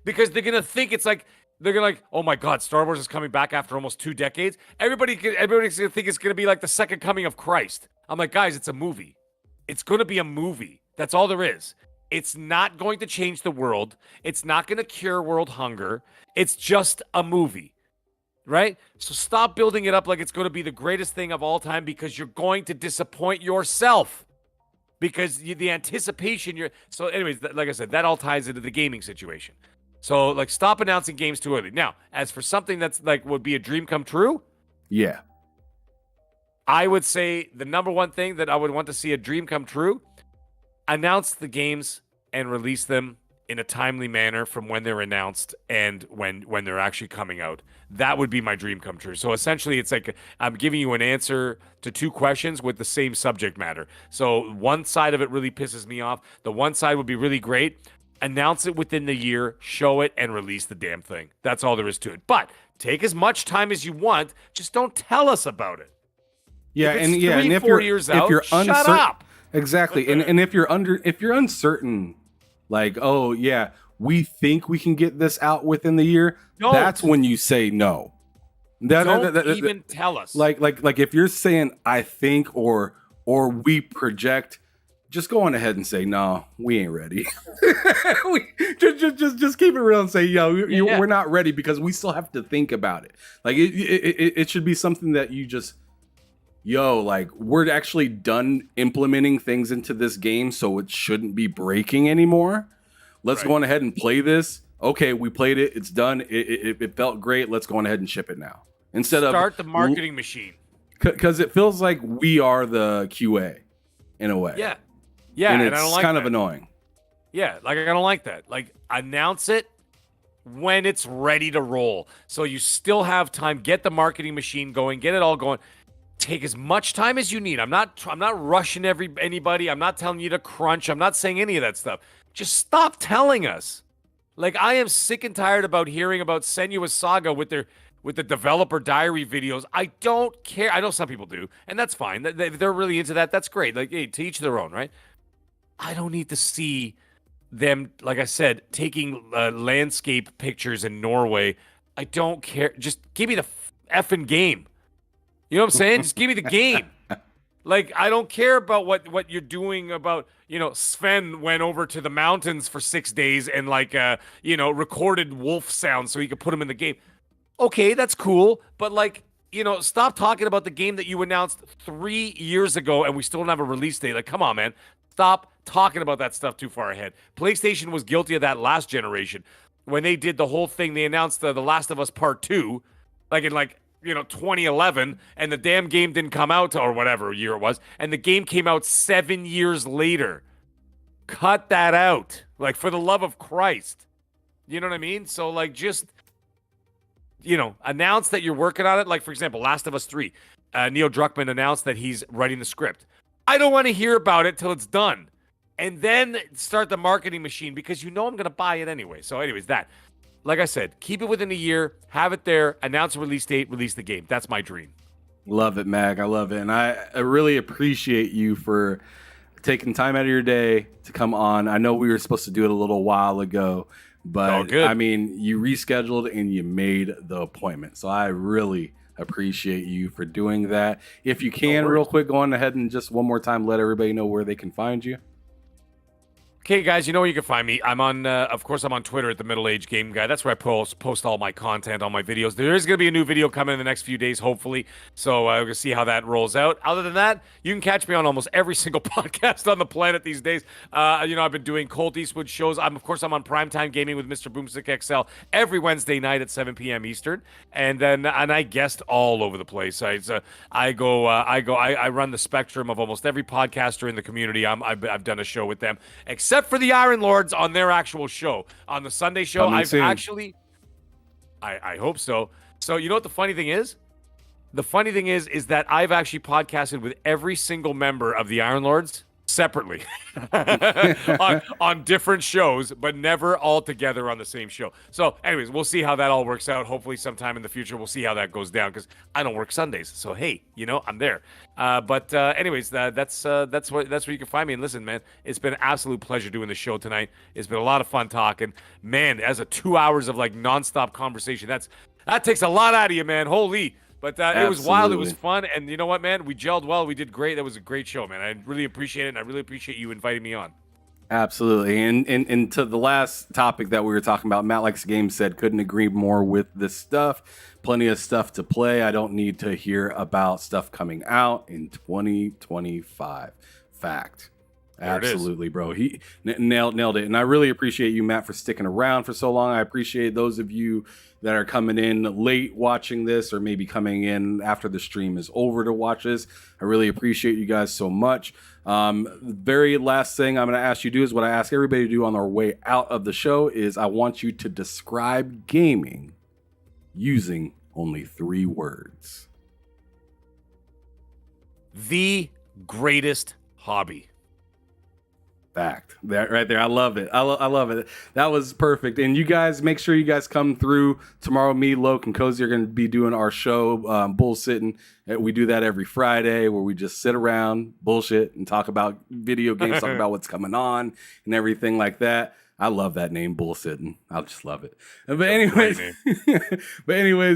because they're gonna think it's like they're gonna like, oh my God, Star Wars is coming back after almost 2 decades. Everybody's gonna think it's gonna be like the second coming of Christ. I'm like, guys, it's a movie. It's gonna be a movie. That's all there is. It's not going to change the world. It's not gonna cure world hunger. It's just a movie, right? So stop building it up like it's gonna be the greatest thing of all time because you're going to disappoint yourself. Because the anticipation, so anyways, like I said, that all ties into the gaming situation. So like, stop announcing games too early. Now, as for something that's like would be a dream come true, yeah, I would say the number one thing that I would want to see a dream come true: announce the games and release them in a timely manner from when they're announced and when they're actually coming out. That would be my dream come true. So essentially, it's like I'm giving you an answer to 2 questions with the same subject matter. So one side of it really pisses me off. The one side would be really great. Announce it within the year, show it, and release the damn thing. That's all there is to it. But take as much time as you want. Just don't tell us about it. Yeah, and if 4 years out, shut up. Exactly. And if you're uncertain, like, oh yeah, we think we can get this out within the year. That's when you say no. Don't even tell us. Like if you're saying I think or we project, just go on ahead and say no, we ain't ready. just keep it real and say we're not ready because we still have to think about it. Like it should be something that you just like we're actually done implementing things into this game, so it shouldn't be breaking anymore. Let's go on ahead and play this. Okay, we played it. It's done. It felt great. Let's go on ahead and ship it now. Instead of start the marketing machine. Because it feels like we are the QA in a way. Yeah. And I don't like kind of annoying. Yeah, like I don't like that. Like, announce it when it's ready to roll. So you still have time. Get the marketing machine going. Get it all going. Take as much time as you need. I'm not rushing anybody. I'm not telling you to crunch. I'm not saying any of that stuff. Just stop telling us. Like, I am sick and tired about hearing about Senua's Saga with the developer diary videos. I don't care. I know some people do, and that's fine. If they're really into that, that's great. Like, hey, to each their own, right? I don't need to see them, like I said, taking landscape pictures in Norway. I don't care. Just give me the effing game. You know what I'm saying? Just give me the game. Like, I don't care about what you're doing about, Sven went over to the mountains for 6 days and recorded wolf sounds so he could put them in the game. Okay, that's cool. But stop talking about the game that you announced 3 years ago and we still don't have a release date. Like, come on, man. Stop talking about that stuff too far ahead. PlayStation was guilty of that last generation. When they did the whole thing, they announced The Last of Us Part 2, 2011, and the damn game didn't come out or whatever year it was, and the game came out 7 years later. Cut that out. Like, for the love of Christ. You know what I mean? So, like, just, announce that you're working on it. Like, for example, Last of Us 3. Neil Druckmann announced that he's writing the script. I don't want to hear about it till it's done. And then start the marketing machine because I'm going to buy it anyway. So anyways, like I said, keep it within a year, have it there, announce a release date, release the game. That's my dream. Love it, Mag. I love it. And I really appreciate you for taking time out of your day to come on. I know we were supposed to do it a little while ago, but I mean, you rescheduled and you made the appointment. So I really appreciate you for doing that. If you can, real quick, go on ahead and just one more time let everybody know where they can find you. Okay, guys, you know where you can find me. I'm on, of course, I'm on Twitter at the Middle Age Game Guy. That's where I post all my content, all my videos. There is going to be a new video coming in the next few days, hopefully. So we're going to see how that rolls out. Other than that, you can catch me on almost every single podcast on the planet these days. I've been doing Colt Eastwood shows. I'm on Primetime Gaming with Mr. Boomstick XL every Wednesday night at 7 p.m. Eastern, and I guest all over the place. I run the spectrum of almost every podcaster in the community. I've done a show with them, except for the Iron Lords on their actual show. On the Sunday show, I hope so. So you know what the funny thing is? The funny thing is that I've actually podcasted with every single member of the Iron Lords separately on different shows, but never all together on the same show. So anyways, we'll see how that all works out. Hopefully sometime in the future, we'll see how that goes down because I don't work Sundays. So, hey, I'm there. But anyways, that's where you can find me. And listen, man, it's been an absolute pleasure doing the show tonight. It's been a lot of fun talking. Man, as a 2 hours of like nonstop conversation, that takes a lot out of you, man. Holy. But it was wild. It was fun. And you know what, man? We gelled well. We did great. That was a great show, man. I really appreciate it. And I really appreciate you inviting me on. Absolutely. And to the last topic that we were talking about, Matt Likes Games said, couldn't agree more with this stuff. Plenty of stuff to play. I don't need to hear about stuff coming out in 2025. Fact. Absolutely, bro. He nailed it. And I really appreciate you, Matt, for sticking around for so long. I appreciate those of you that are coming in late watching this or maybe coming in after the stream is over to watch this. I really appreciate you guys so much. The very last thing I'm going to ask you to do is what I ask everybody to do on their way out of the show is I want you to describe gaming using only 3 words. The greatest hobby. Fact. That right there. I love it. I love it. That was perfect. And you guys, make sure you guys come through tomorrow. Me, Loke, and Cozy are going to be doing our show, Bullsitting. We do that every Friday where we just sit around, bullshit, and talk about video games, talk about what's coming on and everything like that. I love that name, Bullsitting. I just love it. But anyways,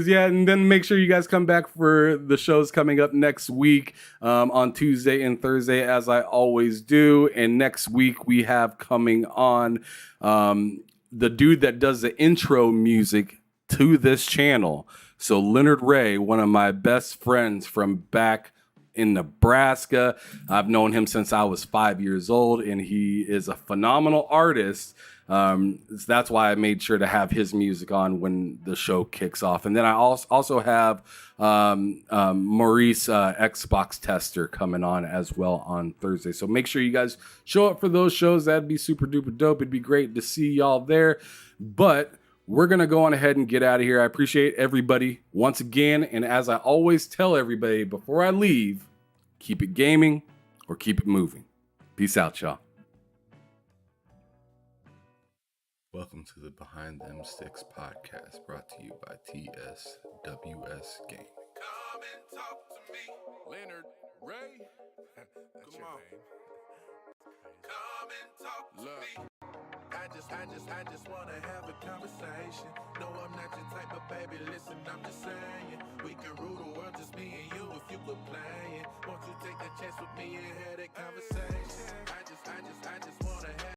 yeah. And then make sure you guys come back for the shows coming up next week on Tuesday and Thursday, as I always do. And next week we have coming on the dude that does the intro music to this channel. So Lennard Ray, one of my best friends from back in Nebraska. I've known him since I was 5 years old, and he is a phenomenal artist. That's why I made sure to have his music on when the show kicks off. And then I also have Maurice, Xbox Tester, coming on as well on Thursday. So make sure you guys show up for those shows. That'd be super duper dope. It'd be great to see y'all there. But we're going to go on ahead and get out of here. I appreciate everybody once again. And as I always tell everybody before I leave, keep it gaming or keep it moving. Peace out, y'all. Welcome to the Behind Them Sticks podcast, brought to you by TSWS Gaming. Come and talk to me, Lennard Ray. That's your name. Come and talk to me. I just wanna have a conversation. No, I'm not your type of baby. Listen, I'm just saying we can rule the world, just me and you, if you could play.